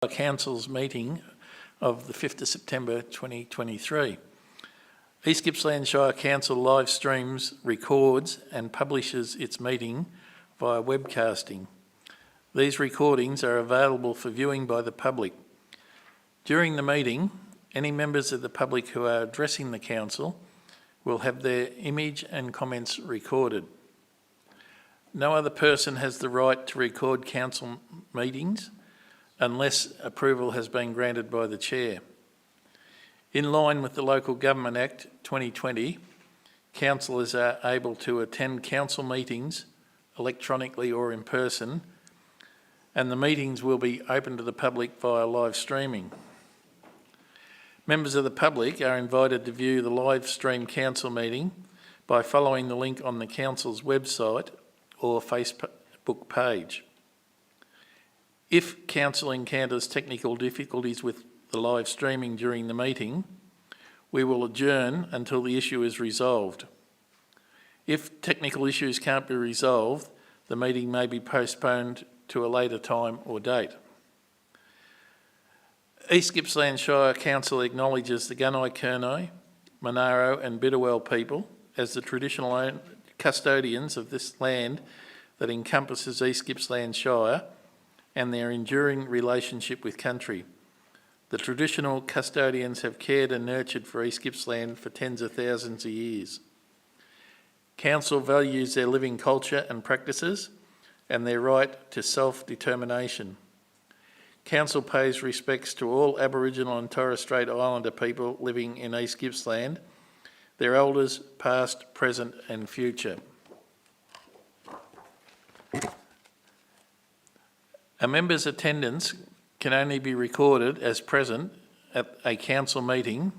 Council's meeting of the 5th of September 2023. East Gippsland Shire Council live streams, records and publishes its meeting via webcasting. These recordings are available for viewing by the public. During the meeting, any members of the public who are addressing the Council will have their image and comments recorded. No other person has the right to record Council meetings unless approval has been granted by the Chair. In line with the Local Government Act 2020, councillors are able to attend council meetings electronically or in person, and the meetings will be open to the public via live streaming. Members of the public are invited to view the live stream council meeting by following the link on the council's website or Facebook page. If council encounters technical difficulties with the live streaming during the meeting, we will adjourn until the issue is resolved. If technical issues can't be resolved, the meeting may be postponed to a later time or date. East Gippsland Shire Council acknowledges the Gunai-Kurnai, Monaro and Bidawal people as the traditional custodians of this land that encompasses East Gippsland Shire and their enduring relationship with country. The traditional custodians have cared and nurtured for East Gippsland for tens of thousands of years. Council values their living culture and practices and their right to self-determination. Council pays respects to all Aboriginal and Torres Strait Islander people living in East Gippsland, their elders past, present and future. A member's attendance can only be recorded as present at a council meeting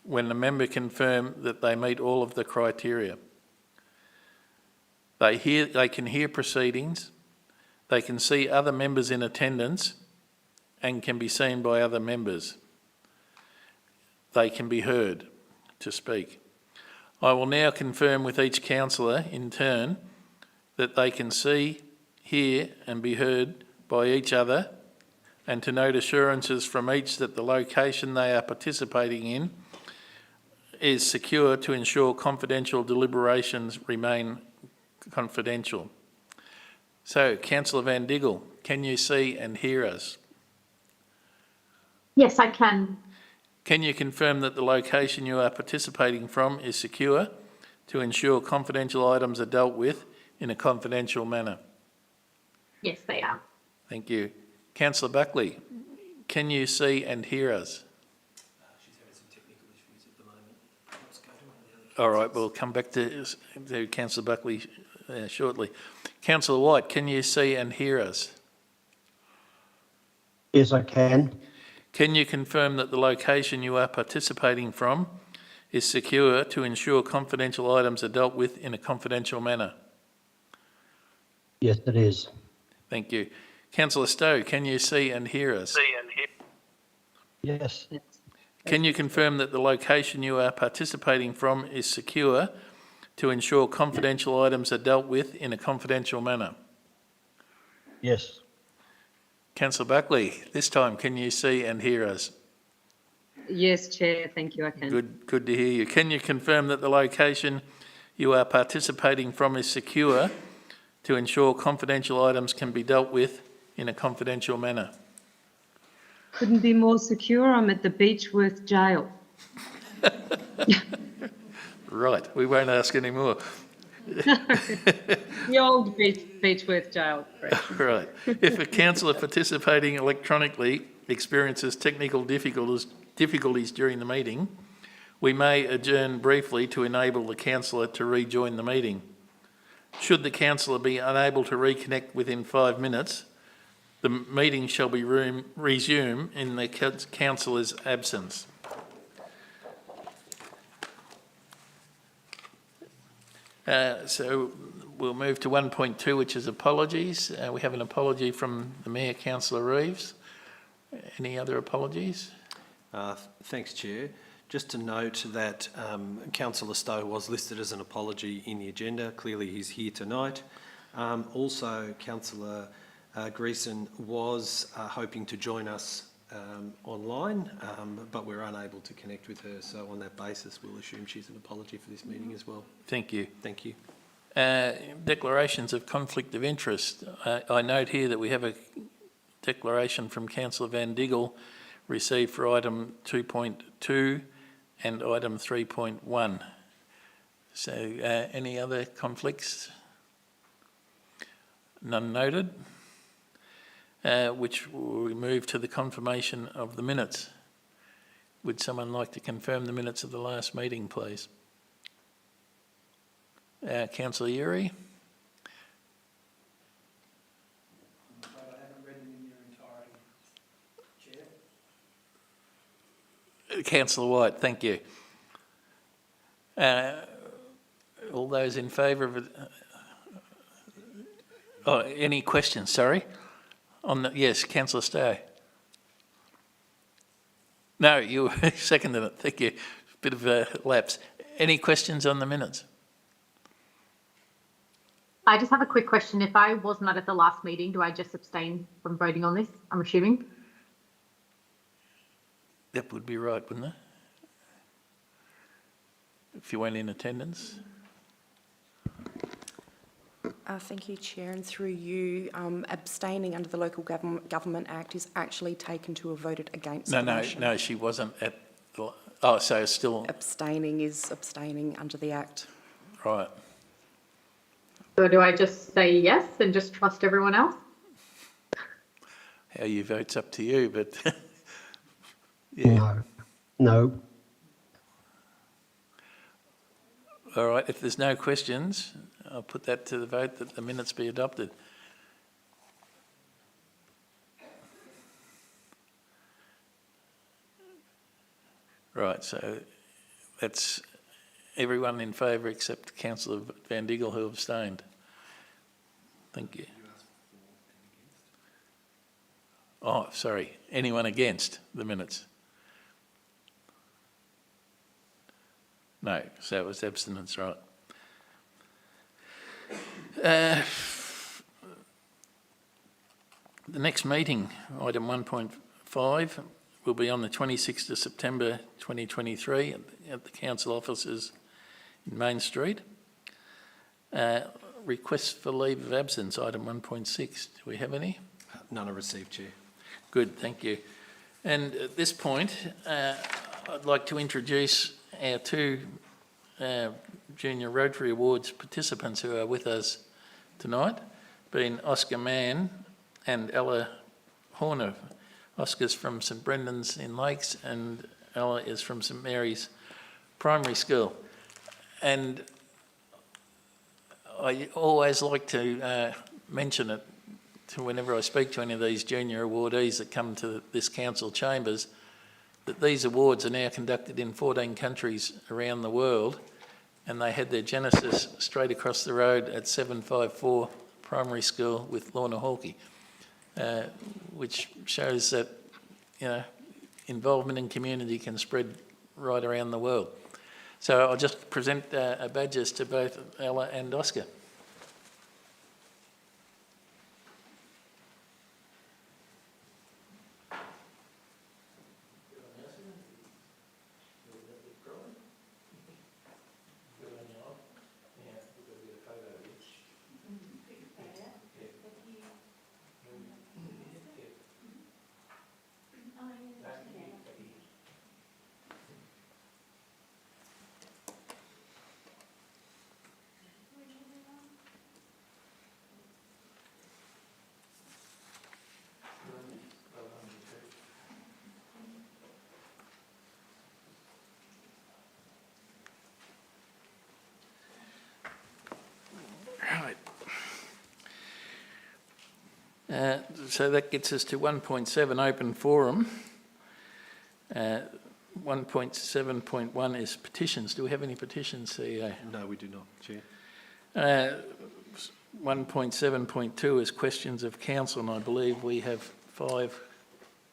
when the member confirms that they meet all of the criteria. They can hear proceedings, they can see other members in attendance and can be seen by other members. They can be heard to speak. I will now confirm with each councillor in turn that they can see, hear and be heard by each other, and to note assurances from each that the location they are participating in is secure to ensure confidential deliberations remain confidential. So, Councillor Van Diggle, can you see and hear us? Yes, I can. Can you confirm that the location you are participating from is secure to ensure confidential items are dealt with in a confidential manner? Yes, they are. Thank you. Councillor Buckley, can you see and hear us? She's having some technical issues at the moment. Let's go to one of the other. All right, we'll come back to Councillor Buckley shortly. Councillor White, can you see and hear us? Yes, I can. Can you confirm that the location you are participating from is secure to ensure confidential items are dealt with in a confidential manner? Yes, it is. Thank you. Councillor Stowe, can you see and hear us? Yes. Can you confirm that the location you are participating from is secure to ensure confidential items are dealt with in a confidential manner? Yes. Councillor Buckley, this time can you see and hear us? Yes, Chair, thank you, I can. Good to hear you. Can you confirm that the location you are participating from is secure to ensure confidential items can be dealt with in a confidential manner? Couldn't be more secure. I'm at the Beechworth Jail. Right, we won't ask any more. The old Beechworth Jail. Right. If a councillor participating electronically experiences technical difficulties during the meeting, we may adjourn briefly to enable the councillor to rejoin the meeting. Should the councillor be unable to reconnect within 5 minutes, the meeting shall be resumed in the councillor's absence. So we'll move to 1.2, which is apologies. We have an apology from the Mayor, Councillor Reeves. Any other apologies? Thanks, Chair. Just to note that Councillor Stowe was listed as an apology in the agenda. Clearly he's here tonight. Also, Councillor Greason was hoping to join us online, but we're unable to connect with her. So on that basis, we'll assume she's an apology for this meeting as well. Thank you. Thank you. Declarations of conflict of interest. I note here that we have a declaration from Councillor Van Diggle received for item 2.2 and item 3.1. So any other conflicts? None noted. Which will move to the confirmation of the minutes. Would someone like to confirm the minutes of the last meeting, please? Councillor Uri? I haven't read them in their entirety, Chair. Councillor White, thank you. All those in favour of it? Any questions, sorry? Yes, Councillor Stowe. No, you seconded it, thank you. Bit of a lapse. Any questions on the minutes? I just have a quick question. If I was not at the last meeting, do I just abstain from voting on this? I'm assuming. That would be right, wouldn't it? If you weren't in attendance. Thank you, Chair, and through you, abstaining under the Local Government Act is actually taken to have voted against the motion. No, she wasn't at the... Oh, so it's still... Abstaining is abstaining under the Act. Right. So do I just say yes and just trust everyone else? How you vote's up to you, but... yeah. No. All right, if there's no questions, I'll put that to the vote that the minutes be adopted. Right, so that's everyone in favour except Councillor Van Diggle who abstained. Thank you. Oh, sorry, anyone against the minutes? No, so it was abstinence, right. The next meeting, item 1.5, will be on the 26th of September 2023 at the council offices in Main Street. Requests for leave of absence, item 1.6. Do we have any? None are received, Chair. Good, thank you. And at this point, I'd like to introduce our two Junior Rotary Awards participants who are with us tonight, being Oscar Mann and Ella Horner. Oscar's from St Brendan's in Lakes and Ella is from St Mary's Primary School. And I always like to mention it to whenever I speak to any of these junior awardees that come to this council chambers, that these awards are now conducted in 14 countries around the world, and they had their genesis straight across the road at 754 Primary School with Lorna Hawkey, which shows that, you know, involvement in community can spread right around the world. So I'll just present badges to both Ella and Oscar. Right. So that gets us to 1.7 open forum. 1.7.1 is petitions. Do we have any petitions, CEO? No, we do not, Chair. 1.7.2 is questions of council, and I believe we have 5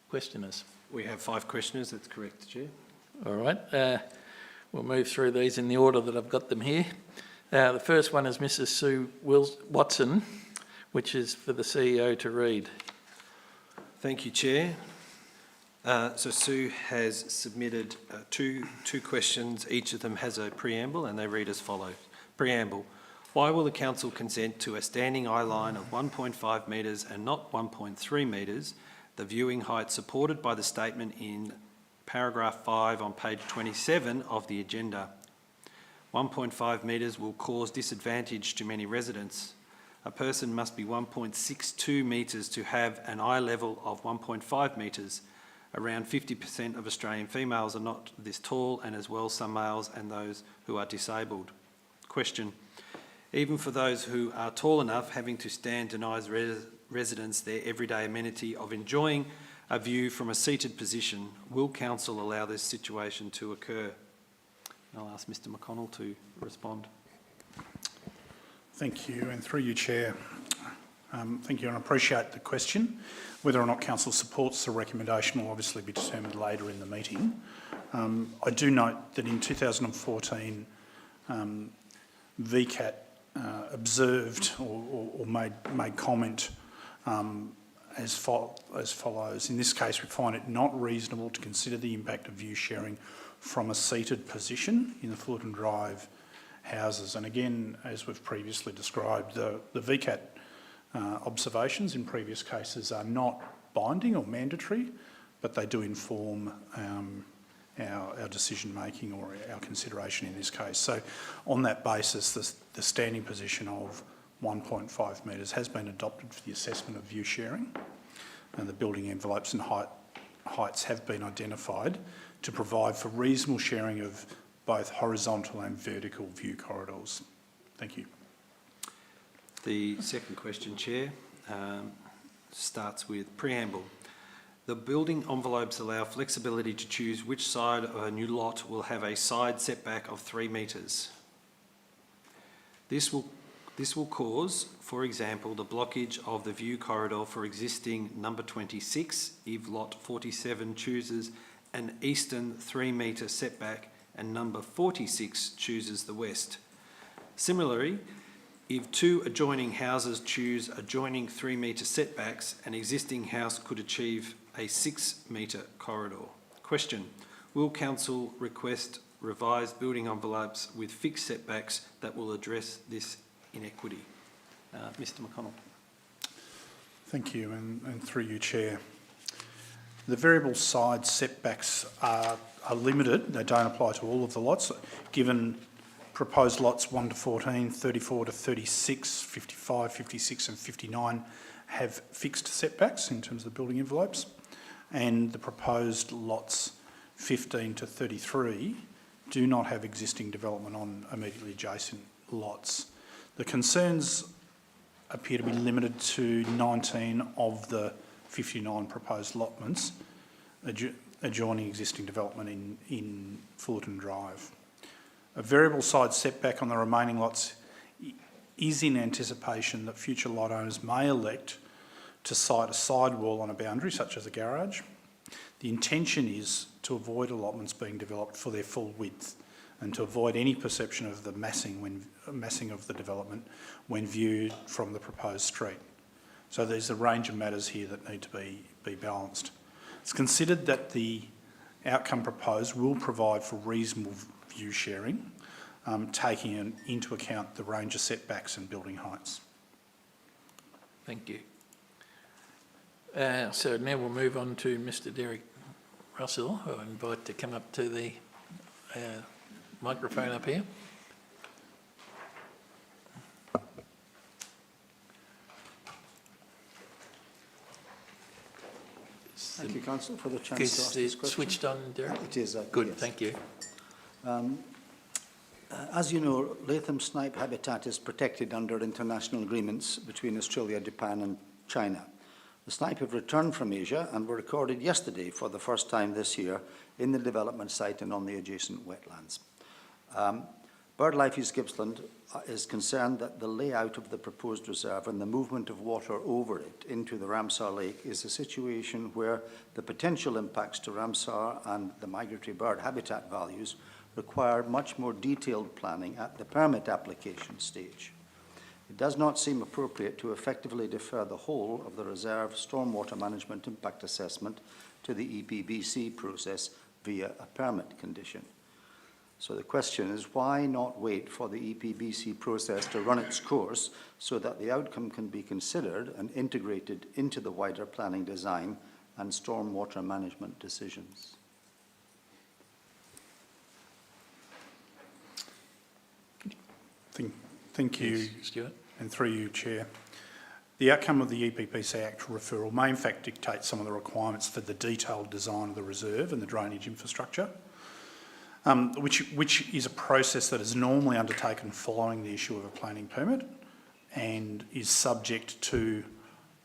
questioners. We have 5 questioners, that's correct, Chair. All right. We'll move through these in the order that I've got them here. The first one is Mrs. Sue Watson, which is for the CEO to read. Thank you, Chair. So Sue has submitted two questions. Each of them has a preamble and they read as follows. Preamble. Why will the council consent to a standing eye line of 1.5 metres and not 1.3 metres, the viewing height supported by the statement in paragraph 5 on page 27 of the agenda? 1.5 metres will cause disadvantage to many residents. A person must be 1.62 metres to have an eye level of 1.5 metres. Around 50% of Australian females are not this tall, and as well some males and those who are disabled. Question. Even for those who are tall enough, having to stand denies residents their everyday amenity of enjoying a view from a seated position. Will council allow this situation to occur? I'll ask Mr McConnell to respond. Thank you, and through you, Chair. Thank you, and I appreciate the question. Whether or not council supports the recommendation will obviously be determined later in the meeting. I do note that in 2014, VCAT observed or made comment as follows. In this case, we find it not reasonable to consider the impact of view sharing from a seated position in the Fullarton Drive houses. And again, as we've previously described, the VCAT observations in previous cases are not binding or mandatory, but they do inform our decision making or our consideration in this case. So on that basis, the standing position of 1.5 metres has been adopted for the assessment of view sharing, and the building envelopes and heights have been identified to provide for reasonable sharing of both horizontal and vertical view corridors. Thank you. The second question, Chair, starts with preamble. The building envelopes allow flexibility to choose which side of a new lot will have a side setback of 3 metres. This will cause, for example, the blockage of the view corridor for existing number 26 if lot 47 chooses an eastern 3 metre setback and number 46 chooses the west. Similarly, if two adjoining houses choose adjoining 3 metre setbacks, an existing house could achieve a 6 metre corridor. Question. Will council request revised building envelopes with fixed setbacks that will address this inequity? Mr McConnell. Thank you, and through you, Chair. The variable side setbacks are limited. They don't apply to all of the lots. Given proposed lots 1 to 14, 34 to 36, 55, 56 and 59 have fixed setbacks in terms of the building envelopes, and the proposed lots 15 to 33 do not have existing development on immediately adjacent lots. The concerns appear to be limited to 19 of the 59 proposed allotments adjoining existing development in Fullarton Drive. A variable side setback on the remaining lots is in anticipation that future lot owners may elect to site a sidewall on a boundary, such as a garage. The intention is to avoid allotments being developed for their full width and to avoid any perception of the massing of the development when viewed from the proposed street. So there's a range of matters here that need to be balanced. It's considered that the outcome proposed will provide for reasonable view sharing, taking into account the range of setbacks and building heights. Thank you. So now we'll move on to Mr Derek Russell, who I invite to come up to the microphone up here. Thank you, Councillor, for the chance to ask this Is it question. switched on, Derek? It is. Good, yes. thank you. As you know, Latham snipe habitat is protected under international agreements between Australia, Japan and China. The snipe have returned from Asia and were recorded yesterday for the first time this year in the development site and on the adjacent wetlands. BirdLife East Gippsland is concerned that the layout of the proposed reserve and the movement of water over it into the Ramsar Lake is a situation where the potential impacts to Ramsar and the migratory bird habitat values require much more detailed planning at the permit application stage. It does not seem appropriate to effectively defer the whole of the reserve stormwater management impact assessment to the EPBC process via a permit condition. So the question is, why not wait for the EPBC process to run its course so that the outcome can be considered and integrated into the wider planning design and stormwater management decisions? Thank you, Yes, Stuart. and through you, Chair. The outcome of the EPBC Act referral may in fact dictate some of the requirements for the detailed design of the reserve and the drainage infrastructure, which is a process that is normally undertaken following the issue of a planning permit and is subject to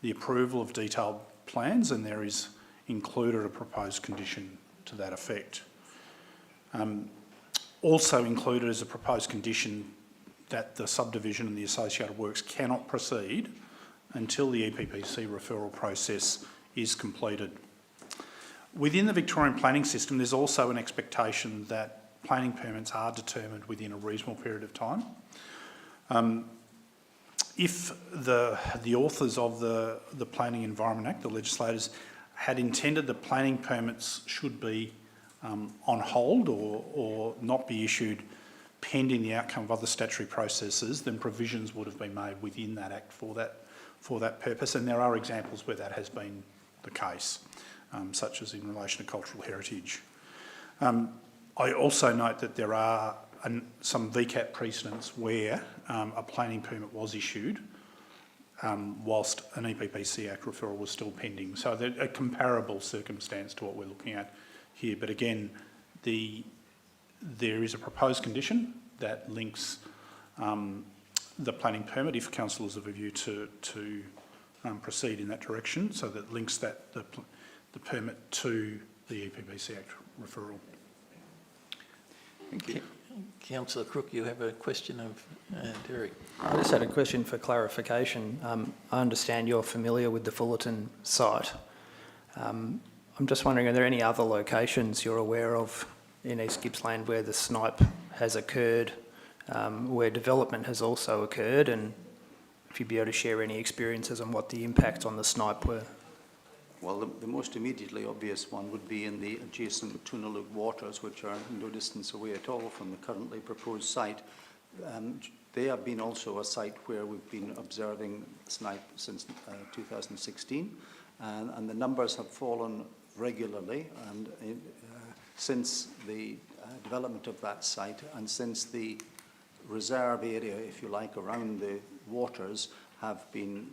the approval of detailed plans, and there is included a proposed condition to that effect. Also included is a proposed condition that the subdivision and the associated works cannot proceed until the EPBC referral process is completed. Within the Victorian planning system, there's also an expectation that planning permits are determined within a reasonable period of time. If the authors of the Planning Environment Act, the legislators, had intended that planning permits should be on hold or not be issued pending the outcome of other statutory processes, then provisions would have been made within that Act for that purpose, and there are examples where that has been the case, such as in relation to cultural heritage. I also note that there are some VCAT precedents where a planning permit was issued whilst an EPBC Act referral was still pending. So they're a comparable circumstance to what we're looking at here. But again, there is a proposed condition that links the planning permit, if council is of a view to proceed in that direction, so that links the permit to the EPBC Act referral. Thank you. Councillor Crook, you have a question of Derek. I just had a question for clarification. I understand you're familiar with the Fullarton site. I'm just wondering, are there any other locations you're aware of in East Gippsland where the snipe has occurred, where development has also occurred, and if you'd be able to share any experiences on what the impacts on the snipe were? Well, the most immediately obvious one would be in the adjacent Toonalook Waters, which are no distance away at all from the currently proposed site. They have been also a site where we've been observing snipe since 2016, and the numbers have fallen regularly, and since the development of that site and since the reserve area, if you like, around the waters have been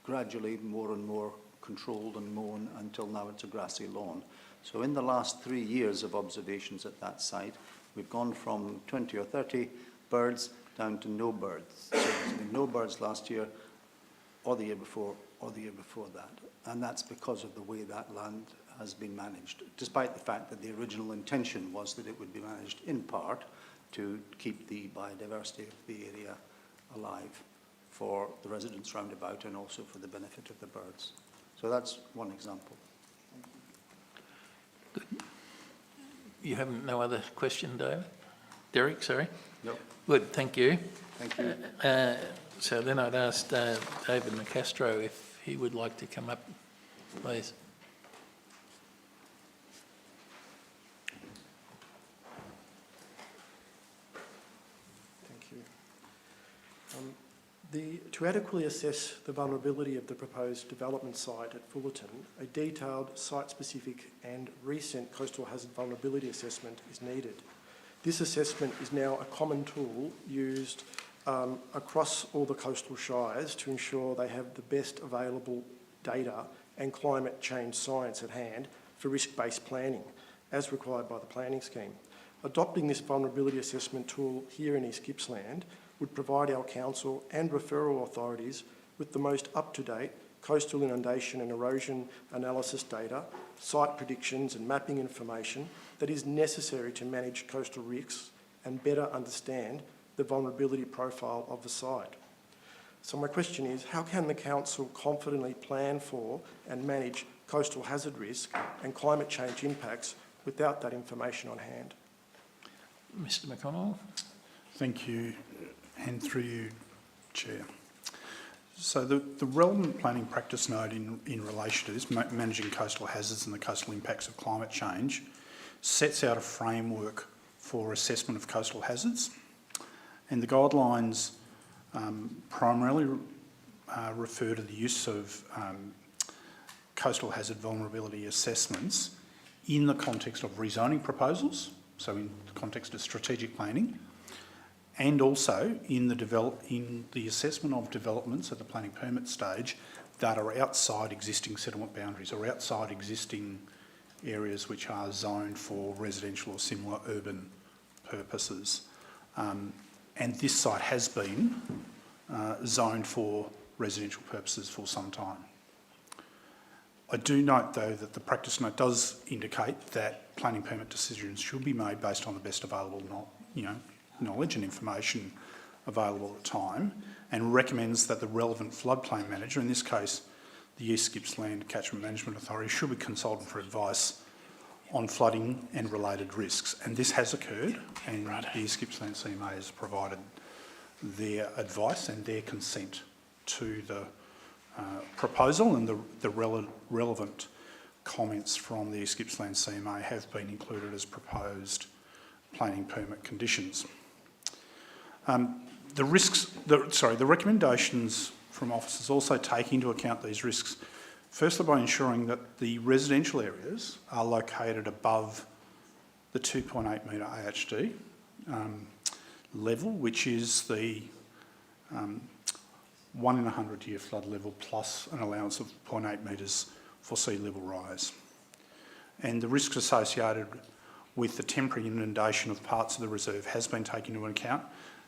gradually more and more controlled and mown until now it's a grassy lawn. So in the last 3 years of observations at that site, we've gone from 20 or 30 birds down to no birds. So there's been no birds last year, or the year before, or the year before that. And that's because of the way that land has been managed, despite the fact that the original intention was that it would be managed in part to keep the biodiversity of the area alive for the residents round about and also for the benefit of the birds. So that's one example. Good. You have no other question, David? Derek, sorry? No. Good, thank you. Thank you. So then I'd ask David McCastro if he would like to come up, please. Thank you. To adequately assess the vulnerability of the proposed development site at Fullarton, a detailed site-specific and recent coastal hazard vulnerability assessment is needed. This assessment is now a common tool used across all the coastal shires to ensure they have the best available data and climate change science at hand for risk-based planning, as required by the planning scheme. Adopting this vulnerability assessment tool here in East Gippsland would provide our council and referral authorities with the most up-to-date coastal inundation and erosion analysis data, site predictions and mapping information that is necessary to manage coastal risks and better understand the vulnerability profile of the site. So my question is, how can the council confidently plan for and manage coastal hazard risk and climate change impacts without that information on hand? Mr McConnell? Thank you, and through you, Chair. So the relevant planning practice note in relation to this, managing coastal hazards and the coastal impacts of climate change, sets out a framework for assessment of coastal hazards, and the guidelines primarily refer to the use of coastal hazard vulnerability assessments in the context of rezoning proposals, so in the context of strategic planning, and also in the assessment of developments at the planning permit stage that are outside existing settlement boundaries or outside existing areas which are zoned for residential or similar urban purposes. And this site has been zoned for residential purposes for some time. I do note, though, that the practice note does indicate that planning permit decisions should be made based on the best available knowledge and information available at the time, and recommends that the relevant floodplain manager, in this case the East Gippsland Catchment Management Authority, should be consulted for advice on flooding and related risks. And this has occurred, and the East Gippsland CMA has provided their advice and their consent to the proposal, and the relevant comments from the East Gippsland CMA have been included as proposed planning permit conditions. The recommendations from officers also take into account these risks, firstly by ensuring that the residential areas are located above the 2.8 metre AHD level, which is the 1 in 100 year flood level plus an allowance of 0.8 metres for sea level rise. And the risks associated with the temporary inundation of parts of the reserve has been taken into account,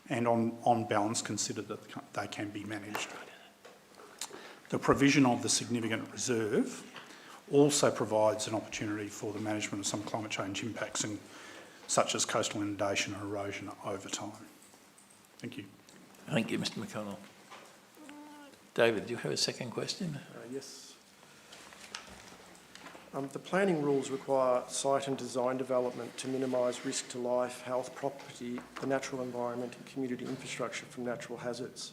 and on balance considered that they can be managed. The provision of the significant reserve also provides an opportunity for the management of some climate change impacts, such as coastal inundation and erosion over time. Thank you. Thank you, Mr McConnell. David, do you have a second question? Yes. The planning rules require site and design development to minimise risk to life, health, property, the natural environment and community infrastructure from natural hazards.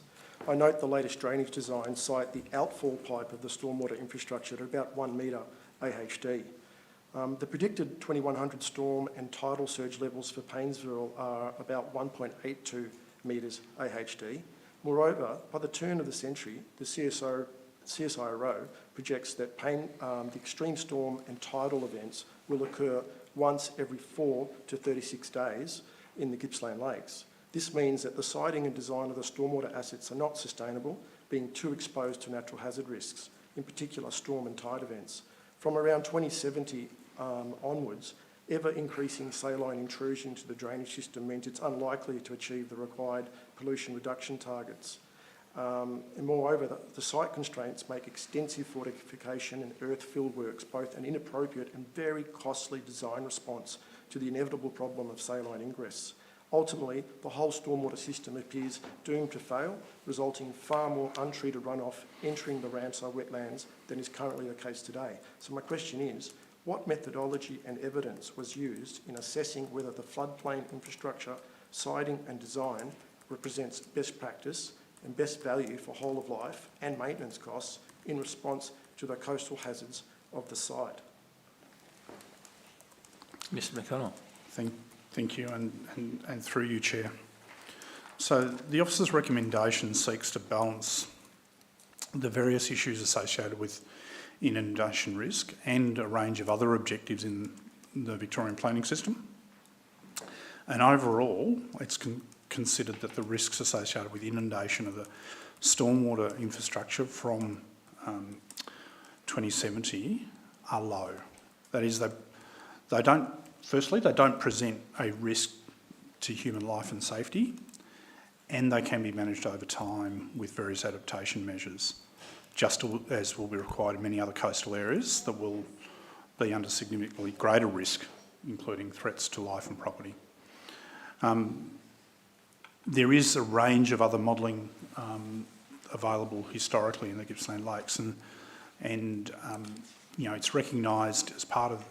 I note the latest drainage designs cite the outfall pipe of the stormwater infrastructure at about 1 metre AHD. The predicted 2100 storm and tidal surge levels for Paynesville are about 1.82 metres AHD. Moreover, by the turn of the century, the CSIRO projects that the extreme storm and tidal events will occur once every 4 to 36 days in the Gippsland lakes. This means that the siting and design of the stormwater assets are not sustainable, being too exposed to natural hazard risks, in particular storm and tide events. From around 2070 onwards, ever-increasing saline intrusion into the drainage system means it's unlikely to achieve the required pollution reduction targets. And moreover, the site constraints make extensive fortification and earth fill works both an inappropriate and very costly design response to the inevitable problem of saline ingress. Ultimately, the whole stormwater system appears doomed to fail, resulting in far more untreated runoff entering the Ramsar wetlands than is currently the case today. So my question is, what methodology and evidence was used in assessing whether the floodplain infrastructure, siting and design represents best practice and best value for whole of life and maintenance costs in response to the coastal hazards of the site? Mr McConnell. Thank you, and through you, Chair. So the officer's recommendation seeks to balance the various issues associated with inundation risk and a range of other objectives in the Victorian planning system. And overall, it's considered that the risks associated with inundation of the stormwater infrastructure from 2070 are low. That is, they don't present a risk to human life and safety, and they can be managed over time with various adaptation measures, just as will be required in many other coastal areas that will be under significantly greater risk, including threats to life and property. There is a range of other modelling available historically in the Gippsland lakes, and it's recognised as part of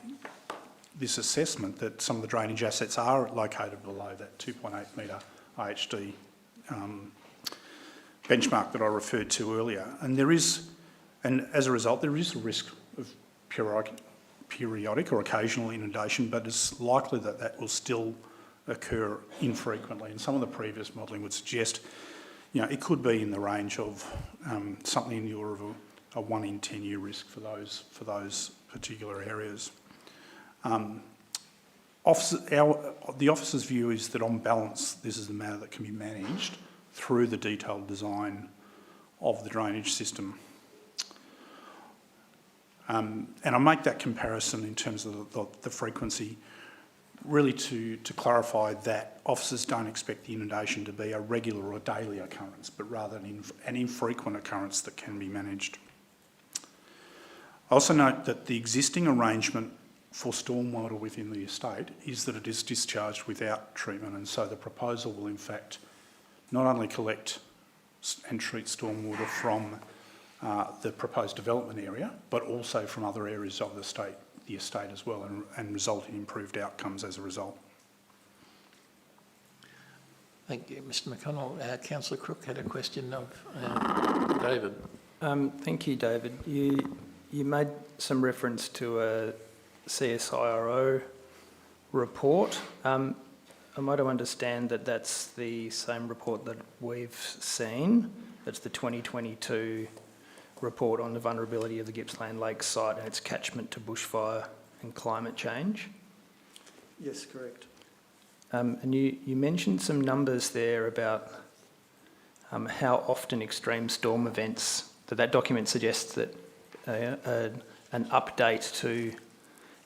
this assessment that some of the drainage assets are located below that 2.8 metre AHD benchmark that I referred to earlier. And as a result, there is a risk of periodic or occasional inundation, but it's likely that that will still occur infrequently. And some of the previous modelling would suggest, it could be in the range of something in the order of a 1 in 10 year risk for those particular areas. The officer's view is that on balance, this is a matter that can be managed through the detailed design of the drainage system. And I make that comparison in terms of the frequency, really to clarify that officers don't expect the inundation to be a regular or daily occurrence, but rather an infrequent occurrence that can be managed. I also note that the existing arrangement for stormwater within the estate is that it is discharged without treatment, and so the proposal will in fact not only collect and treat stormwater from the proposed development area, but also from other areas of the estate as well, and result in improved outcomes as a result. Thank you, Mr McConnell. Councillor Crook had a question of David. Thank you, David. You made some reference to a CSIRO report. Am I to understand that that's the same report that we've seen? That's the 2022 report on the vulnerability of the Gippsland Lake site and its catchment to bushfire and climate change? Yes, correct. And you mentioned some numbers there about how often extreme storm events, that document suggests that an update to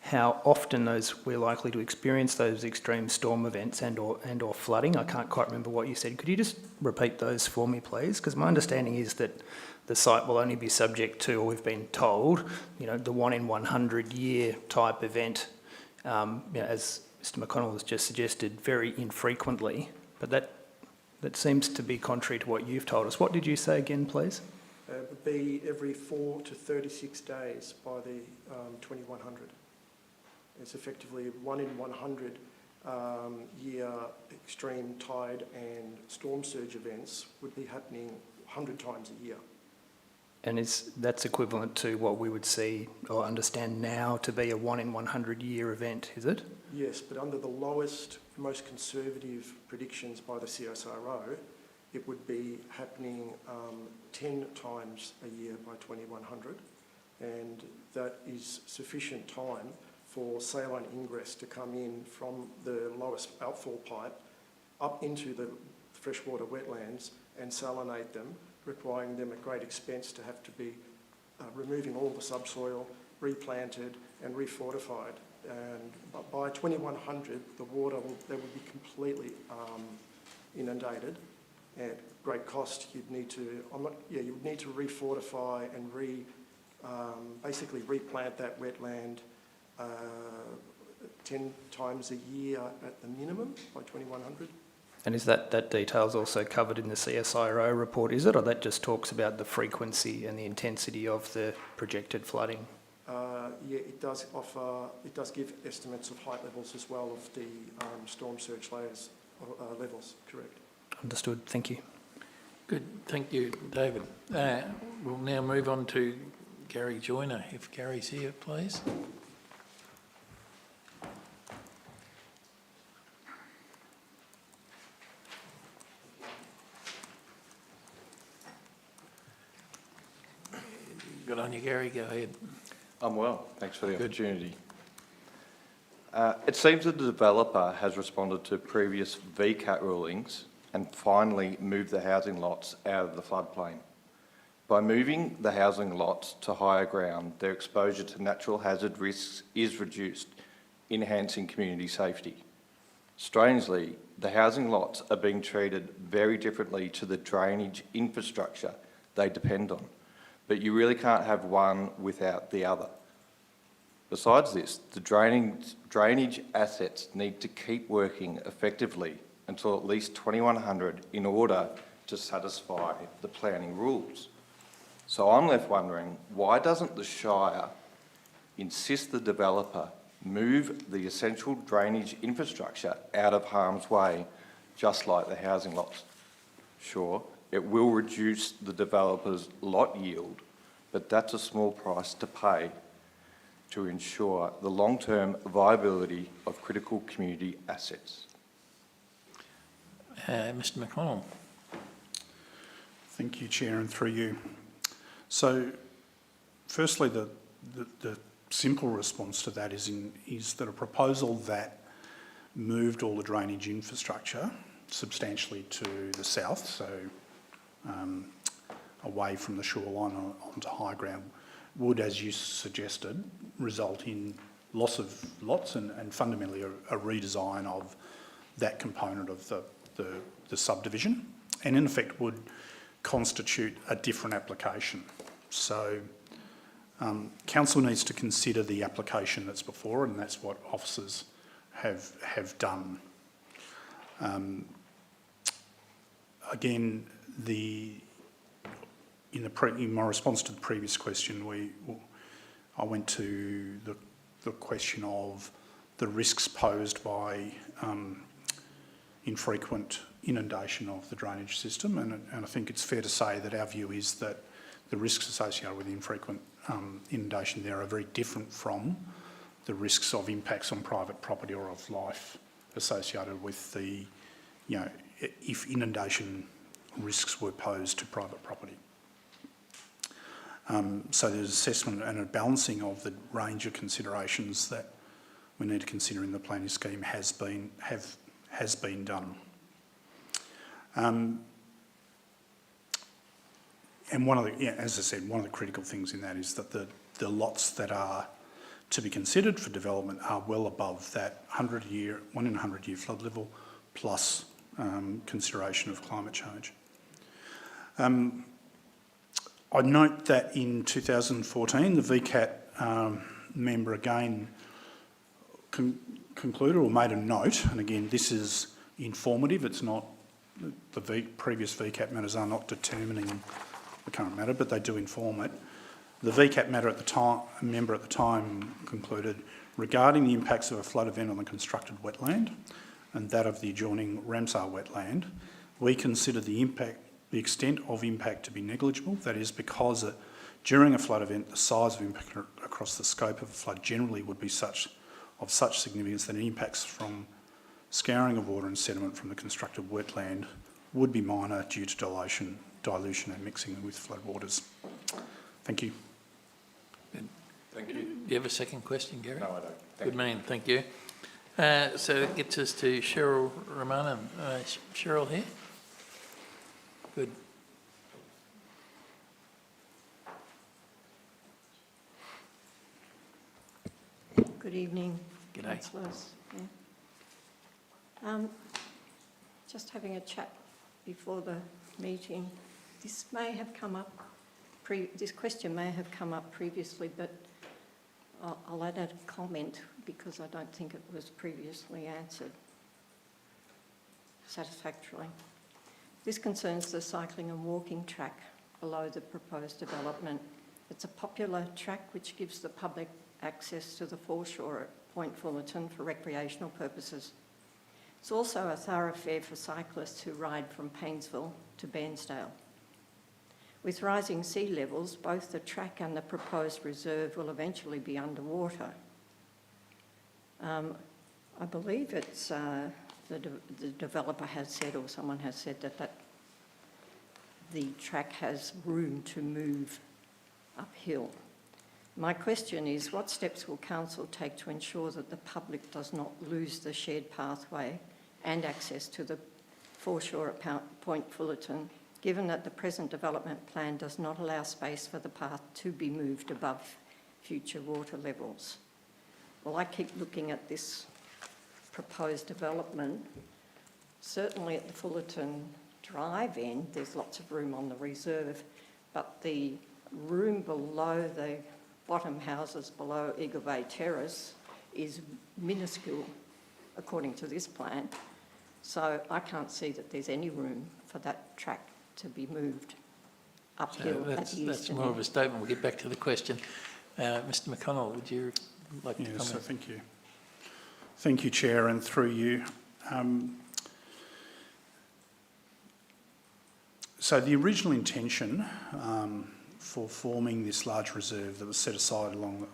how often we're likely to experience those extreme storm events and or flooding. I can't quite remember what you said. Could you just repeat those for me, please? Because my understanding is that the site will only be subject to, or we've been told, the 1 in 100 year type event, as Mr McConnell has just suggested, very infrequently. But that seems to be contrary to what you've told us. What did you say again, please? It would be every 4 to 36 days by the 2100. It's effectively 1 in 100 year extreme tide and storm surge events would be happening 100 times a year. And that's equivalent to what we would see or understand now to be a 1 in 100 year event, is it? Yes, but under the lowest, most conservative predictions by the CSIRO, it would be happening 10 times a year by 2100, and that is sufficient time for saline ingress to come in from the lowest outfall pipe up into the freshwater wetlands and salinate them, requiring them at great expense to have to be removing all the subsoil, replanted and refortified. And by 2100, the water would be completely inundated at great cost. You'd need to refortify and basically replant that wetland 10 times a year at the minimum by 2100. And is that details also covered in the CSIRO report, is it? Or that just talks about the frequency and the intensity of the projected flooding? Yeah, it does give estimates of height levels as well of the storm surge levels, correct. Understood, thank you. Good, thank you, David. We'll now move on to Gary Joyner, if Gary's here, please. Good on you, Gary, go ahead. I'm well, thanks for the opportunity. It seems that the developer has responded to previous VCAT rulings and finally moved the housing lots out of the floodplain. By moving the housing lots to higher ground, their exposure to natural hazard risks is reduced, enhancing community safety. Strangely, the housing lots are being treated very differently to the drainage infrastructure they depend on, but you really can't have one without the other. Besides this, the drainage assets need to keep working effectively until at least 2100 in order to satisfy the planning rules. So I'm left wondering, why doesn't the Shire insist the developer move the essential drainage infrastructure out of harm's way, just like the housing lots? Sure, It will reduce the developer's lot yield, but that's a small price to pay to ensure the long-term viability of critical community assets. Mr McConnell. Thank you, Chair, and through you. So, firstly, the simple response to that is that a proposal that moved all the drainage infrastructure substantially to the south, so away from the shoreline onto high ground, would, as you suggested, result in loss of lots and fundamentally a redesign of that component of the subdivision, and in effect would constitute a different application. So council needs to consider the application that's before, and that's what officers have done. Again, in my response to the previous question, I went to the question of the risks posed by infrequent inundation of the drainage system, and I think it's fair to say that our view is that the risks associated with infrequent inundation there are very different from the risks of impacts on private property or of life associated with the, if inundation risks were posed to private property. So there's assessment and a balancing of the range of considerations that we need to consider in the planning scheme has been done. And one of the, as I said, one of the critical things in that is that the lots that are to be considered for development are well above that 1 in 100 year flood level, plus consideration of climate change. I note that in 2014, the VCAT member again concluded or made a note, and again, this is informative, it's not, the previous VCAT matters are not determining the current matter, but they do inform it. The VCAT member at the time concluded, regarding the impacts of a flood event on the constructed wetland and that of the adjoining Ramsar wetland, we consider the extent of impact to be negligible. That is because during a flood event, the size of impact across the scope of a flood generally would be of such significance that impacts from scouring of water and sediment from the constructed wetland would be minor due to dilution and mixing with floodwaters. Thank you. Thank you. Do you have a second question, Gary? No, I don't. Good man, thank you. So it gets us to Cheryl Romano. Cheryl here? Good. Good evening, G'day. councillors. Just having a chat before the meeting. This may have come up, this question may have come up previously, but I'll add a comment because I don't think it was previously answered satisfactorily. This concerns the cycling and walking track below the proposed development. It's a popular track which gives the public access to the foreshore at Point Fullarton for recreational purposes. It's also a thoroughfare for cyclists who ride from Paynesville to Bairnsdale. With rising sea levels, both the track and the proposed reserve will eventually be underwater. I believe it's the developer has said, or someone has said, that the track has room to move uphill. My question is, what steps will council take to ensure that the public does not lose the shared pathway and access to the foreshore at Point Fullarton, given that the present development plan does not allow space for the path to be moved above future water levels? Well, I keep looking at this proposed development. Certainly at the Fullarton Drive end, there's lots of room on the reserve, but the room below the bottom houses below Eagle Bay Terrace is minuscule according to this plan. So I can't see that there's any room for that track to be moved uphill at the eastern end. That's more of a statement. We'll get back to the question. Mr McConnell, would you like to comment? So thank you. Thank you, Chair, and through you. So the original intention for forming this large reserve that was set aside along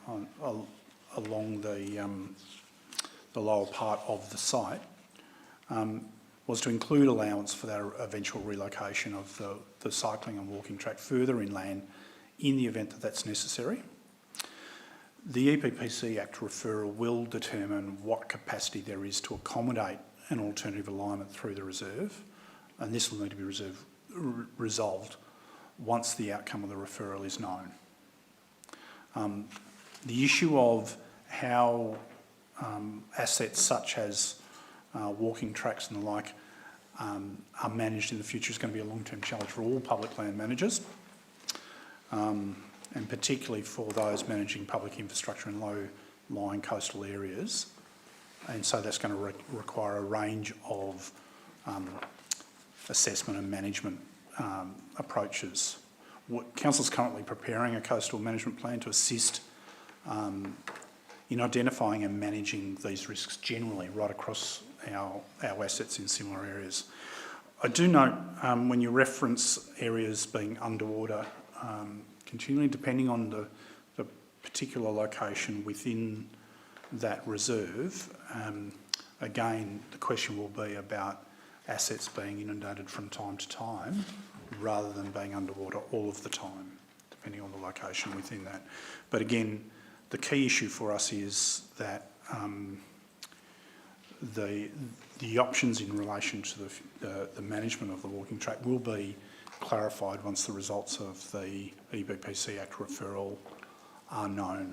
the lower part of the site was to include allowance for their eventual relocation of the cycling and walking track further inland in the event that that's necessary. The EPPC Act referral will determine what capacity there is to accommodate an alternative alignment through the reserve, and this will need to be resolved once the outcome of the referral is known. The issue of how assets such as walking tracks and the like are managed in the future is going to be a long-term challenge for all public land managers, and particularly for those managing public infrastructure in low-lying coastal areas. And so that's going to require a range of assessment and management approaches. Council's currently preparing a coastal management plan to assist in identifying and managing these risks generally right across our assets in similar areas. I do note when you reference areas being underwater continually, depending on the particular location within that reserve, again, the question will be about assets being inundated from time to time rather than being underwater all of the time, depending on the location within that. But again, the key issue for us is that the options in relation to the management of the walking track will be clarified once the results of the EPPC Act referral are known.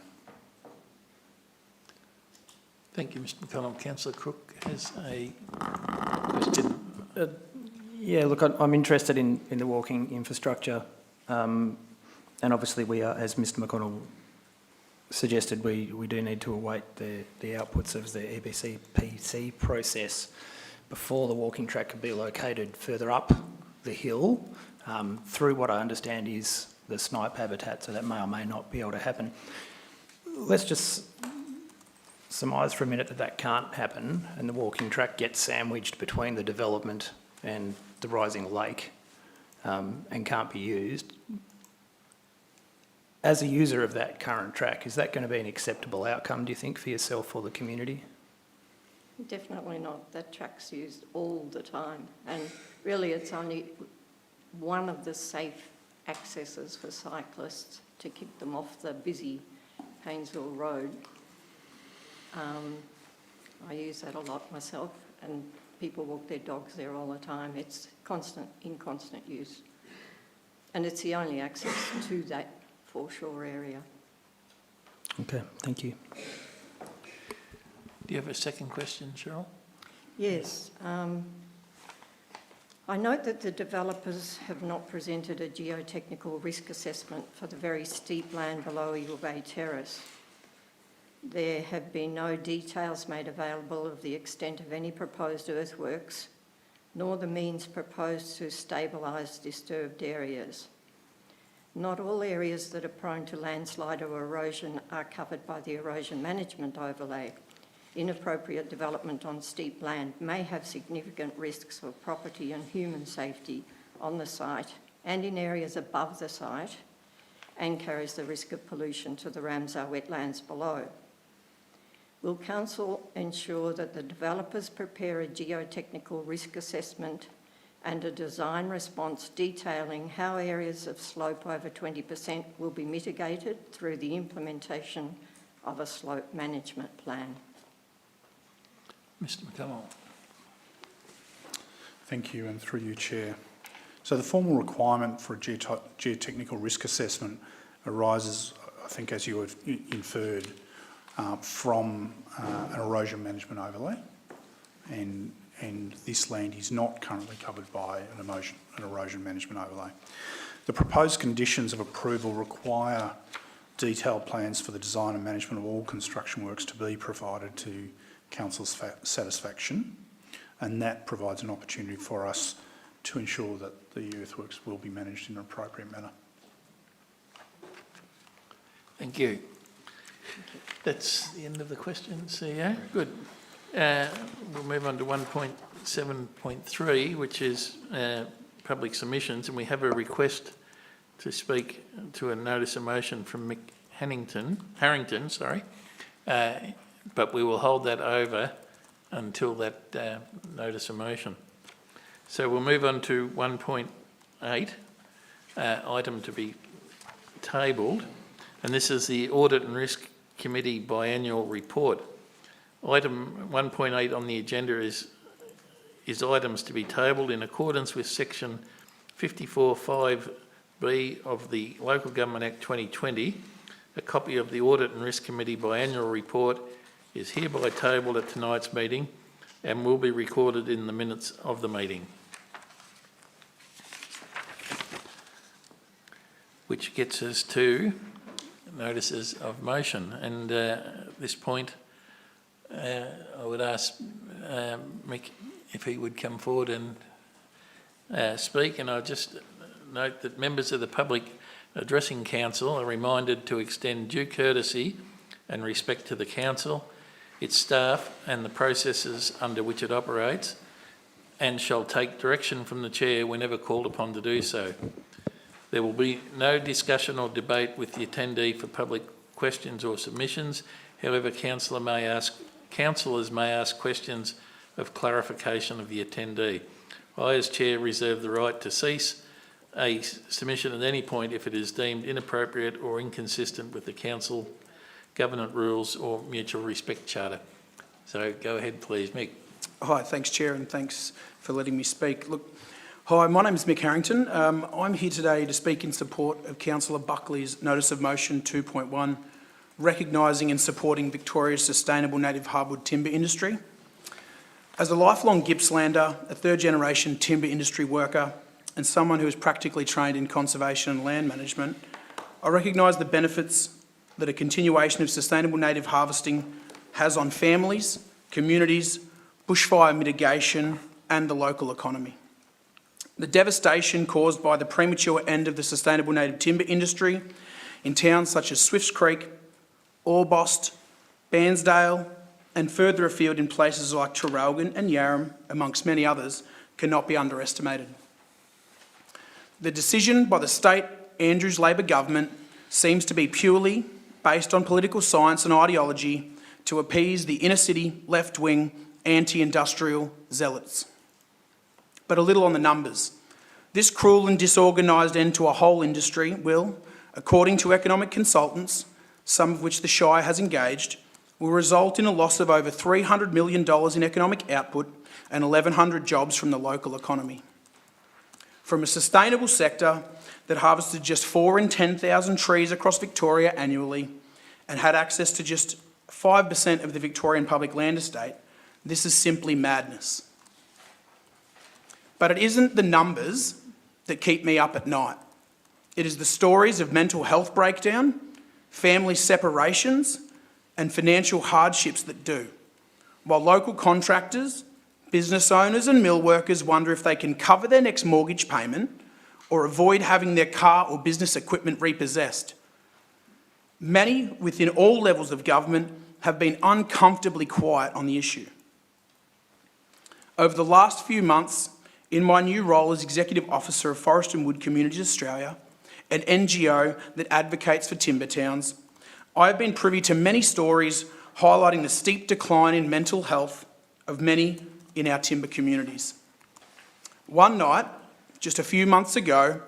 Thank you, Mr McConnell. Councillor Crook has a question. Yeah, look, I'm interested in the walking infrastructure, and obviously we are, as Mr McConnell suggested, we do need to await the outputs of the EPCPC process before the walking track can be located further up the hill, through what I understand is the snipe habitat, so that may or may not be able to happen. Let's just surmise for a minute that that can't happen and the walking track gets sandwiched between the development and the rising lake and can't be used. As a user of that current track, is that going to be an acceptable outcome, do you think, for yourself or the community? Definitely not. That track's used all the time, and really it's only one of the safe accesses for cyclists to keep them off the busy Paynesville road. I use that a lot myself, and people walk their dogs there all the time. It's in constant use, and it's the only access to that foreshore area. Okay, thank you. Do you have a second question, Cheryl? Yes. I note that the developers have not presented a geotechnical risk assessment for the very steep land below Eagle Bay Terrace. There have been no details made available of the extent of any proposed earthworks, nor the means proposed to stabilise disturbed areas. Not all areas that are prone to landslide or erosion are covered by the erosion management overlay. Inappropriate development on steep land may have significant risks for property and human safety on the site and in areas above the site, and carries the risk of pollution to the Ramsar wetlands below. Will Council ensure that the developers prepare a geotechnical risk assessment and a design response detailing how areas of slope over 20% will be mitigated through the implementation of a slope management plan? Mr McConnell. Thank you, and through you, Chair. So the formal requirement for a geotechnical risk assessment arises, I think, as you have inferred, from an erosion management overlay, and this land is not currently covered by an erosion management overlay. The proposed conditions of approval require detailed plans for the design and management of all construction works to be provided to Council's satisfaction, and that provides an opportunity for us to ensure that the earthworks will be managed in an appropriate manner. Thank you. That's the end of the questions, CEO. Good. We'll move on to 1.7.3, which is public submissions, and we have a request to speak to a notice of motion from Mick Harrington, but we will hold that over until that notice of motion. So we'll move on to 1.8, item to be tabled, and this is the Audit and Risk Committee biannual report. Item 1.8 on the agenda is items to be tabled in accordance with section 54(5)(b) of the Local Government Act 2020. A copy of the Audit and Risk Committee biannual report is hereby tabled at tonight's meeting and will be recorded in the minutes of the meeting. Which gets us to notices of motion, and at this point I would ask Mick if he would come forward and speak, and I'll just note that members of the public addressing council are reminded to extend due courtesy and respect to the council, its staff and the processes under which it operates, and shall take direction from the chair whenever called upon to do so. There will be no discussion or debate with the attendee for public questions or submissions. However, councillors may ask questions of clarification of the attendee. I, as chair, reserve the right to cease a submission at any point if it is deemed inappropriate or inconsistent with the council governance rules or mutual respect charter. So go ahead, please, Mick. Hi, thanks, Chair, and thanks for letting me speak. Look, hi, my name is Mick Harrington. I'm here today to speak in support of Councillor Buckley's Notice of Motion 2.1, recognising and supporting Victoria's sustainable native hardwood timber industry. As a lifelong Gippslander, a third-generation timber industry worker, and someone who is practically trained in conservation and land management, I recognise the benefits that a continuation of sustainable native harvesting has on families, communities, bushfire mitigation, and the local economy. The devastation caused by the premature end of the sustainable native timber industry in towns such as Swifts Creek, Orbost, Bairnsdale, and further afield in places like Traralgon and Yarram, amongst many others, cannot be underestimated. The decision by the state Andrews Labor government seems to be purely based on political science and ideology to appease the inner-city, left-wing, anti-industrial zealots. But a little on the numbers. This cruel and disorganised end to a whole industry will, according to economic consultants, some of which the Shire has engaged, will result in a loss of over $300 million in economic output and 1,100 jobs from the local economy. From a sustainable sector that harvested just 4 in 10,000 trees across Victoria annually and had access to just 5% of the Victorian public land estate, this is simply madness. But it isn't the numbers that keep me up at night. It is the stories of mental health breakdown, family separations, and financial hardships that do, while local contractors, business owners and mill workers wonder if they can cover their next mortgage payment or avoid having their car or business equipment repossessed. Many within all levels of government have been uncomfortably quiet on the issue. Over the last few months, in my new role as Executive Officer of Forest and Wood Communities Australia, an NGO that advocates for timber towns, I have been privy to many stories highlighting the steep decline in mental health of many in our timber communities. One night, just a few months ago,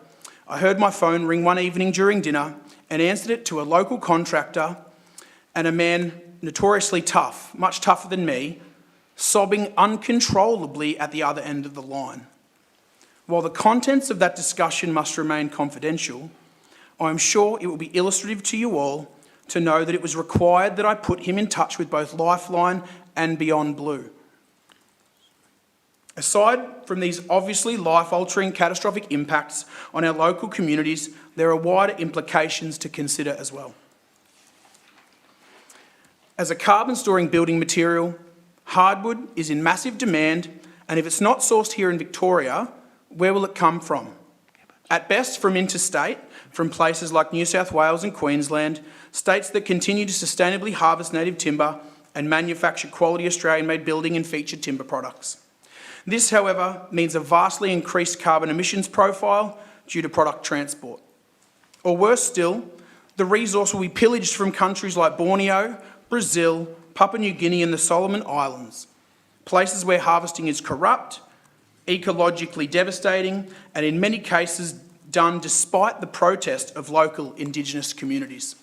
I heard my phone ring one evening during dinner and answered it to a local contractor and a man notoriously tough, much tougher than me, sobbing uncontrollably at the other end of the line. While the contents of that discussion must remain confidential, I am sure it will be illustrative to you all to know that it was required that I put him in touch with both Lifeline and Beyond Blue. Aside from these obviously life-altering catastrophic impacts on our local communities, there are wider implications to consider as well. As a carbon-storing building material, hardwood is in massive demand, and if it's not sourced here in Victoria, where will it come from? At best, from interstate, from places like New South Wales and Queensland, states that continue to sustainably harvest native timber and manufacture quality Australian-made building and featured timber products. This, however, means a vastly increased carbon emissions profile due to product transport. Or worse still, the resource will be pillaged from countries like Borneo, Brazil, Papua New Guinea and the Solomon Islands, places where harvesting is corrupt, ecologically devastating, and in many cases done despite the protest of local Indigenous communities.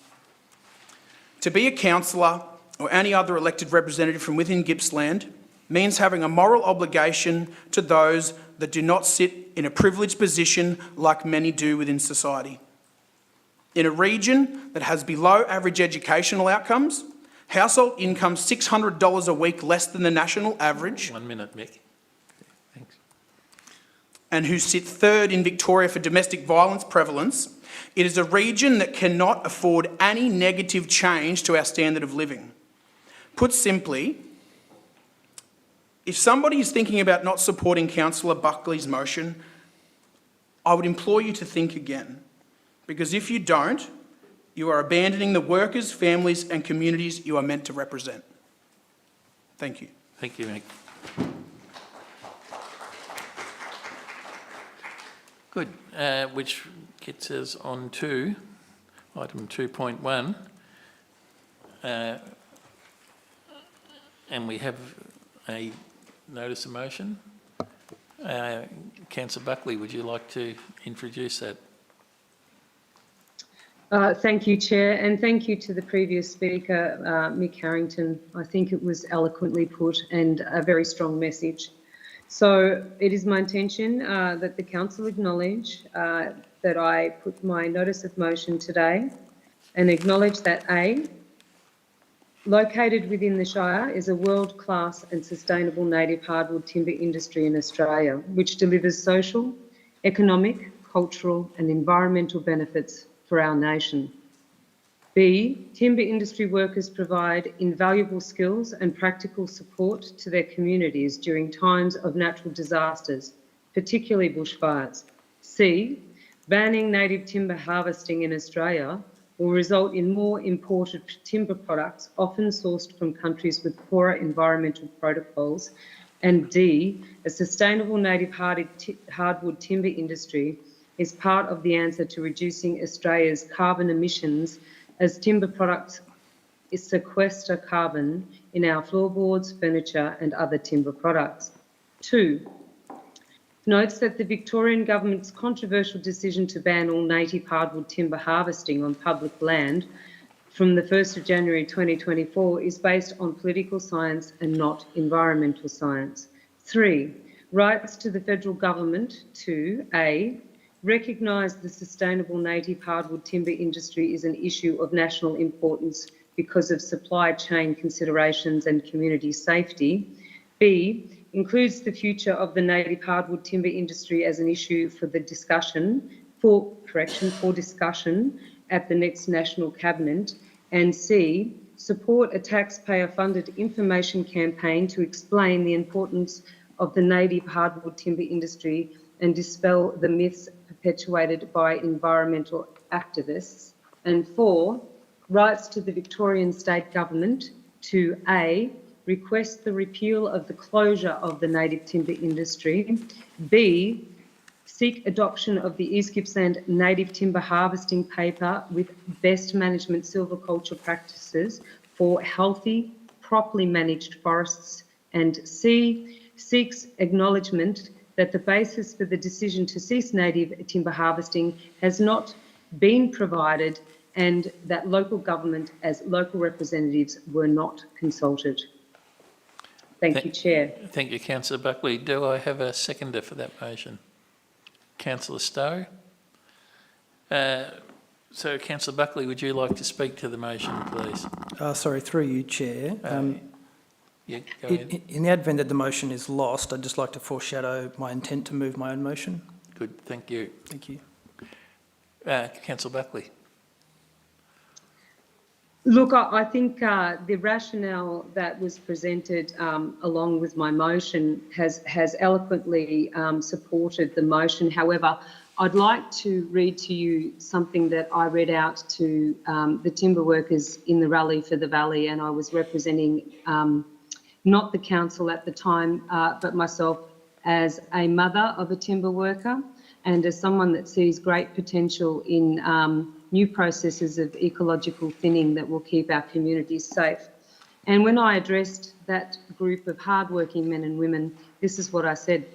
To be a councillor or any other elected representative from within Gippsland means having a moral obligation to those that do not sit in a privileged position like many do within society. In a region that has below average educational outcomes, household income $600 a week less than the national average. 1 minute, Mick. Thanks. And who sit third in Victoria for domestic violence prevalence, it is a region that cannot afford any negative change to our standard of living. Put simply, if somebody is thinking about not supporting Councillor Buckley's motion, I would implore you to think again, because if you don't, you are abandoning the workers, families and communities you are meant to represent. Thank you. Thank you, Mick. Good, which gets us on to item 2.1. And we have a notice of motion. Councillor Buckley, would you like to introduce that? Thank you, Chair, and thank you to the previous speaker, Mick Harrington. I think it was eloquently put and a very strong message. So it is my intention that the Council acknowledge that I put my notice of motion today and acknowledge that A, located within the Shire is a world-class and sustainable native hardwood timber industry in Australia, which delivers social, economic, cultural and environmental benefits for our nation. B, timber industry workers provide invaluable skills and practical support to their communities during times of natural disasters, particularly bushfires. C, banning native timber harvesting in Australia will result in more imported timber products, often sourced from countries with poorer environmental protocols. And D, a sustainable native hardwood timber industry is part of the answer to reducing Australia's carbon emissions, as timber products sequester carbon in our floorboards, furniture and other timber products. 2, notes that the Victorian Government's controversial decision to ban all native hardwood timber harvesting on public land from the 1st of January 2024 is based on political science and not environmental science. 3, writes to the Federal Government to A, recognise the sustainable native hardwood timber industry is an issue of national importance because of supply chain considerations and community safety. B, includes the future of the native hardwood timber industry as an issue for discussion at the next National Cabinet. And C, support a taxpayer-funded information campaign to explain the importance of the native hardwood timber industry and dispel the myths perpetuated by environmental activists. And 4, writes to the Victorian State Government to A, request the repeal of the closure of the native timber industry. B, seek adoption of the East Gippsland native timber harvesting paper with best management silviculture practices for healthy, properly managed forests. And C, seeks acknowledgement that the basis for the decision to cease native timber harvesting has not been provided and that local government as local representatives were not consulted. Thank you, Chair. Thank you, Councillor Buckley. Do I have a seconder for that motion? Councillor Stowe. So, Councillor Buckley, would you like to speak to the motion, please? Sorry, through you, Chair. Yeah, go ahead. In the advent that the motion is lost, I'd just like to foreshadow my intent to move my own motion. Good, thank you. Thank you. Councillor Buckley. Look, I think the rationale that was presented along with my motion has eloquently supported the motion. However, I'd like to read to you something that I read out to the timber workers in the Rally for the Valley, and I was representing not the council at the time, but myself as a mother of a timber worker and as someone that sees great potential in new processes of ecological thinning that will keep our communities safe. And when I addressed that group of hardworking men and women, this is what I said.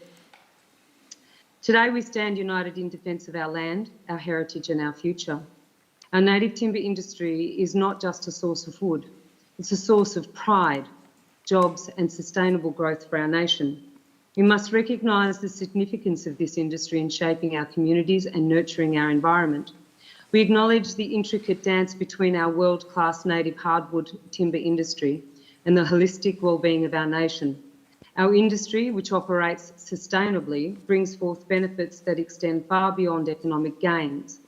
Today we stand united in defence of our land, our heritage and our future. Our native timber industry is not just a source of wood, it's a source of pride, jobs and sustainable growth for our nation. We must recognise the significance of this industry in shaping our communities and nurturing our environment. We acknowledge the intricate dance between our world-class native hardwood timber industry and the holistic well-being of our nation. Our industry, which operates sustainably, brings forth benefits that extend far beyond economic gains.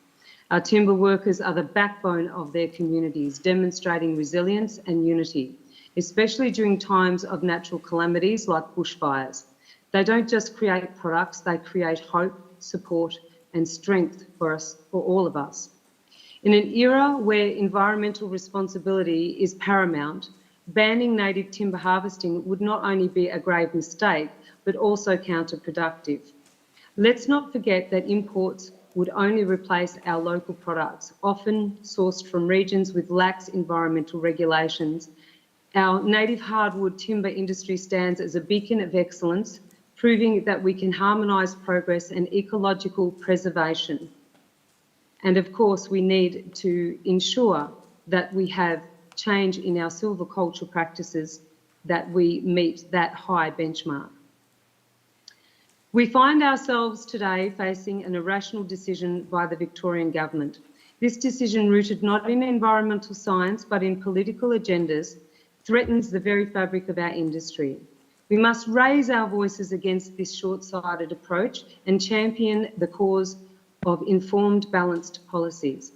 Our timber workers are the backbone of their communities, demonstrating resilience and unity, especially during times of natural calamities like bushfires. They don't just create products, they create hope, support and strength for all of us. In an era where environmental responsibility is paramount, banning native timber harvesting would not only be a grave mistake, but also counterproductive. Let's not forget that imports would only replace our local products, often sourced from regions with lax environmental regulations. Our native hardwood timber industry stands as a beacon of excellence, proving that we can harmonise progress and ecological preservation. And of course, we need to ensure that we have change in our silviculture practices, that we meet that high benchmark. We find ourselves today facing an irrational decision by the Victorian government. This decision, rooted not in environmental science but in political agendas, threatens the very fabric of our industry. We must raise our voices against this short-sighted approach and champion the cause of informed, balanced policies.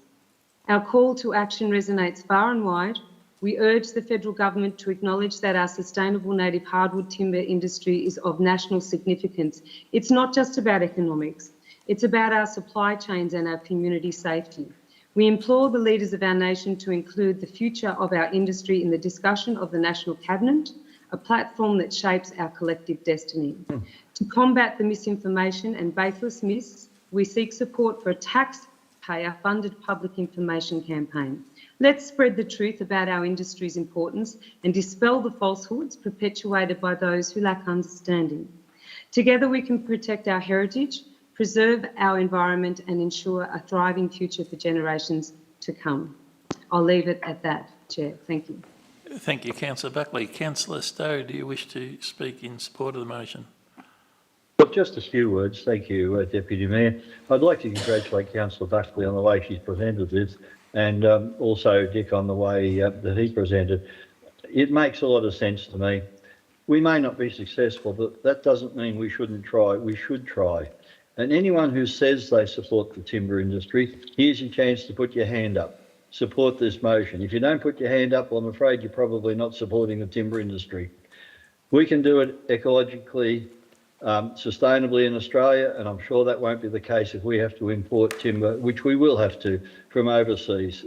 Our call to action resonates far and wide. We urge the federal government to acknowledge that our sustainable native hardwood timber industry is of national significance. It's not just about economics, it's about our supply chains and our community safety. We implore the leaders of our nation to include the future of our industry in the discussion of the National Cabinet, a platform that shapes our collective destiny. To combat the misinformation and baseless myths, we seek support for a taxpayer-funded public information campaign. Let's spread the truth about our industry's importance and dispel the falsehoods perpetuated by those who lack understanding. Together we can protect our heritage, preserve our environment and ensure a thriving future for generations to come. I'll leave it at that, Chair. Thank you. Thank you, Councillor Buckley. Councillor Stowe, do you wish to speak in support of the motion? Well, just a few words. Thank you, Deputy Mayor. I'd like to congratulate Councillor Buckley on the way she's presented this, and also Dick on the way that he presented. It makes a lot of sense to me. We may not be successful, but that doesn't mean we shouldn't try. We should try. And anyone who says they support the timber industry, here's your chance to put your hand up. Support this motion. If you don't put your hand up, well, I'm afraid you're probably not supporting the timber industry. We can do it ecologically, sustainably in Australia, and I'm sure that won't be the case if we have to import timber, which we will have to, from overseas.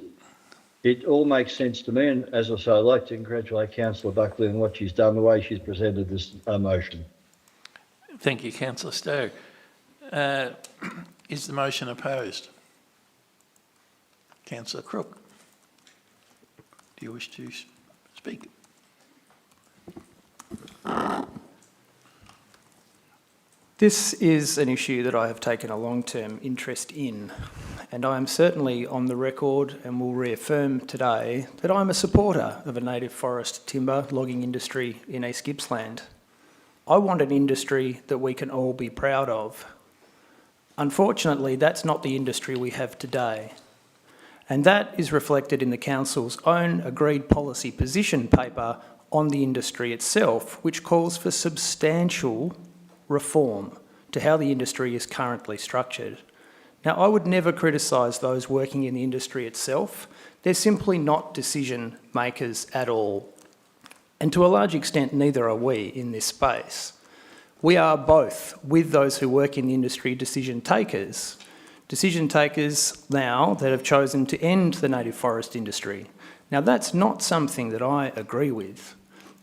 It all makes sense to me, and as I say, I'd like to congratulate Councillor Buckley on what she's done, the way she's presented this motion. Thank you, Councillor Stowe. Is the motion opposed? Councillor Crook, do you wish to speak? This is an issue that I have taken a long-term interest in, and I am certainly on the record and will reaffirm today that I'm a supporter of a native forest timber logging industry in East Gippsland. I want an industry that we can all be proud of. Unfortunately, that's not the industry we have today, and that is reflected in the Council's own agreed policy position paper on the industry itself, which calls for substantial reform to how the industry is currently structured. Now, I would never criticise those working in the industry itself. They're simply not decision makers at all. And to a large extent, neither are we in this space. We are both, with those who work in the industry, decision takers now that have chosen to end the native forest industry. Now, that's not something that I agree with,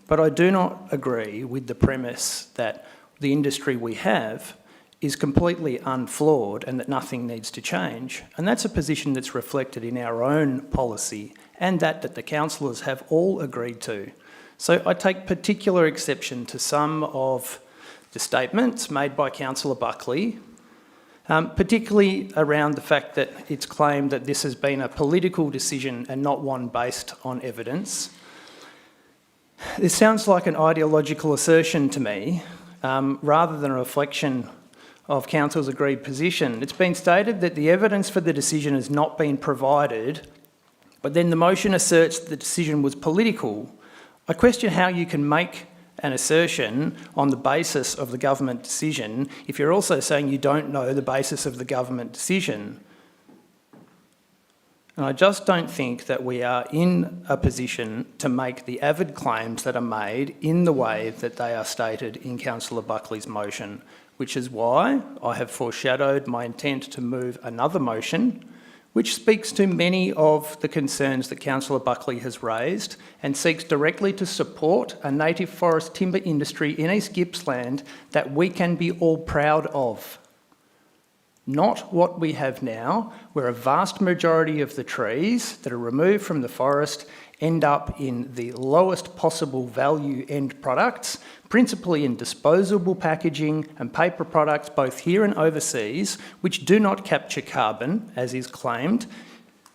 but I do not agree with the premise that the industry we have is completely unflawed and that nothing needs to change. And that's a position that's reflected in our own policy and that the councillors have all agreed to. So I take particular exception to some of the statements made by Councillor Buckley, particularly around the fact that it's claimed that this has been a political decision and not one based on evidence. This sounds like an ideological assertion to me, rather than a reflection of Council's agreed position. It's been stated that the evidence for the decision has not been provided, but then the motion asserts that the decision was political. I question how you can make an assertion on the basis of the government decision if you're also saying you don't know the basis of the government decision. And I just don't think that we are in a position to make the avid claims that are made in the way that they are stated in Councillor Buckley's motion, which is why I have foreshadowed my intent to move another motion which speaks to many of the concerns that Councillor Buckley has raised and seeks directly to support a native forest timber industry in East Gippsland that we can be all proud of. Not what we have now, where a vast majority of the trees that are removed from the forest end up in the lowest possible value end products, principally in disposable packaging and paper products both here and overseas, which do not capture carbon, as is claimed.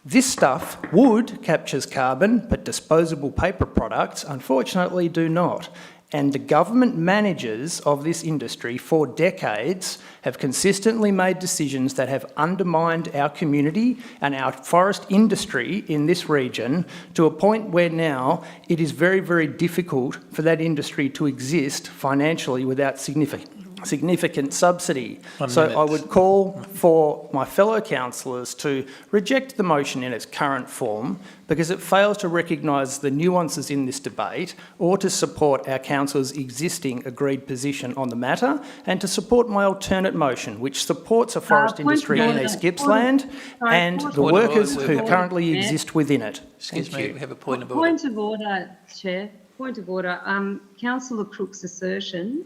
This stuff wood captures carbon, but disposable paper products unfortunately do not. And the government managers of this industry for decades have consistently made decisions that have undermined our community and our forest industry in this region to a point where now it is very, very difficult for that industry to exist financially without significant subsidy. So I would call for my fellow councillors to reject the motion in its current form because it fails to recognise the nuances in this debate or to support our councillors' existing agreed position on the matter and to support my alternate motion, which supports a forest industry in East Gippsland and the workers who currently exist within it. Excuse me, we have a point of order. Point of order, Chair. Point of order. Councillor Crook's assertion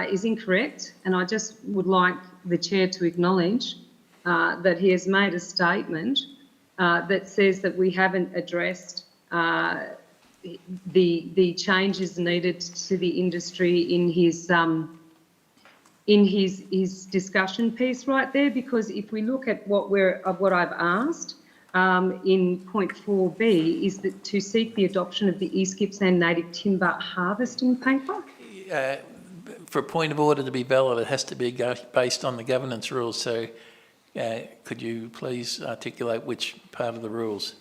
is incorrect, and I just would like the Chair to acknowledge that he has made a statement that says that we haven't addressed the changes needed to the industry in his discussion piece right there. Because if we look at what I've asked in point 4B is that to seek the adoption of the East Gippsland native timber harvesting paper. For a point of order to be valid, it has to be based on the governance rules. So could you please articulate which part of the rules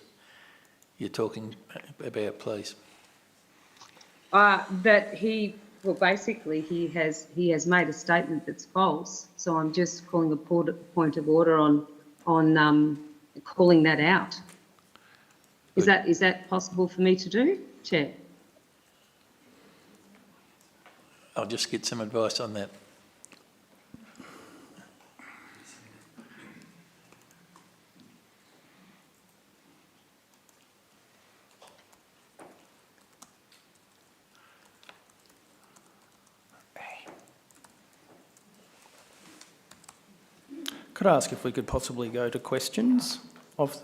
you're talking about, please? That basically he has made a statement that's false. So I'm just calling a point of order on calling that out. Is that possible for me to do, Chair? I'll just get some advice on that. Could I ask if we could possibly go to questions of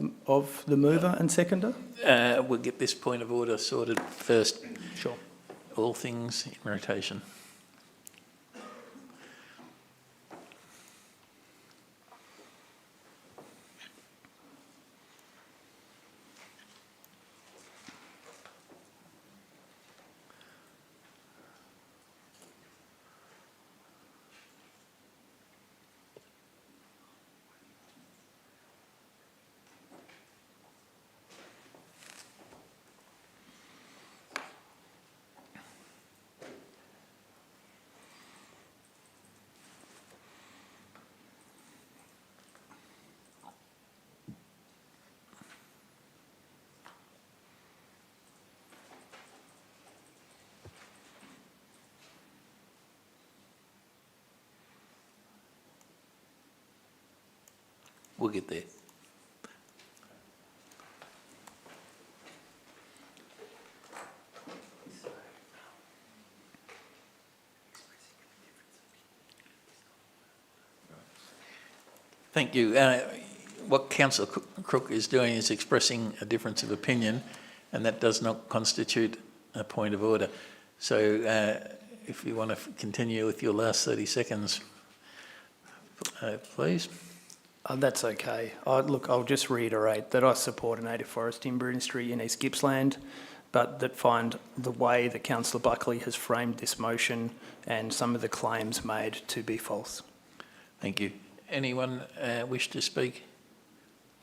the mover and seconder? We'll get this point of order sorted first. Sure. All things in rotation. We'll get there. Thank you. What Councillor Crook is doing is expressing a difference of opinion, and that does not constitute a point of order. So if you want to continue with your last 30 seconds, please. That's okay. Look, I'll just reiterate that I support a native forest timber industry in East Gippsland, but that find the way that Councillor Buckley has framed this motion and some of the claims made to be false. Thank you. Anyone wish to speak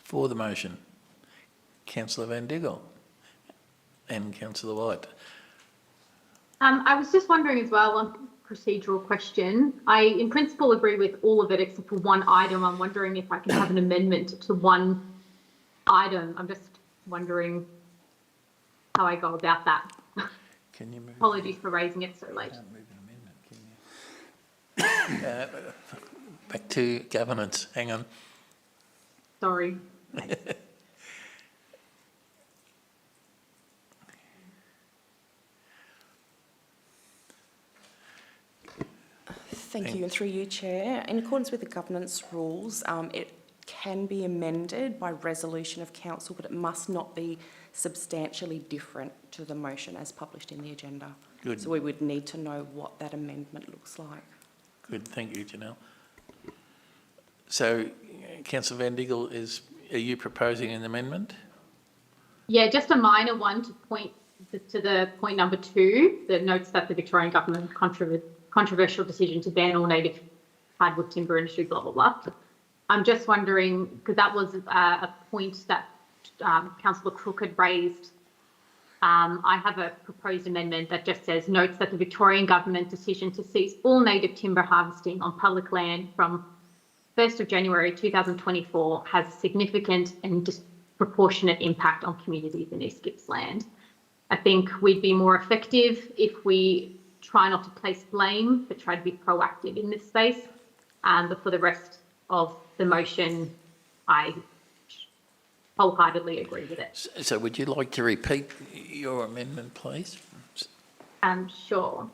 for the motion? Councillor Van Diggle and Councillor White. I was just wondering as well, on procedural question. I, in principle, agree with all of it except for one item. I'm wondering if I can have an amendment to one item. I'm just wondering how I go about that. Can you move? Apologies for raising it so late. Can't move an amendment, can you? Back to governance. Hang on. Sorry. Thank you, and through you, Chair. In accordance with the governance rules, it can be amended by resolution of council, but it must not be substantially different to the motion as published in the agenda. Good. So we would need to know what that amendment looks like. Good, thank you, Janelle. So, Councillor Van Diggle, are you proposing an amendment? Yeah, just a minor one to point to the point number 2 that notes that the Victorian government controversial decision to ban all native hardwood timber industry, blah, blah, blah. I'm just wondering, because that was a point that Councillor Crook had raised. I have a proposed amendment that just says, notes that the Victorian government decision to cease all native timber harvesting on public land from 1st of January 2024 has significant and disproportionate impact on communities in East Gippsland. I think we'd be more effective if we try not to place blame, but try to be proactive in this space. But for the rest of the motion, I wholeheartedly agree with it. So would you like to repeat your amendment, please? Sure.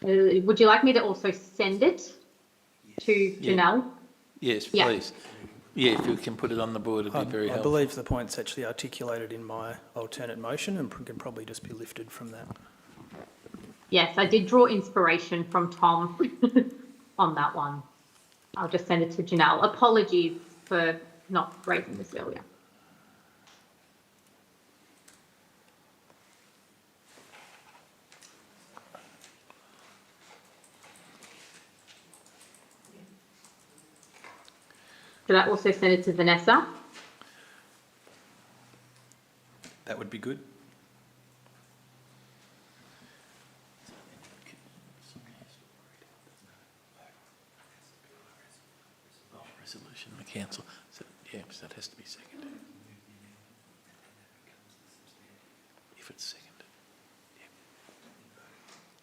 Would you like me to also send it to Janelle? Yes, Yeah. please. Yeah, if you can put it on the board, it'd be very I helpful. believe the point's actually articulated in my alternate motion and can probably just be lifted from that. Yes, I did draw inspiration from Tom on that one. I'll just send it to Janelle. Apologies for not raising this earlier. Should I also send it to Vanessa? That would be good. Resolution of the council. So, yeah, so that has to be seconded. If it's seconded. Yep.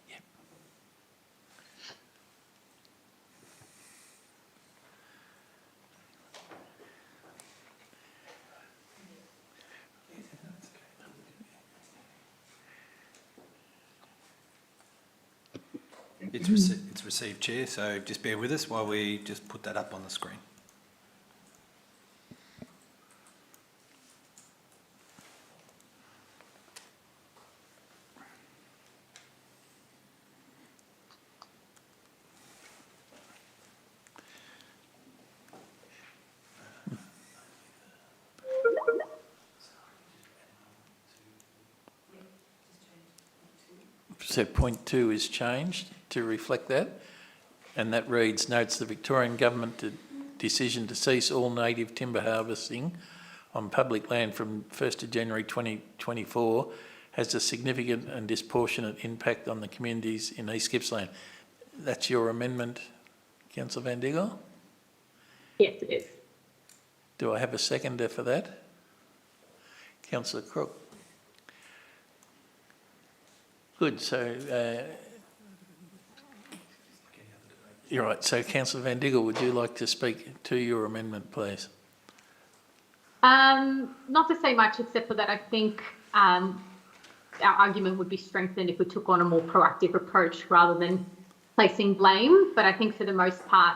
Yep. It's received, Chair, so just bear with us while we just put that up on the screen. So point 2 is changed to reflect that, and that reads, notes the Victorian government decision to cease all native timber harvesting on public land from 1st of January 2024 has a significant and disproportionate impact on the communities in East Gippsland. That's your amendment, Councillor Van Diggle? Yes, it is. Do I have a seconder for that? Councillor Crook. Good, so you're right. So Councillor Van Diggle, would you like to speak to your amendment, please? Not to say much, except for that I think our argument would be strengthened if we took on a more proactive approach rather than placing blame. But I think for the most part,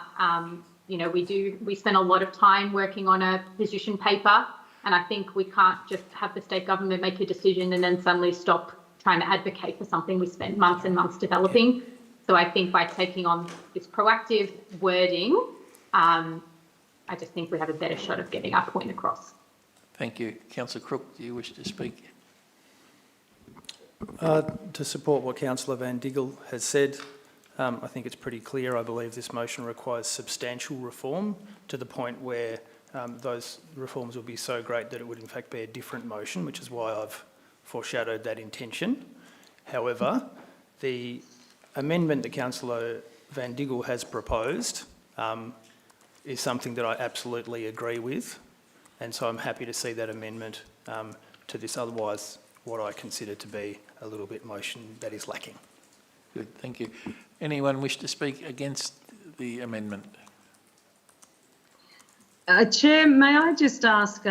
we spend a lot of time working on a position paper, and I think we can't just have the state government make a decision and then suddenly stop trying to advocate for something we spent months and months developing. So I think by taking on this proactive wording, I just think we have a better shot of getting our point across. Thank you. Councillor Crook, do you wish to speak? To support what Councillor Van Diggle has said, I think it's pretty clear. I believe this motion requires substantial reform to the point where those reforms will be so great that it would in fact be a different motion, which is why I've foreshadowed that intention. However, the amendment that Councillor Van Diggle has proposed is something that I absolutely agree with, and so I'm happy to see that amendment to this otherwise what I consider to be a little bit motion that is lacking. Good, thank you. Anyone wish to speak against the amendment? Chair, may I just ask,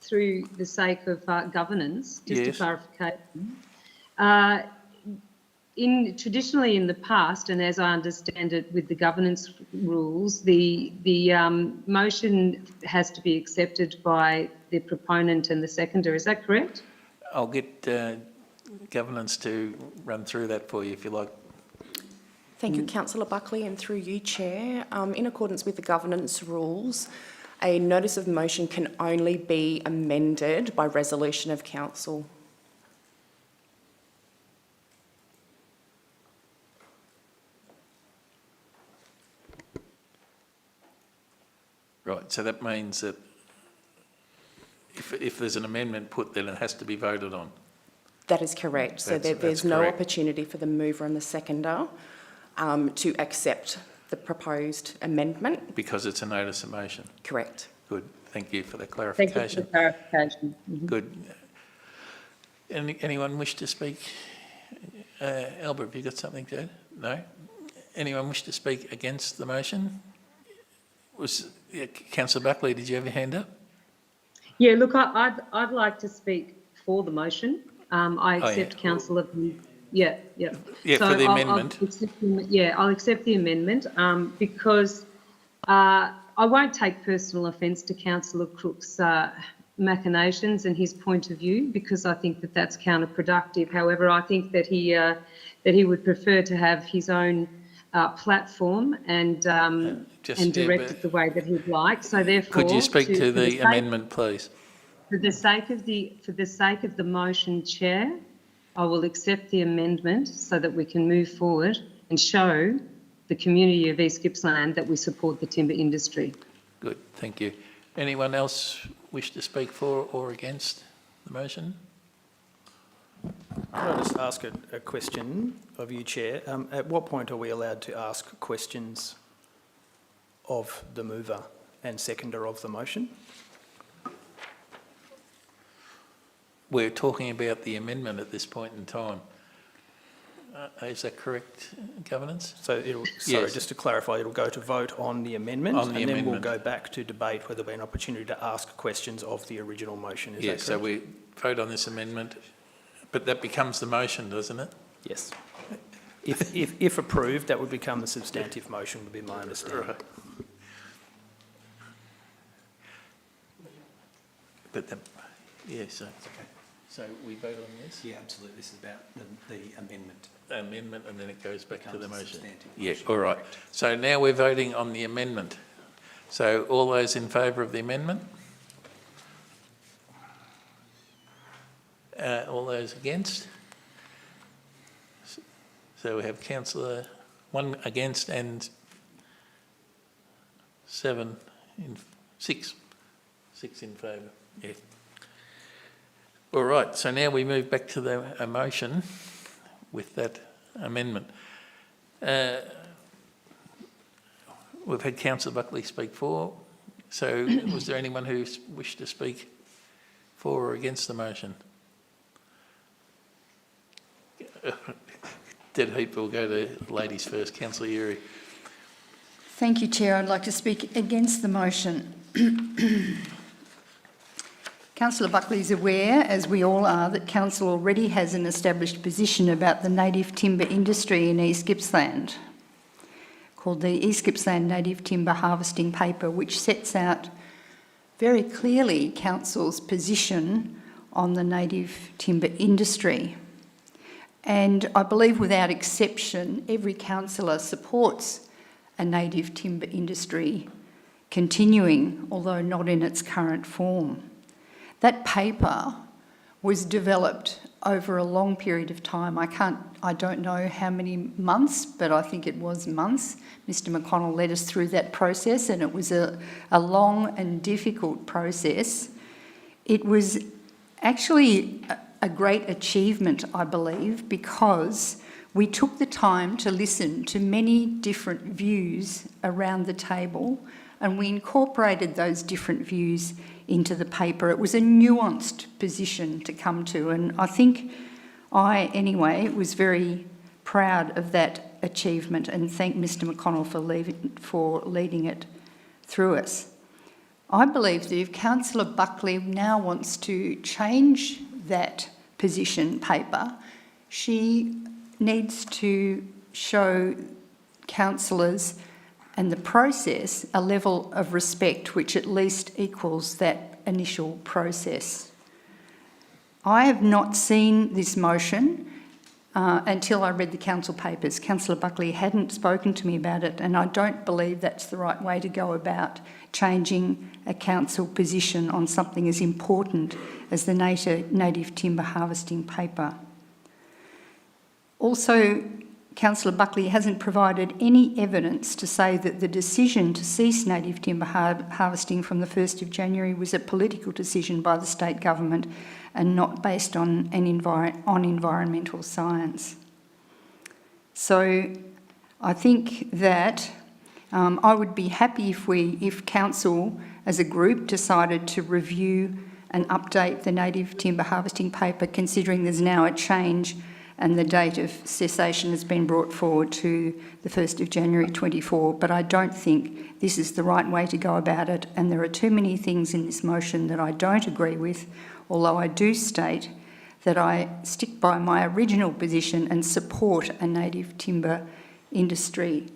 through the sake of governance, just Yes. a clarification. Traditionally in the past, and as I understand it with the governance rules, the motion has to be accepted by the proponent and the seconder. Is that correct? I'll get governance to run through that for you if you like. Thank you, Councillor Buckley, and through you, Chair. In accordance with the governance rules, a notice of motion can only be amended by resolution of council. Right, so that means that if there's an amendment put, then it has to be voted on. That is correct. So That's there's no correct. opportunity for the mover and the seconder to accept the proposed amendment. Because it's a notice of motion. Correct. Good, thank you for the Thank you for clarification. the clarification. Good. Anyone wish to speak? Albert, have you got something to add? No? Anyone wish to speak against the motion? Councillor Buckley, did you have your hand up? Yeah, look, I'd like to speak for the motion. I accept yeah. Councillor. Yeah. Yeah, for the amendment. I'll accept the amendment because I won't take personal offence to Councillor Crook's machinations and his point of view, because I think that that's counterproductive. However, I think that he would prefer to have his own platform and direct it the way that he'd like. So therefore, Could you speak to the amendment, please? For the sake of the motion, Chair, I will accept the amendment so that we can move forward and show the community of East Gippsland that we support the timber industry. Good, thank you. Anyone else wish to speak for or against the motion? Can I just ask a question of you, Chair? At what point are we allowed to ask questions of the mover and seconder of the motion? We're talking about the amendment at this point in time. Is that correct, governance? So Yes. just to clarify, it'll go to vote on the amendment, On the and then we'll amendment. go back to debate whether there'll be an opportunity to ask questions of the original motion. Is Yes, that so correct? we vote on this amendment, but that becomes the motion, doesn't it? Yes. If approved, that would become the substantive motion, would be my understanding. Right. But then, yes, so we vote on this? Yeah, absolutely. This is about the amendment. Amendment, and then it goes back to Becomes the a motion. substantive Yeah, motion, all right. correct. So now we're voting on the amendment. So all those in favour of the amendment? All those against? So we have councillor, 1 against and 6 in favour. Yeah. All right, so now we move back to the motion with that amendment. We've had Councillor Buckley speak for. So was there anyone who wished to speak for or against the motion? Dead heat, we'll go to ladies first. Councillor Uri. Thank you, Chair. I'd like to speak against the motion. Councillor Buckley is aware, as we all are, that Council already has an established position about the native timber industry in East Gippsland. called the East Gippsland Native Timber Harvesting Paper, which sets out very clearly Council's position on the native timber industry. And I believe without exception, every councillor supports a native timber industry continuing, although not in its current form. That paper was developed over a long period of time. I don't know how many months, but I think it was months. Mr McConnell led us through that process, and it was a long and difficult process. It was actually a great achievement, I believe, because we took the time to listen to many different views around the table, and we incorporated those different views into the paper. It was a nuanced position to come to, and I think anyway, was very proud of that achievement and thank Mr McConnell for leading it through us. I believe that if Councillor Buckley now wants to change that position paper, she needs to show councillors and the process a level of respect which at least equals that initial process. I have not seen this motion until I read the council papers. Councillor Buckley hadn't spoken to me about it, and I don't believe that's the right way to go about changing a council position on something as important as the native timber harvesting paper. Also, Councillor Buckley hasn't provided any evidence to say that the decision to cease native timber harvesting from the 1st of January was a political decision by the state government and not based on environmental science. So I think that I would be happy if Council as a group decided to review and update the native timber harvesting paper, considering there's now a change and the date of cessation has been brought forward to the 1st of January 24, but I don't think this is the right way to go about it, and there are too many things in this motion that I don't agree with, although I do state that I stick by my original position and support a native timber industry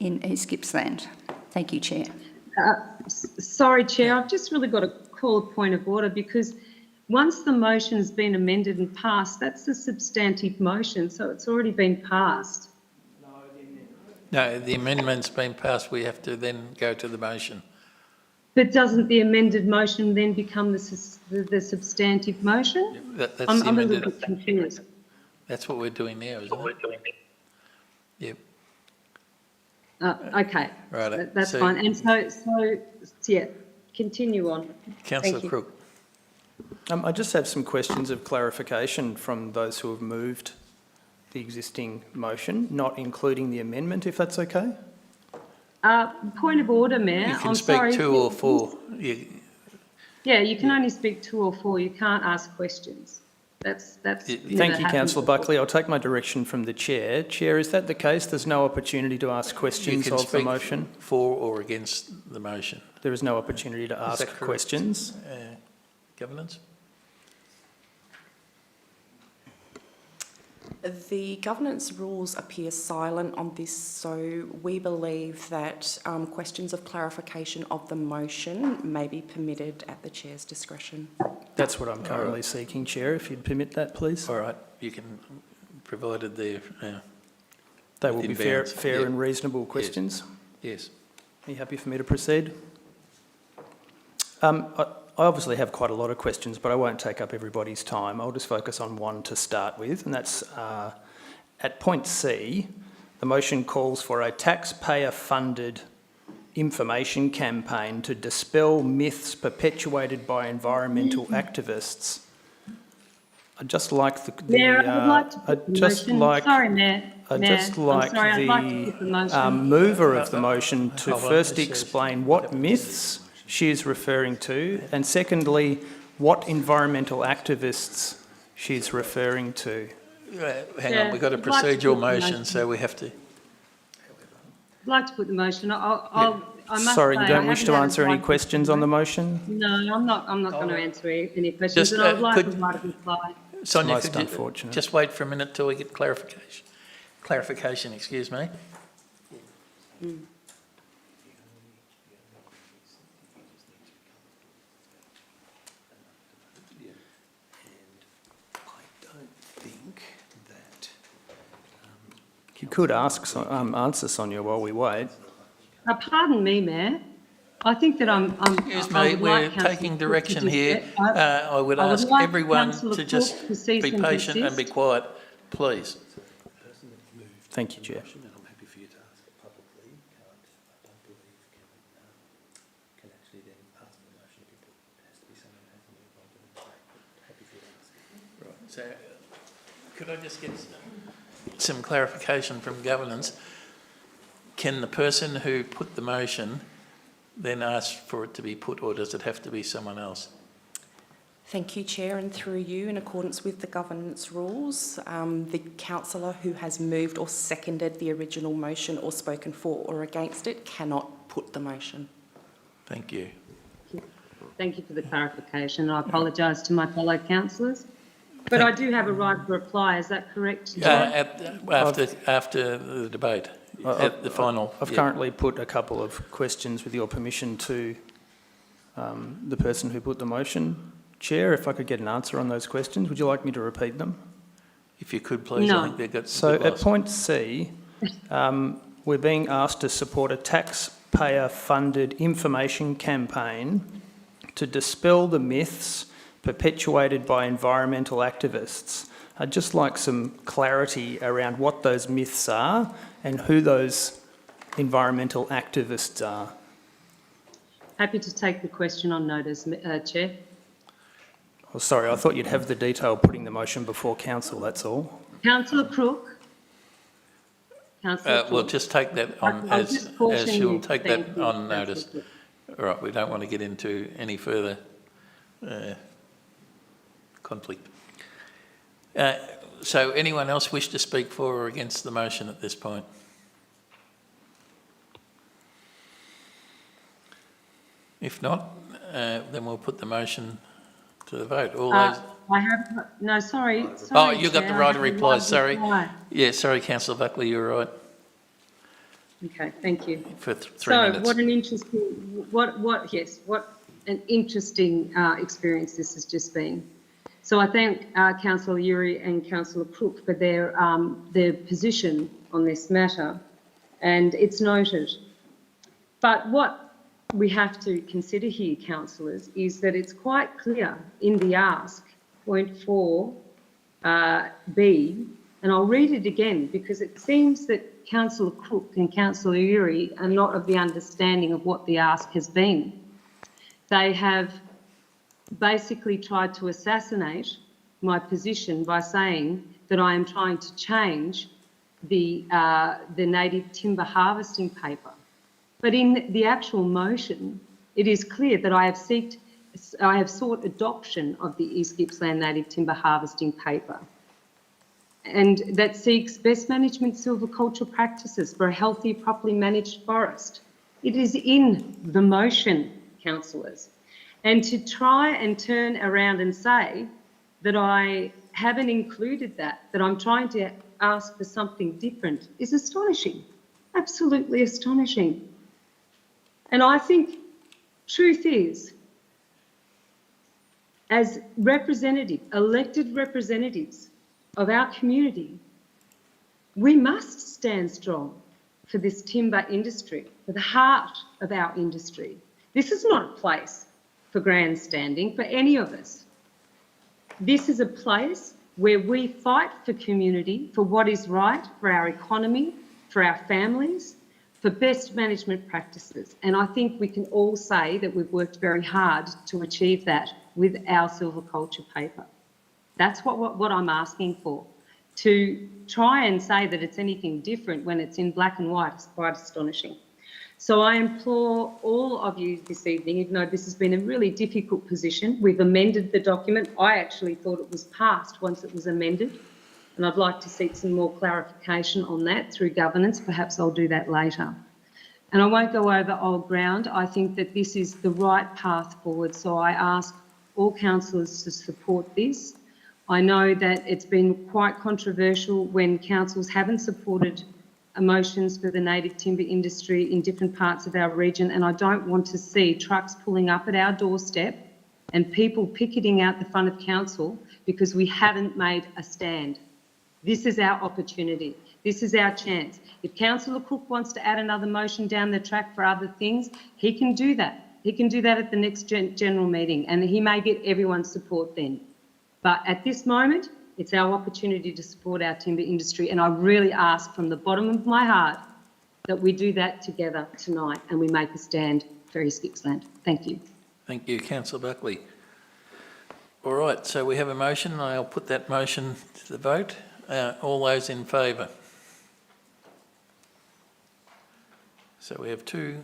in East Gippsland. Thank you, Chair. Sorry, Chair, I've just really got to call a point of order, because once the motion's been amended and passed, that's a substantive motion, so it's already been passed. No, the amendment's been passed. We have to then go to the motion. But doesn't the amended motion then become the substantive motion? That's I'm the a amended. little bit confused. That's what we're doing now, isn't it? Yep. Okay. Right. That's fine. And so yeah, continue on. Councillor Crook. I just have some questions of clarification from those who have moved the existing motion, not including the amendment, if that's okay. Point of order, Mayor. You can speak 2 or 4. Yeah, you can only speak 2 or 4. You can't ask questions. That's. Thank you, Councillor Buckley. I'll take my direction from the Chair. Chair, is that the case? There's no opportunity to ask questions of the motion? You can speak for or against the motion. There is no opportunity to ask questions? Governance? The governance rules appear silent on this, so we believe that questions of clarification of the motion may be permitted at the Chair's discretion. That's what I'm currently seeking, Chair, if you'd permit that, please. All right, you can, provided they're... they will be fair and reasonable questions? Yes. Are you happy for me to proceed? I obviously have quite a lot of questions, but I won't take up everybody's time. I'll just focus on one to start with, and that's at point C, the motion calls for a taxpayer-funded information campaign to dispel myths perpetuated by environmental activists. I'd just like the mover of the motion to first explain what myths she is referring to, and secondly, what environmental activists she's referring to. Hang on, we've got a procedural motion, so we have to... I'd like to put the motion. Sorry, you don't wish to answer any questions on the motion? No, I'm not going to answer any questions, and I would like to write a reply. Sonia, most unfortunate. Just wait for a minute till we get clarification, excuse me. I don't think that... You could answer Sonia while we wait. Pardon me, Mayor. I think that Excuse me, we're taking direction here. I would ask everyone to just be patient and be quiet, please. Thank you, Chair. I'm happy for you to ask it publicly. I don't believe can actually then ask the motion to be put. It has to be someone who hasn't been involved in the debate. Happy for you to ask it. Right, so could I just get some clarification from governance? Can the person who put the motion then ask for it to be put, or does it have to be someone else? Thank you, Chair, and through you, in accordance with the governance rules, the councillor who has moved or seconded the original motion or spoken for or against it cannot put the motion. Thank you. Thank you for the clarification. I apologise to my fellow councillors. But I do have a right to reply, is that correct? After the debate, at the final. I've currently put a couple of questions, with your permission, to the person who put the motion. Chair, if I could get an answer on those questions, would you like me to repeat them? If you could, please. No. I think they got So at point C, we're being asked to support a taxpayer-funded information campaign to dispel the myths perpetuated by environmental activists. I'd just like some clarity around what those myths are and who those environmental activists are. Happy to take the question on notice, Chair. Oh, sorry, I thought you'd have the detail putting the motion before council, that's all. Councillor Crook. Councillor Crook. We'll just take that on as you'll take that on notice. All right, we don't want to get into any further conflict. So anyone else wish to speak for or against the motion at this point? If not, then we'll put the motion to the vote. All those... I have, no, sorry. Oh, you got Chair, the right to I have reply, the sorry. reply. Yeah, sorry, Councillor Buckley, you're right. Okay, thank you. For 3 minutes. So what an interesting, what an interesting experience this has just been. So I thank Councillor Uri and Councillor Crook for their position on this matter, and it's noted. But what we have to consider here, councillors, is that it's quite clear in the ask, point 4B, and I'll read it again because it seems that Councillor Crook and Councillor Uri are not of the understanding of what the ask has been. They have basically tried to assassinate my position by saying that I am trying to change the native timber harvesting paper. But in the actual motion, it is clear that I have sought adoption of the East Gippsland native timber harvesting paper, and that seeks best management silviculture practices for a healthy, properly managed forest. It is in the motion, councillors. And to try and turn around and say that I haven't included that I'm trying to ask for something different is astonishing, absolutely astonishing. And I think truth is, as elected representatives of our community, we must stand strong for this timber industry, for the heart of our industry. This is not a place for grandstanding for any of us. This is a place where we fight for community, for what is right, for our economy, for our families, for best management practices. And I think we can all say that we've worked very hard to achieve that with our silviculture paper. That's what I'm asking for. To try and say that it's anything different when it's in black and white is quite astonishing. So I implore all of you this evening, even though this has been a really difficult position, we've amended the document. I actually thought it was passed once it was amended, and I'd like to seek some more clarification on that through governance. Perhaps I'll do that later. And I won't go over old ground. I think that this is the right path forward, so I ask all councillors to support this. I know that it's been quite controversial when councils haven't supported motions for the native timber industry in different parts of our region, and I don't want to see trucks pulling up at our doorstep and people picketing out the front of council because we haven't made a stand. This is our opportunity. This is our chance. If Councillor Cook wants to add another motion down the track for other things, he can do that. He can do that at the next general meeting, and he may get everyone's support then. But at this moment, it's our opportunity to support our timber industry, and I really ask from the bottom of my heart that we do that together tonight and we make a stand for East Gippsland. Thank you. Thank you, Councillor Buckley. All right, so we have a motion. I'll put that motion to the vote. All those in favour? So we have 2,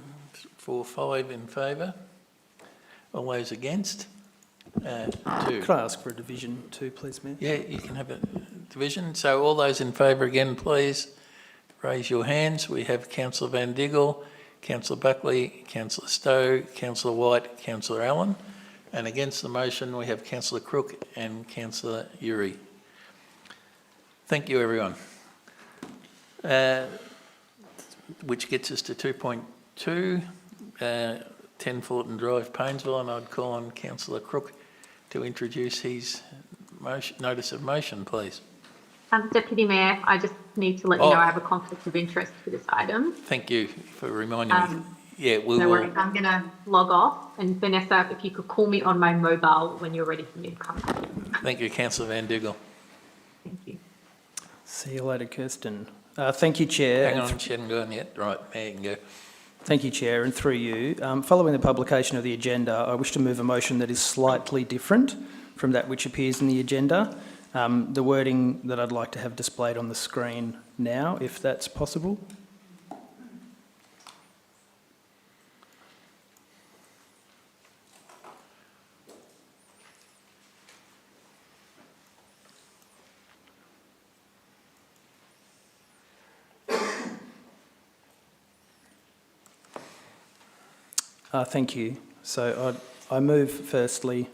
4, 5 in favour. All those against? 2. Could I ask for a division too, please, Mayor? Yeah, you can have a division. So all those in favour again, please raise your hands. We have Councillor Van Diggle, Councillor Buckley, Councillor Stowe, Councillor White, Councillor Allen. And against the motion, we have Councillor Crook and Councillor Uri. Thank you, everyone. Which gets us to 2.2, 10 Fullarton Drive, Paynesville, and I'd call on Councillor Crook to introduce his notice of motion, please. Deputy Mayor, I just need to let you know I have a conflict of interest for this item. Thank you for reminding me. Yeah, we no will. worries, I'm going to log off. And Vanessa, if you could call me on my mobile when you're ready for me to come. Thank you, Councillor Van Diggle. Thank you. See you later, Kirsten. Thank you, Chair. Hang on, she hasn't gone yet. Right, there you can go. Thank you, Chair, and through you. Following the publication of the agenda, I wish to move a motion that is slightly different from that which appears in the agenda. The wording that I'd like to have displayed on the screen now, if that's possible. Thank you. So I move firstly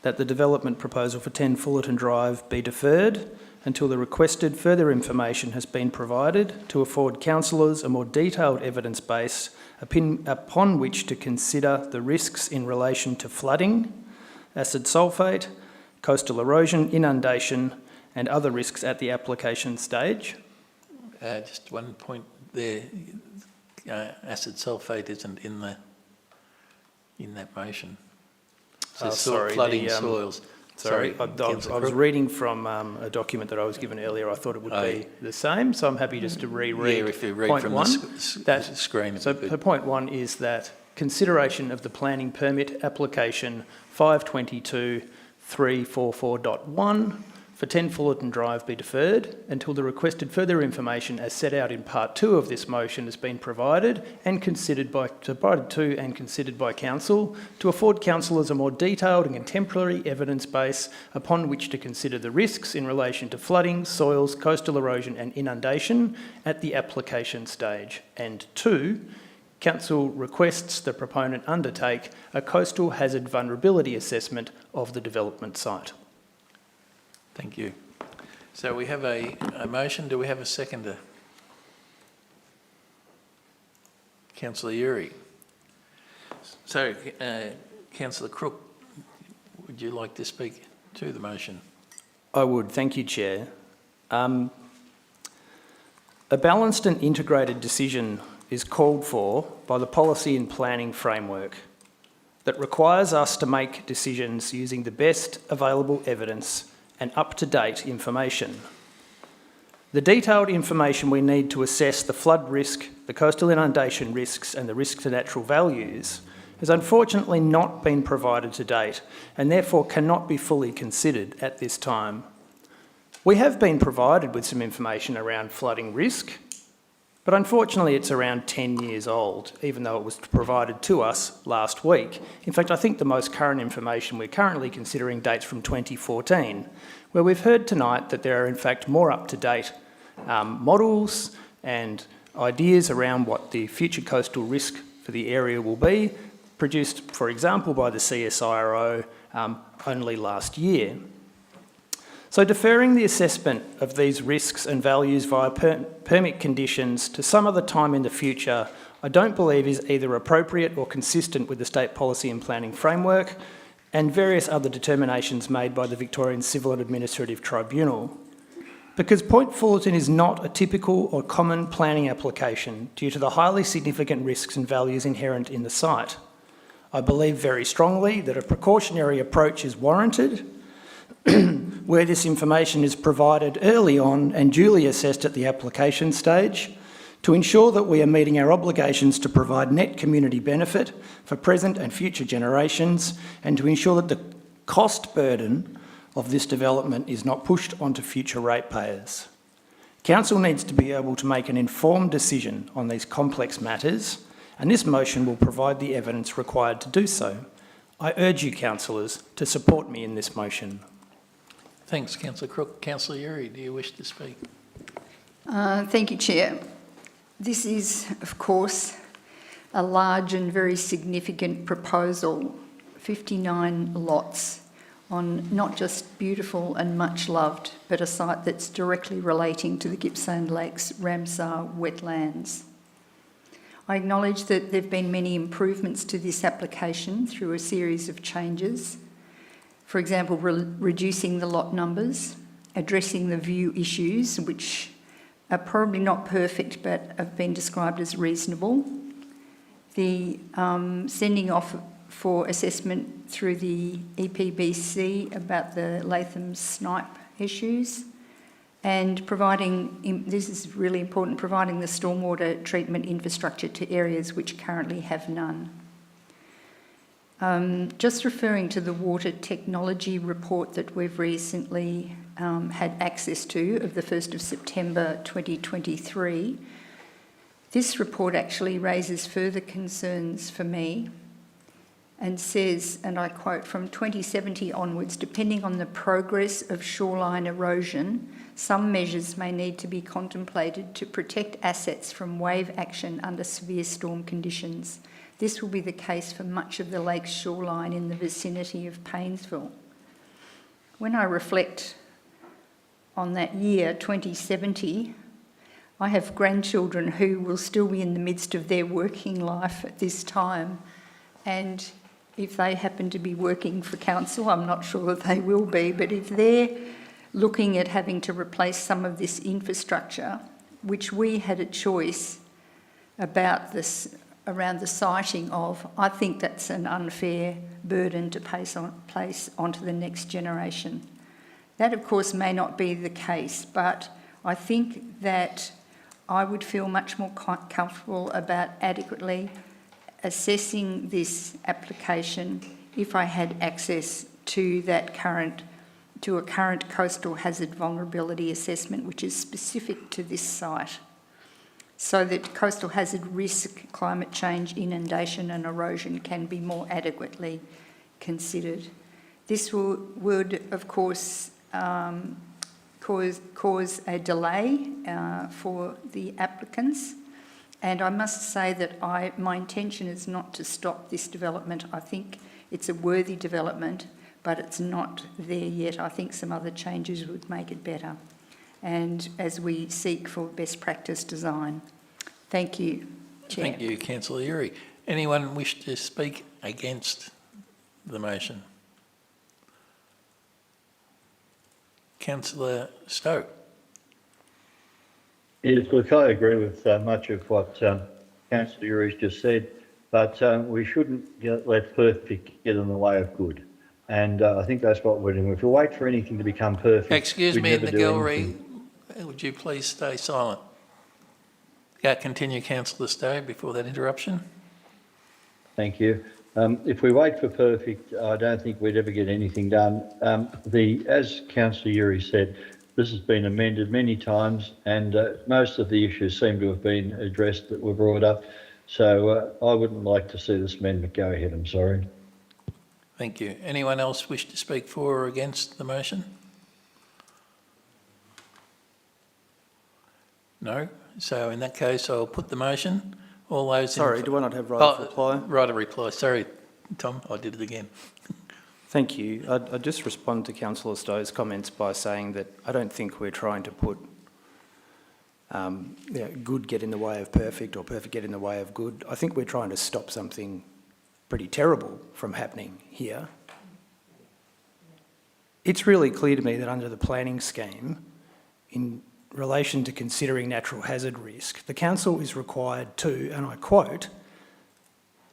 that the development proposal for 10 Fullarton Drive be deferred until the requested further information has been provided to afford councillors a more detailed evidence base upon which to consider the risks in relation to flooding, acid sulphate, coastal erosion, inundation and other risks at the application stage. Just one point there, acid sulphate isn't in that motion. So Sorry, flooding soils. Sorry, I was reading from a document that I was given earlier. I thought it would be the same, so I'm happy just to reread. Yeah, if you read point from one, the screen. So point 1 is that consideration of the planning permit application 522.344.1 for 10 Fullarton Drive be deferred until the requested further information as set out in part 2 of this motion has been provided and considered by council to afford councillors a more detailed and contemporary evidence base upon which to consider the risks in relation to flooding, soils, coastal erosion and inundation at the application stage. And 2, council requests the proponent undertake a coastal hazard vulnerability assessment of the development site. Thank you. So we have a motion. Do we have a seconder? Councillor Uri. So, Councillor Crook, would you like to speak to the motion? I would. Thank you, Chair. A balanced and integrated decision is called for by the policy and planning framework that requires us to make decisions using the best available evidence and up-to-date information. The detailed information we need to assess the flood risk, the coastal inundation risks and the risk to natural values has unfortunately not been provided to date and therefore cannot be fully considered at this time. We have been provided with some information around flooding risk, but unfortunately it's around 10 years old, even though it was provided to us last week. In fact, I think the most current information we're currently considering dates from 2014, where we've heard tonight that there are in fact more up-to-date models and ideas around what the future coastal risk for the area will be, produced, for example, by the CSIRO only last year. So deferring the assessment of these risks and values via permit conditions to some other time in the future, I don't believe is either appropriate or consistent with the state policy and planning framework and various other determinations made by the Victorian Civil and Administrative Tribunal. Because Point Fullarton is not a typical or common planning application due to the highly significant risks and values inherent in the site. I believe very strongly that a precautionary approach is warranted where this information is provided early on and duly assessed at the application stage to ensure that we are meeting our obligations to provide net community benefit for present and future generations and to ensure that the cost burden of this development is not pushed onto future ratepayers. Council needs to be able to make an informed decision on these complex matters, and this motion will provide the evidence required to do so. I urge you, councillors, to support me in this motion. Thanks, Councillor Crook. Councillor Uri, do you wish to speak? Thank you, Chair. This is, of course, a large and very significant proposal, 59 lots on not just beautiful and much loved, but a site that's directly relating to the Gippsland Lakes Ramsar wetlands. I acknowledge that there have been many improvements to this application through a series of changes. For example, reducing the lot numbers, addressing the view issues, which are probably not perfect but have been described as reasonable, the sending off for assessment through the EPBC about the Latham snipe issues, and providing, this is really important, providing the stormwater treatment infrastructure to areas which currently have none. Just referring to the water technology report that we've recently had access to of the 1st of September 2023, this report actually raises further concerns for me and says, and I quote, from 2070 onwards, depending on the progress of shoreline erosion, some measures may need to be contemplated to protect assets from wave action under severe storm conditions. This will be the case for much of the lake's shoreline in the vicinity of Paynesville. When I reflect on that year, 2070, I have grandchildren who will still be in the midst of their working life at this time, and if they happen to be working for council, I'm not sure that they will be, but if they're looking at having to replace some of this infrastructure, which we had a choice about this around the siting of, I think that's an unfair burden to place onto the next generation. That, of course, may not be the case, but I think that I would feel much more comfortable about adequately assessing this application if I had access to a current coastal hazard vulnerability assessment, which is specific to this site, so that coastal hazard risk, climate change, inundation and erosion can be more adequately considered. This would of course, cause a delay for the applicants. And I must say that my intention is not to stop this development. I think it's a worthy development, but it's not there yet. I think some other changes would make it better, and as we seek for best practice design. Thank you, Chair. Thank you, Councillor Uri. Anyone wish to speak against the motion? Councillor Stowe. Yes, look, I agree with much of what Councillor Uri's just said, but we shouldn't let perfect get in the way of good. And I think that's what we're doing. If we wait for anything to become perfect... Excuse me in the gallery, would you please stay silent? Continue, Councillor Stowe, before that interruption. Thank you. If we wait for perfect, I don't think we'd ever get anything done. As Councillor Uri said, this has been amended many times, and most of the issues seem to have been addressed that were brought up. So I wouldn't like to see this amendment go ahead, I'm sorry. Thank you. Anyone else wish to speak for or against the motion? No? So in that case, I'll put the motion. All those... Sorry, do I not have right of reply? Right of reply. Sorry, Tom, I did it again. Thank you. I'd just respond to Councillor Stowe's comments by saying that I don't think we're trying to put good get in the way of perfect or perfect get in the way of good. I think we're trying to stop something pretty terrible from happening here. It's really clear to me that under the planning scheme, in relation to considering natural hazard risk, the council is required to, and I quote,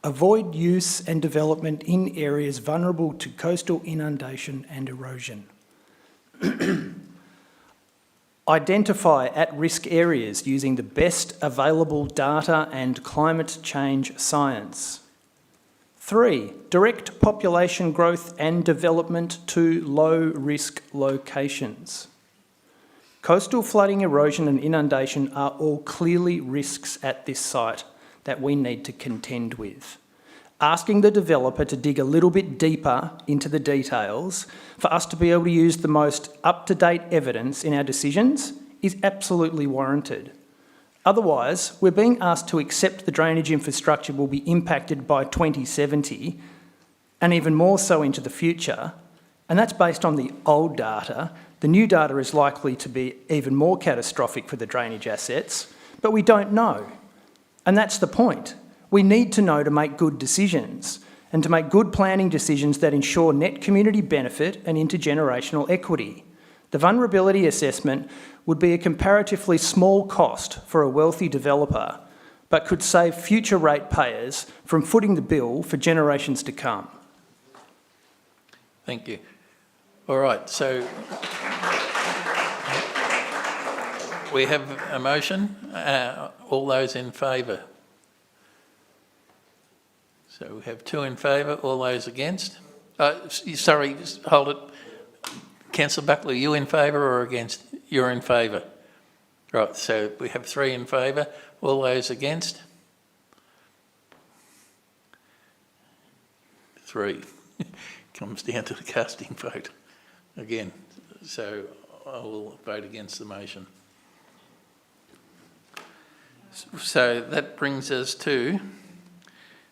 avoid use and development in areas vulnerable to coastal inundation and erosion. Identify at-risk areas using the best available data and climate change science. 3, direct population growth and development to low-risk locations. Coastal flooding, erosion and inundation are all clearly risks at this site that we need to contend with. Asking the developer to dig a little bit deeper into the details for us to be able to use the most up-to-date evidence in our decisions is absolutely warranted. Otherwise, we're being asked to accept the drainage infrastructure will be impacted by 2070 and even more so into the future, and that's based on the old data. The new data is likely to be even more catastrophic for the drainage assets, but we don't know. And that's the point. We need to know to make good decisions and to make good planning decisions that ensure net community benefit and intergenerational equity. The vulnerability assessment would be a comparatively small cost for a wealthy developer, but could save future ratepayers from footing the bill for generations to come. Thank you. All right, so we have a motion. All those in favour? So we have 2 in favour, all those against? Sorry, hold it. Councillor Buckley, are you in favour or against? You're in favour. Right, so we have 3 in favour, all those against? 3. Comes down to the casting vote again. So I will vote against the motion. So that brings us to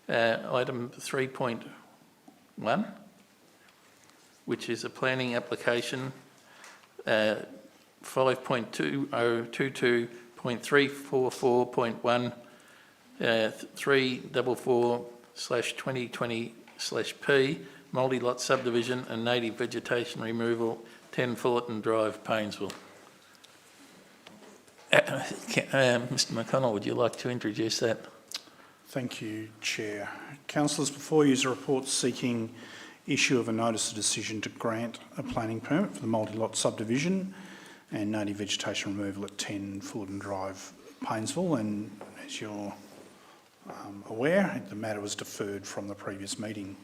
item 3.1, which is a planning application 5.2022.344.1 344/2020/P multi-lot subdivision and native vegetation removal 10 Fullarton Drive, Paynesville. Mr McConnell, would you like to introduce that? Thank you, Chair. Councillors, before you is a report seeking issue of a notice of decision to grant a planning permit for the multi-lot subdivision and native vegetation removal at 10 Fullarton Drive, Paynesville. And as you're aware, the matter was deferred from the previous meeting.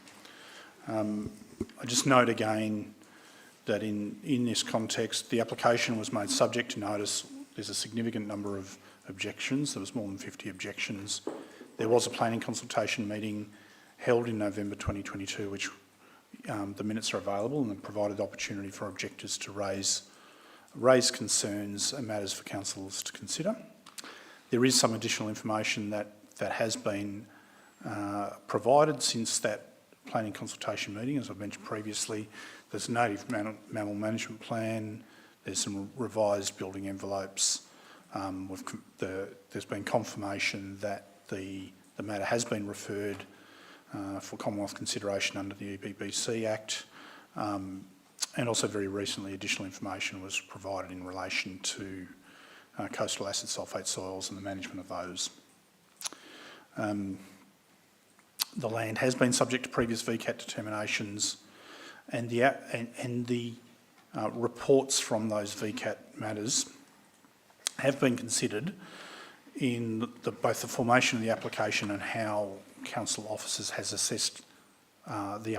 I just note again that in this context, the application was made subject to notice. There's a significant number of objections. There was more than 50 objections. There was a planning consultation meeting held in November 2022, which the minutes are available and provided opportunity for objectors to raise concerns and matters for councillors to consider. There is some additional information that has been provided since that planning consultation meeting. As I've mentioned previously, there's a native mammal management plan, there's some revised building envelopes, there's been confirmation that the matter has been referred for Commonwealth consideration under the EPBC Act, and also very recently additional information was provided in relation to coastal acid sulphate soils and the management of those. The land has been subject to previous VCAT determinations, and the reports from those VCAT matters have been considered in both the formation of the application and how council officers have assessed the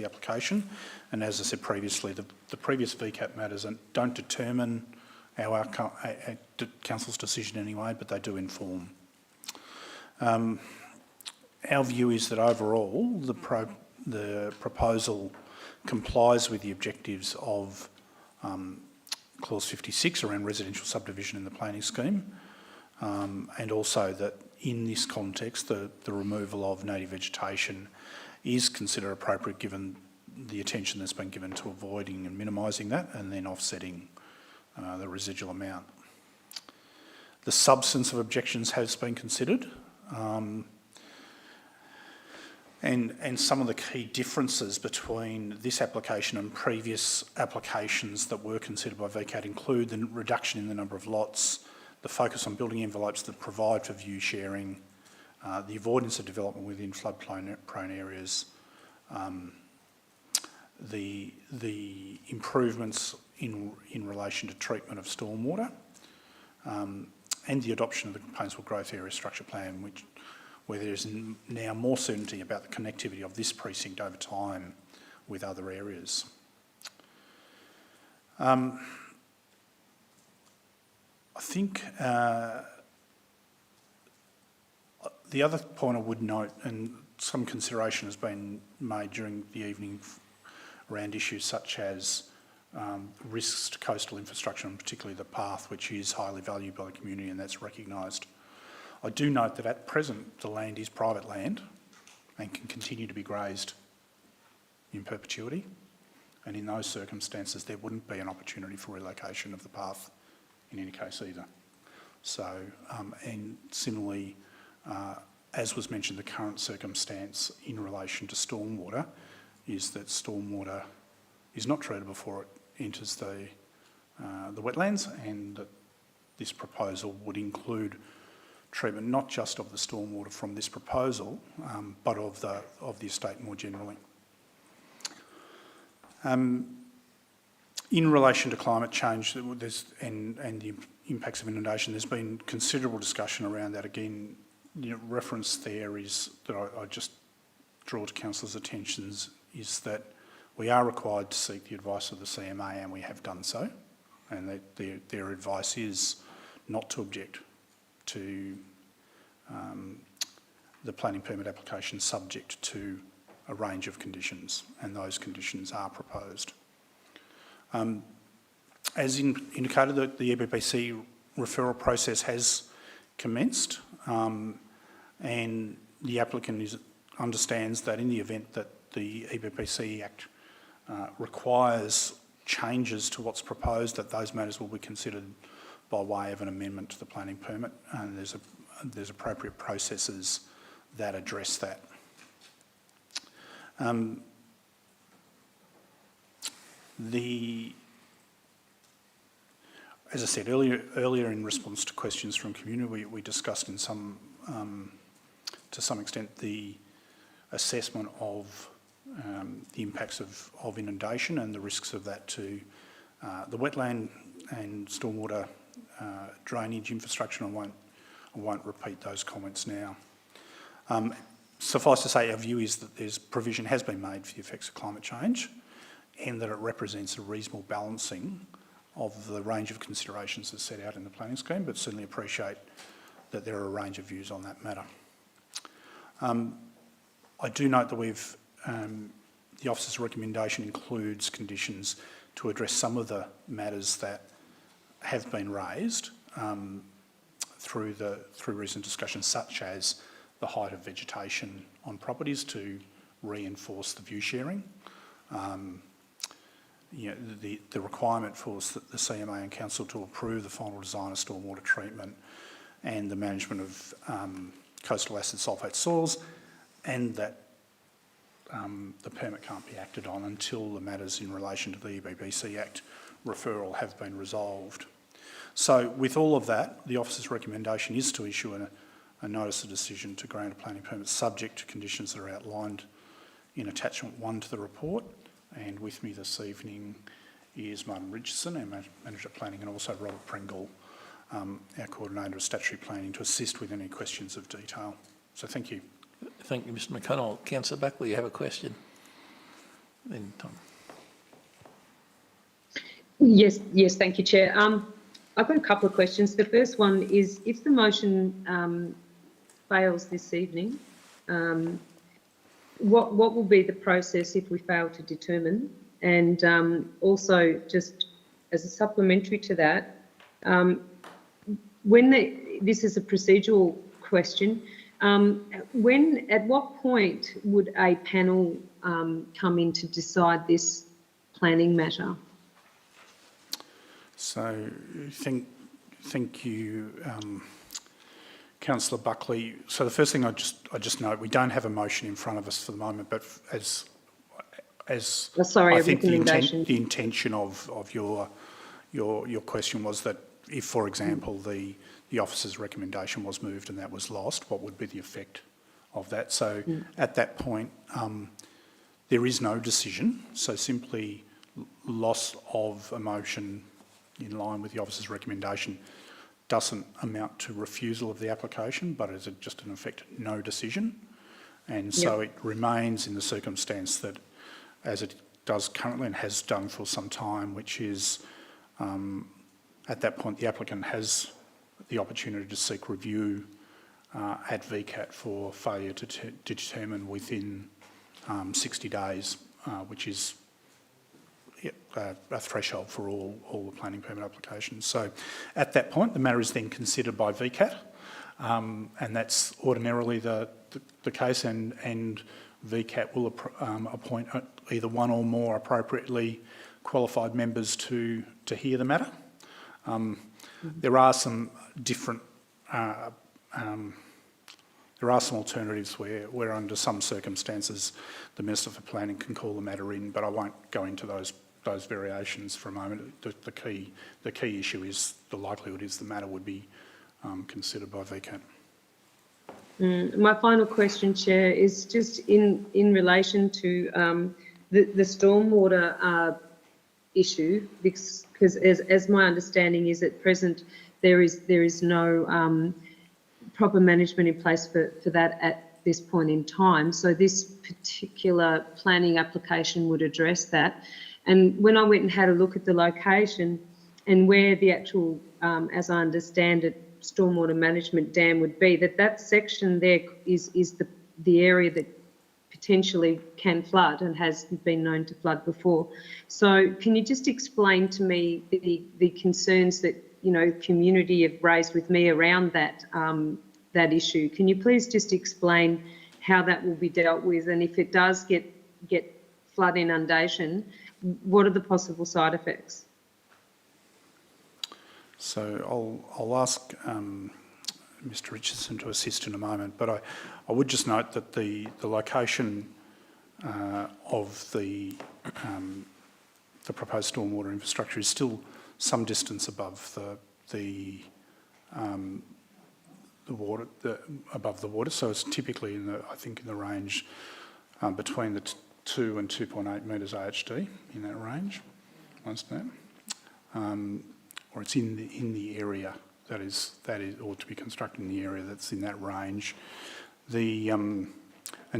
application. And as I said previously, the previous VCAT matters don't determine our council's decision anyway, but they do inform. Our view is that overall the proposal complies with the objectives of clause 56 around residential subdivision in the planning scheme, and also that in this context the removal of native vegetation is considered appropriate given the attention that's been given to avoiding and minimising that, and then offsetting the residual amount. The substance of objections has been considered, and some of the key differences between this application and previous applications that were considered by VCAT include the reduction in the number of lots, the focus on building envelopes that provide for view sharing, the avoidance of development within flood-prone areas, the improvements in relation to treatment of stormwater, and the adoption of the Paynesville Growth Area Structure Plan, where there is now more certainty about the connectivity of this precinct over time with other areas. I think the other point I would note, and some consideration has been made during the evening around issues such as risks to coastal infrastructure, and particularly the path, which is highly valued by the community, and that's recognised. I do note that at present the land is private land and can continue to be grazed in perpetuity, and in those circumstances there wouldn't be an opportunity for relocation of the path in any case either. So, and similarly, as was mentioned, the current circumstance in relation to stormwater is that stormwater is not treated before it enters the wetlands, and that this proposal would include treatment not just of the stormwater from this proposal, but of the estate more generally. In relation to climate change and the impacts of inundation, there's been considerable discussion around that. Again, reference there is that I just draw to councillors' attentions is that we are required to seek the advice of the CMA, and we have done so, and that their advice is not to object to the planning permit application subject to a range of conditions, and those conditions are proposed. As indicated, the EBPC referral process has commenced, and the applicant understands that in the event that the EBPC Act requires changes to what's proposed, that those matters will be considered by way of an amendment to the planning permit, and there's appropriate processes that address that. As I said earlier in response to questions from community, we discussed to some extent the assessment of the impacts of inundation and the risks of that to the wetland and stormwater drainage infrastructure. I won't repeat those comments now. Suffice to say, our view is that provision has been made for the effects of climate change, and that it represents a reasonable balancing of the range of considerations that's set out in the planning scheme, but certainly appreciate that there are a range of views on that matter. I do note that the officer's recommendation includes conditions to address some of the matters that have been raised through recent discussions, such as the height of vegetation on properties to reinforce the view sharing. The requirement for the CMA and Council to approve the final design of stormwater treatment and the management of coastal acid sulphate soils, and that the permit can't be acted on until the matters in relation to the EBPC Act referral have been resolved. So with all of that, the officer's recommendation is to issue a notice of decision to grant a planning permit subject to conditions that are outlined in attachment 1 to the report. And with me this evening is Martin Richardson, our Manager of Planning, and also Robert Pringle, our Coordinator of Statutory Planning, to assist with any questions of detail. So thank you. Thank you, Mr McConnell. Councillor Buckley, you have a question? Then Tom. Yes, thank you, Chair. I've got a couple of questions. The first one is, if the motion fails this evening, what will be the process if we fail to determine? And also, just as a supplementary to that, this is a procedural question, At what point would a panel come in to decide this planning matter? So, thank you, Councillor Buckley. So the first thing I just note, we don't have a motion in front of us for the moment, but as sorry, I a think the recommendation. intention of your question was that if, for example, the officer's recommendation was moved and that was lost, what would be the effect of that? So at that point, there is no decision. So simply loss of a motion in line with the officer's recommendation doesn't amount to refusal of the application, but is just in effect no decision. And so it remains in the circumstance that, as it does currently and has done for some time, which is at that point the applicant has the opportunity to seek review at VCAT for failure to determine within 60 days, which is a threshold for all the planning permit applications. So at that point, the matter is then considered by VCAT, and that's ordinarily the case, and VCAT will appoint either one or more appropriately qualified members to hear the matter. There are some different, there are some alternatives where under some circumstances the Minister for Planning can call the matter in, but I won't go into those variations for a moment. The key issue is the likelihood is the matter would be considered by VCAT. My final question, Chair, is just in relation to the stormwater issue, because as my understanding is at present there is no proper management in place for that at this point in time. So this particular planning application would address that. And when I went and had a look at the location and where the actual, as I understand it, stormwater management dam would be, that section there is the area that potentially can flood and has been known to flood before. So can you just explain to me the concerns that, you know, community have raised with me around that issue? Can you please just explain how that will be dealt with, and if it does get flood inundation, what are the possible side effects? So I'll ask Mr. Richardson to assist in a moment, but I would just note that the location of the proposed stormwater infrastructure is still some distance above the water, above the water. So it's typically I think in the range between the 2 and 2.8 metres AHD, in that range, once that, or it's in the area that is or to be constructed in the area that's in that range. And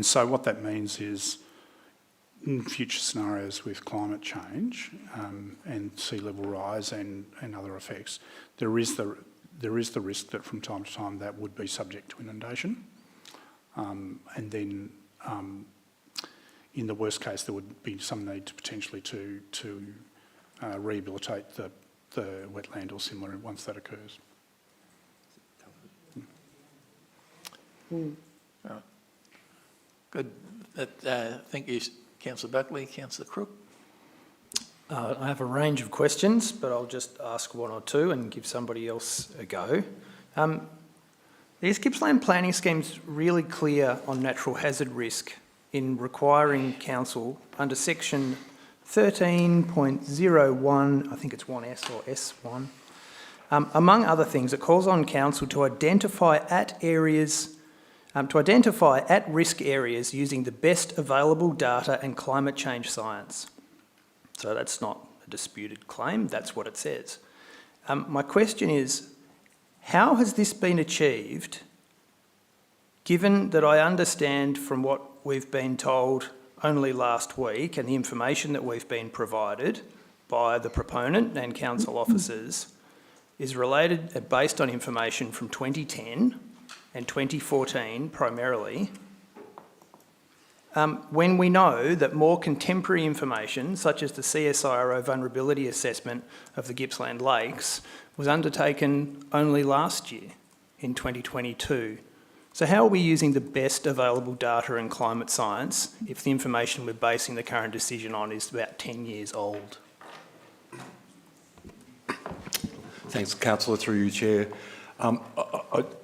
so what that means is, in future scenarios with climate change and sea level rise and other effects, there is the risk that from time to time that would be subject to inundation, and then. In the worst case, there would be some need to potentially to rehabilitate the wetland or similar once that occurs. Good. Thank you, Councillor Buckley. Councillor Crook. I have a range of questions, but I'll just ask one or two and give somebody else a go. The East Gippsland planning scheme's really clear on natural hazard risk in requiring council under section 13.01, I think it's 1S or S1, among other things, it calls on council to identify at-risk areas using the best available data and climate change science. So that's not a disputed claim, that's what it says. My question is, how has this been achieved, given that I understand from what we've been told only last week and the information that we've been provided by the proponent and council officers is related and based on information from 2010 and 2014 primarily, when we know that more contemporary information, such as the CSIRO vulnerability assessment of the Gippsland Lakes, was undertaken only last year in 2022. So how are we using the best available data in climate science if the information we're basing the current decision on is about 10 years old? Thanks, Councillor, through you, Chair. I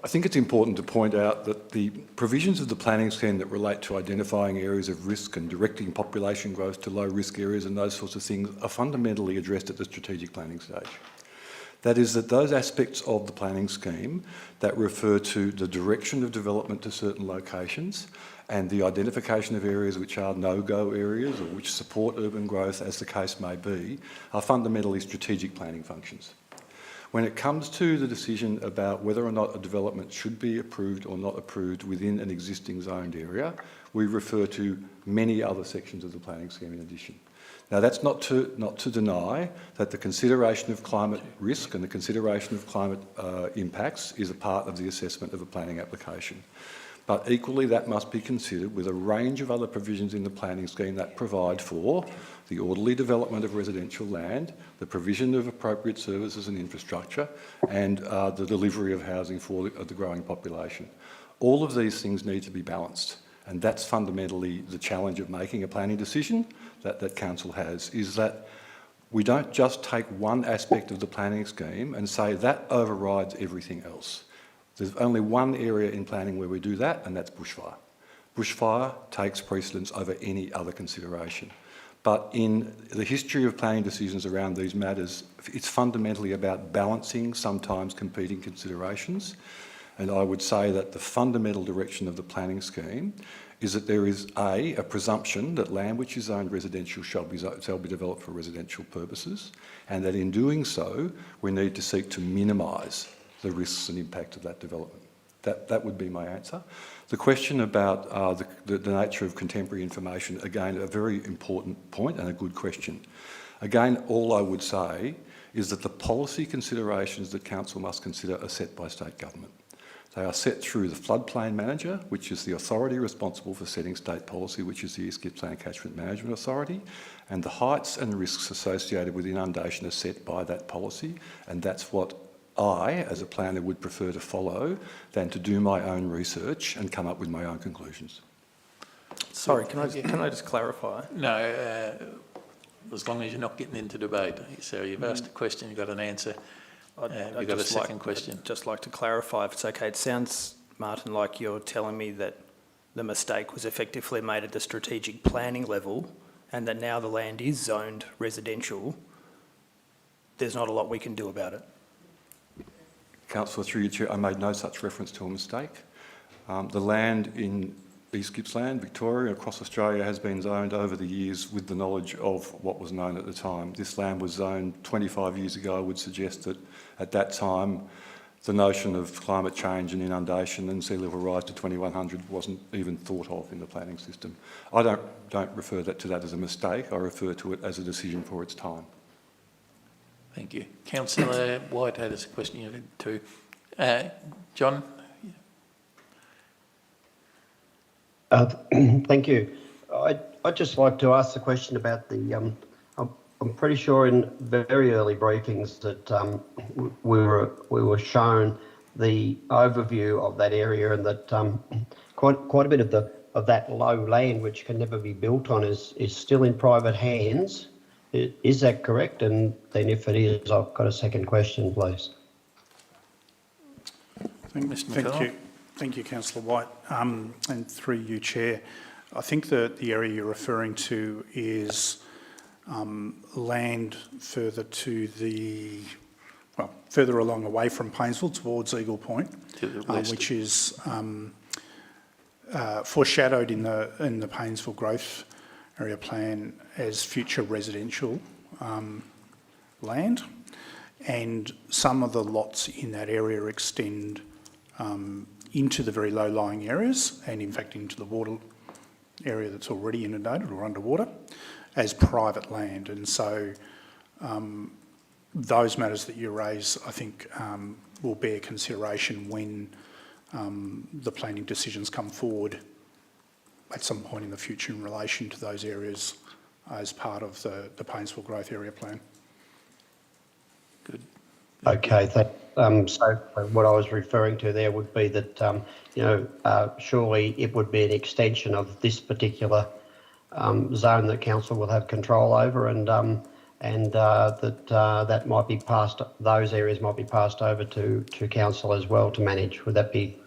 think it's important to point out that the provisions of the planning scheme that relate to identifying areas of risk and directing population growth to low-risk areas and those sorts of things are fundamentally addressed at the strategic planning stage. That is, that those aspects of the planning scheme that refer to the direction of development to certain locations and the identification of areas which are no-go areas or which support urban growth, as the case may be, are fundamentally strategic planning functions. When it comes to the decision about whether or not a development should be approved or not approved within an existing zoned area, we refer to many other sections of the planning scheme in addition. Now, that's not to deny that the consideration of climate risk and the consideration of climate impacts is a part of the assessment of a planning application. But equally, that must be considered with a range of other provisions in the planning scheme that provide for the orderly development of residential land, the provision of appropriate services and infrastructure, and the delivery of housing for the growing population. All of these things need to be balanced, and that's fundamentally the challenge of making a planning decision that Council has, is that we don't just take one aspect of the planning scheme and say that overrides everything else. There's only one area in planning where we do that, and that's bushfire. Bushfire takes precedence over any other consideration. But in the history of planning decisions around these matters, it's fundamentally about balancing sometimes competing considerations. And I would say that the fundamental direction of the planning scheme is that there is a presumption that land which is zoned residential shall be developed for residential purposes, and that in doing so, we need to seek to minimise the risks and impact of that development. That would be my answer. The question about the nature of contemporary information, again, a very important point and a good question. Again, all I would say is that the policy considerations that Council must consider are set by state government. They are set through the floodplain manager, which is the authority responsible for setting state policy, which is the East Gippsland Catchment Management Authority, and the heights and risks associated with inundation are set by that policy, and that's what I, as a planner, would prefer to follow than to do my own research and come up with my own conclusions. Sorry, can I just clarify? No, as long as you're not getting into debate. So you've asked a question, you've got an answer. You've got a second question. I'd just like to clarify, if it's okay. It sounds, Martin, like you're telling me that the mistake was effectively made at the strategic planning level and that now the land is zoned residential. There's not a lot we can do about it. Councillor, through you, Chair, I made no such reference to a mistake. The land in East Gippsland, Victoria, across Australia has been zoned over the years with the knowledge of what was known at the time. This land was zoned 25 years ago. I would suggest that at that time the notion of climate change and inundation and sea level rise to 2100 wasn't even thought of in the planning system. I don't refer to that as a mistake. I refer to it as a decision for its time. Thank you. Councillor White had a question you had too. John? Thank you. I'd just like to ask the question about the, I'm pretty sure in very early briefings that we were shown the overview of that area, and that quite a bit of that low land which can never be built on is still in private hands. Is that correct? And then if it is, I've got a second question, please. Thank you, Councillor White, and through you, Chair. I think that the area you're referring to is land further to the, well, further along away from Paynesville towards Eagle Point, which is foreshadowed in the Paynesville Growth Area Plan as future residential land, and some of the lots in that area extend into the very low-lying areas and in fact into the water area that's already inundated or underwater as private land. And so those matters that you raise, I think, will bear consideration when the planning decisions come forward at some point in the future in relation to those areas as part of the Paynesville Growth Area Plan. Good. Okay, So what I was referring to there would be that, surely it would be an extension of this particular zone that council will have control over, and that might be passed. Those areas might be passed over to council as well to manage. Would that be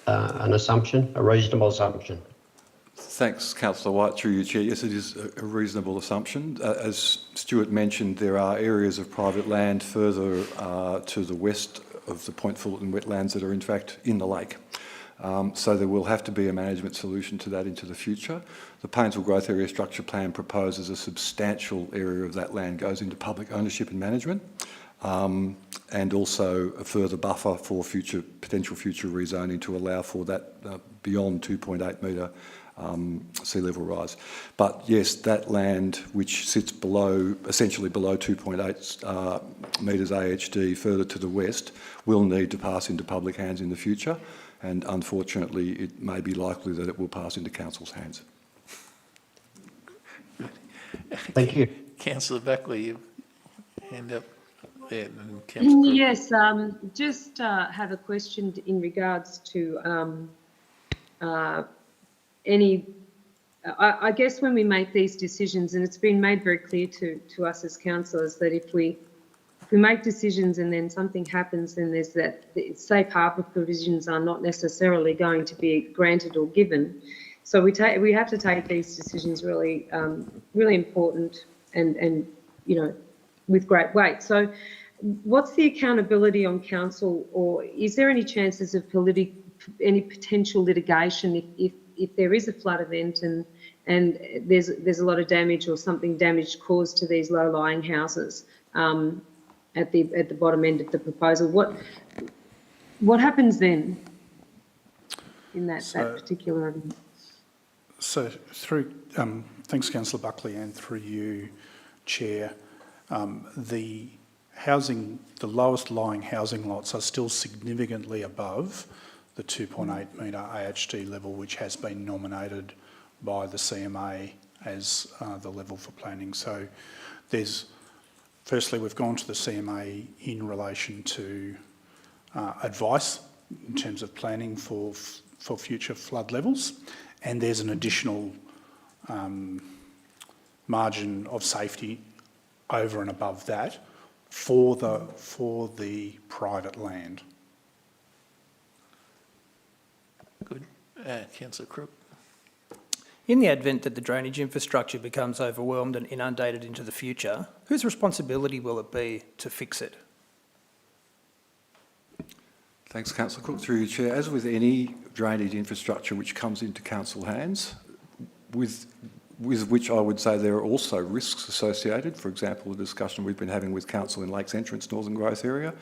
an assumption, a reasonable assumption? Thanks, Councillor White. Through you, Chair. Yes, it is a reasonable assumption. As Stuart mentioned, there are areas of private land further to the west of the Point Fullarton wetlands that are in fact in the lake. So there will have to be a management solution to that into the future. The Paynesville Growth Area Structure Plan proposes a substantial area of that land goes into public ownership and management, and also a further buffer for potential future rezoning to allow for that beyond 2.8 metre sea level rise. But yes, that land which sits essentially below 2.8 metres AHD further to the west will need to pass into public hands in the future, and unfortunately it may be likely that it will pass into council's hands. Thank you. Councillor Buckley, you hand up there. And Councillor Crook. Yes, just have a question in regards to I guess when we make these decisions, and it's been made very clear to us as councillors that if we make decisions and then something happens, then there's that the safe harbour provisions are not necessarily going to be granted or given. So we have to take these decisions really really important and with great weight. So what's the accountability on council, or is there any chances of any potential litigation if there is a flood event and there's a lot of damage or damage caused to these low-lying houses at the bottom end of the proposal? What happens then in that particular event? So through, thanks Councillor Buckley, and through you, Chair, the lowest lying housing lots are still significantly above the 2.8 metre AHD level, which has been nominated by the CMA as the level for planning. So firstly, we've gone to the CMA in relation to advice in terms of planning for future flood levels, and there's an additional margin of safety over and above that for the private land. Good. Councillor Crook. In the event that the drainage infrastructure becomes overwhelmed and inundated into the future, whose responsibility will it be to fix it? Thanks, Councillor Cook. Through you, Chair. As with any drainage infrastructure which comes into council hands, with which I would say there are also risks associated. For example, the discussion we've been having with council in Lakes Entrance Northern Growth Area,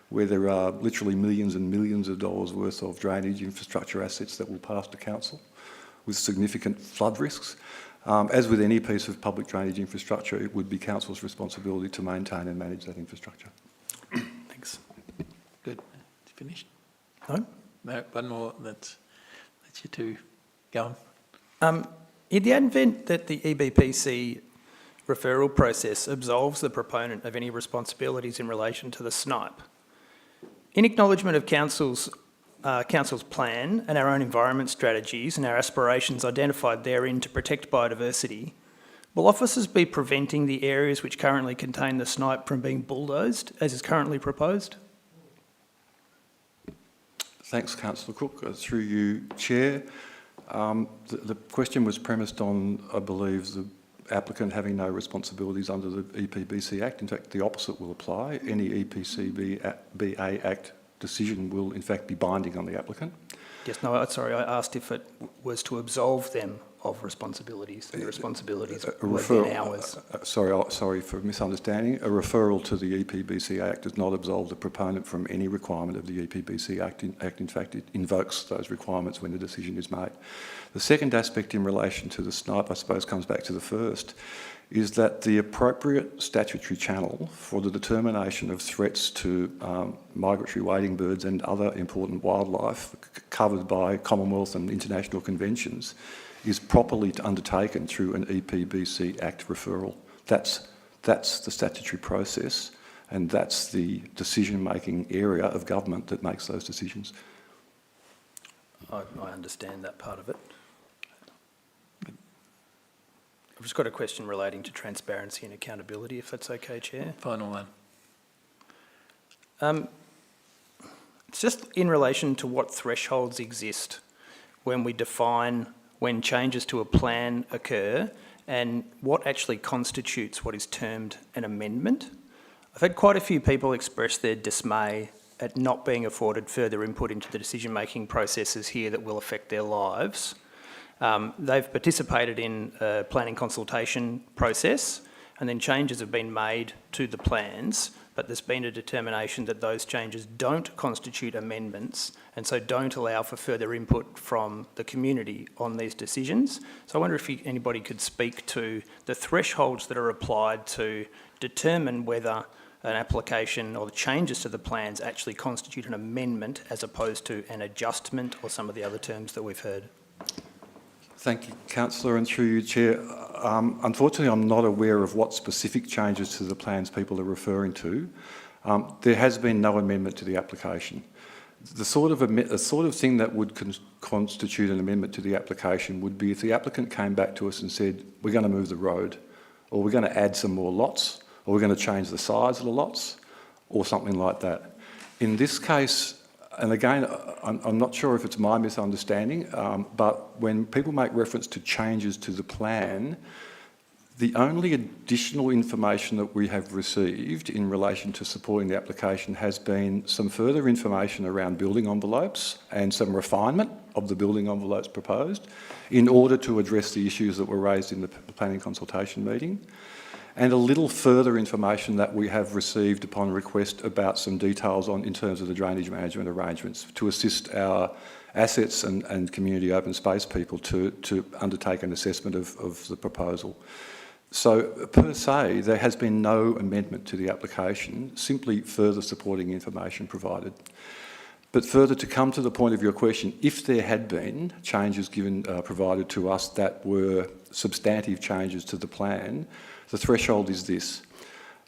where there are literally millions and millions of dollars worth of drainage infrastructure assets that will pass to council with significant flood risks. As with any piece of public drainage infrastructure, it would be council's responsibility to maintain and manage that infrastructure. Thanks. Good. Finished? No? No, one more. That's you two go on. In the event that the EBPC referral process absolves the proponent of any responsibilities in relation to the snipe, in acknowledgement of Council's plan and our own environment strategies and our aspirations identified therein to protect biodiversity, will officers be preventing the areas which currently contain the snipe from being bulldozed, as is currently proposed? Thanks, Councillor Cook. Through you, Chair. The question was premised on, I believe, the applicant having no responsibilities under the EPBC Act. In fact, the opposite will apply. Any EPCBA Act decision will, in fact, be binding on the applicant. Yes, no, sorry, I asked if it was to absolve them of responsibilities, and the responsibilities were then ours. Sorry for misunderstanding. A referral to the EPBC Act does not absolve the proponent from any requirement of the EPBC Act. In fact, it invokes those requirements when the decision is made. The second aspect in relation to the snipe, I suppose, comes back to the first, is that the appropriate statutory channel for the determination of threats to migratory wading birds and other important wildlife covered by Commonwealth and international conventions is properly undertaken through an EPBC Act referral. That's the statutory process, And that's the decision-making area of government that makes those decisions. I understand that part of it. I've just got a question relating to transparency and accountability, if that's okay, Chair. Final one. It's just in relation to what thresholds exist when we define when changes to a plan occur and what actually constitutes what is termed an amendment. I've had quite a few people express their dismay at not being afforded further input into the decision-making processes here that will affect their lives. They've participated in a planning consultation process, and then changes have been made to the plans, but there's been a determination that those changes don't constitute amendments and so don't allow for further input from the community on these decisions. So I wonder if anybody could speak to the thresholds that are applied to determine whether an application or the changes to the plans actually constitute an amendment as opposed to an adjustment or some of the other terms that we've heard. Thank you, Councillor, and through you, Chair. Unfortunately, I'm not aware of what specific changes to the plans people are referring to. There has been no amendment to the application. The sort of thing that would constitute an amendment to the application would be if the applicant came back to us and said, we're going to move the road, or we're going to add some more lots, or we're going to change the size of the lots, or something like that. In this case, and again, I'm not sure if it's my misunderstanding, but when people make reference to changes to the plan, the only additional information that we have received in relation to supporting the application has been some further information around building envelopes and some refinement of the building envelopes proposed in order to address the issues that were raised in the planning consultation meeting, and a little further information that we have received upon request about some details in terms of the drainage management arrangements to assist our assets and community open space people to undertake an assessment of the proposal. So per se, there has been no amendment to the application, simply further supporting information provided. But further, to come to the point of your question, if there had been changes provided to us that were substantive changes to the plan, the threshold is this.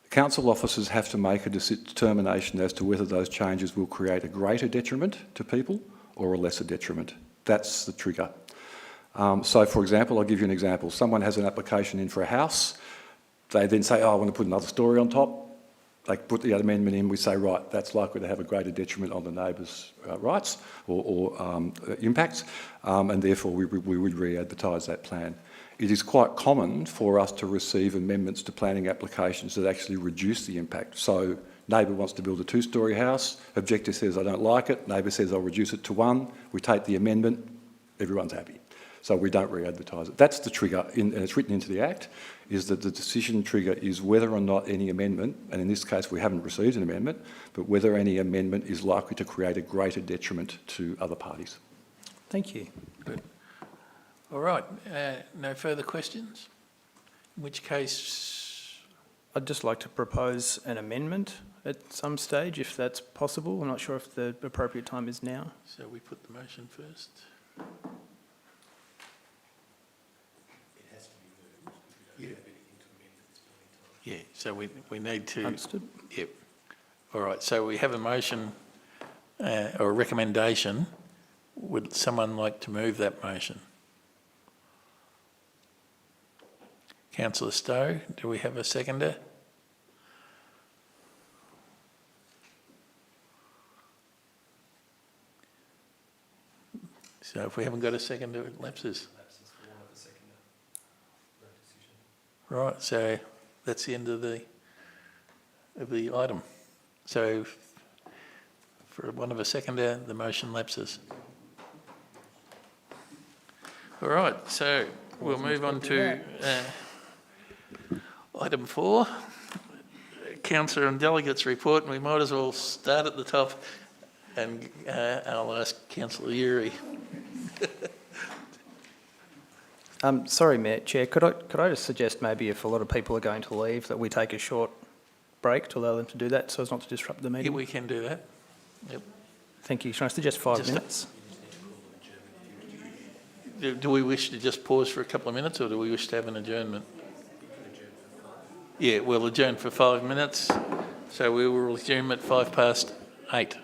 Council officers have to make a determination as to whether those changes will create a greater detriment to people or a lesser detriment. That's the trigger. So, for example, I'll give you an example. Someone has an application in for a house. They then say, oh, I want to put another story on top. They put the amendment in. We say, right, that's likely to have a greater detriment on the neighbour's rights or impacts, and therefore we would re-advertise that plan. It is quite common for us to receive amendments to planning applications that actually reduce the impact. So, neighbour wants to build a two-storey house, objector says, I don't like it, neighbour says, I'll reduce it to one, we take the amendment, everyone's happy. So we don't re-advertise it. That's the trigger, and it's written into the Act, is that the decision trigger is whether or not any amendment, and in this case we haven't received an amendment, but whether any amendment is likely to create a greater detriment to other parties. Thank you. Good. All right, no further questions? In which case... I'd just like to propose an amendment at some stage, if that's possible. I'm not sure if the appropriate time is now. So we put the motion first. Yeah, so we need to... Understood. Yep. All right, so we have a motion or a recommendation. Would someone like to move that motion? Councillor Stowe, do we have a seconder? So if we haven't got a seconder, it lapses. Right, so that's the end of the item. So for one of a seconder, the motion lapses. All right, so we'll move on to item 4, Councillor and Delegates report, and we might as well start at the top, and I'll ask Councillor Urey. Sorry, Chair, could I just suggest maybe if a lot of people are going to leave that we take a short break to allow them to do that so as not to disrupt the meeting? Yeah, we can do that. Yep. Thank you. Can I suggest 5 minutes? Do we wish to just pause for a couple of minutes, or do we wish to have an adjournment? Yeah, we'll adjourn for 5 minutes. So we will resume at 8:05.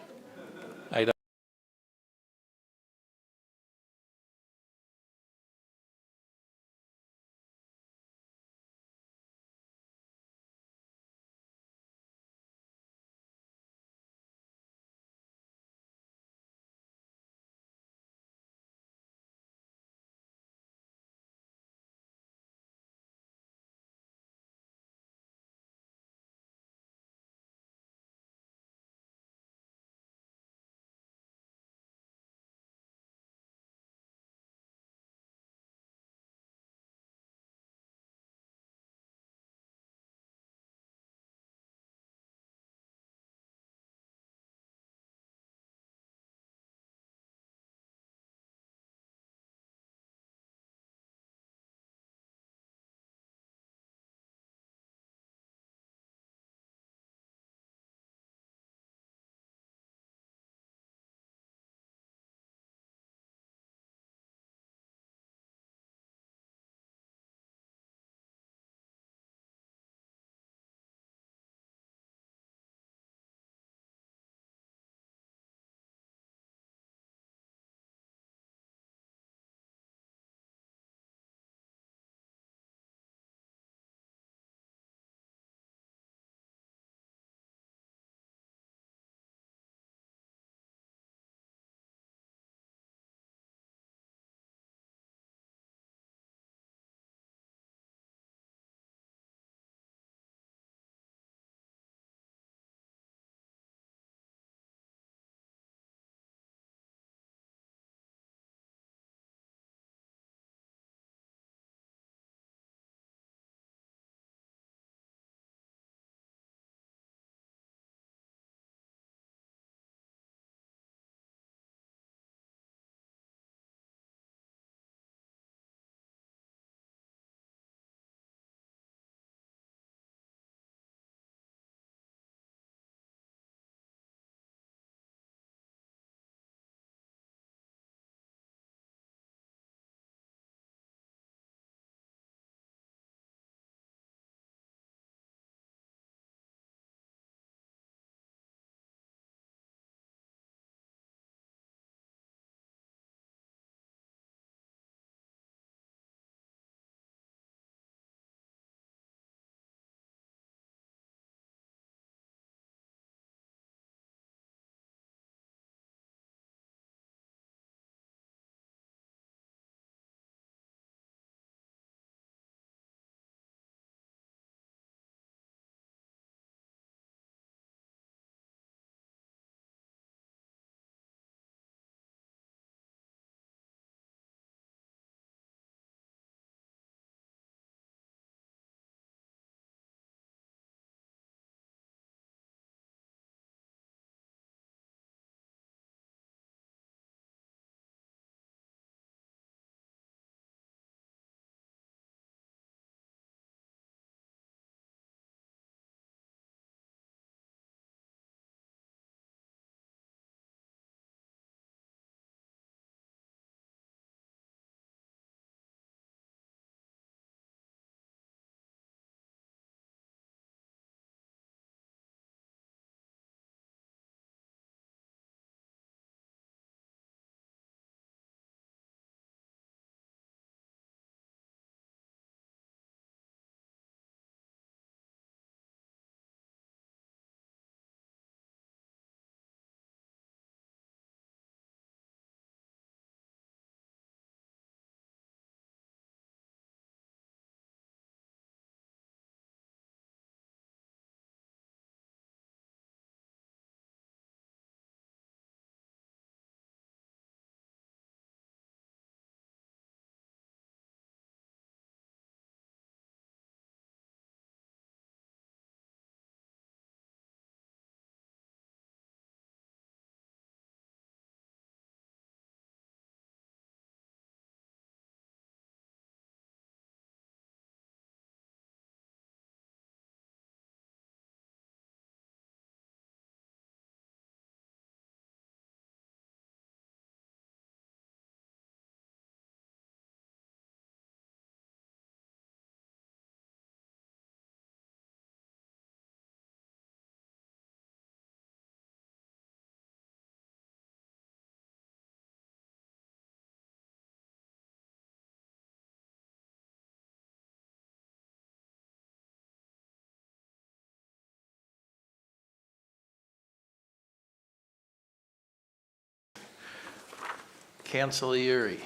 Councillor Uri.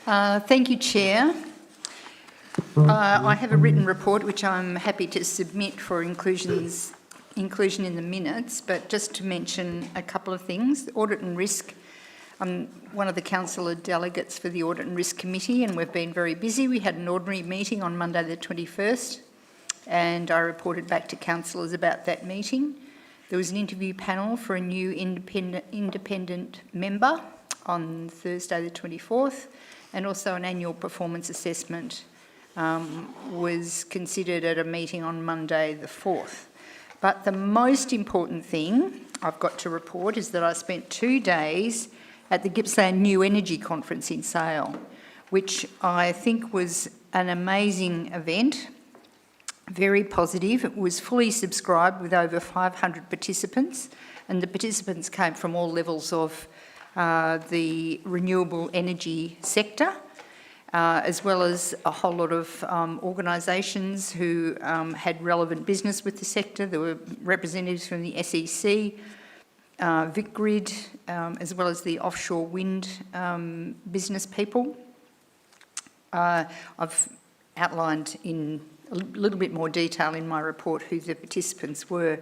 Thank you, Chair. I have a written report which I'm happy to submit for inclusion in the minutes, but just to mention a couple of things. Audit and risk. I'm one of the councillor delegates for the Audit and Risk Committee, and we've been very busy. We had an ordinary meeting on Monday the 21st, and I reported back to councillors about that meeting. There was an interview panel for a new independent member on Thursday the 24th, and also an annual performance assessment was considered at a meeting on Monday the 4th. But the most important thing I've got to report is that I spent 2 days at the Gippsland New Energy Conference in Sale, which I think was an amazing event, very positive. It was fully subscribed with over 500 participants, and the participants came from all levels of the renewable energy sector, as well as a whole lot of organisations who had relevant business with the sector. There were representatives from the SEC, VicGrid, as well as the offshore wind business people. I've outlined in a little bit more detail in my report who the participants were.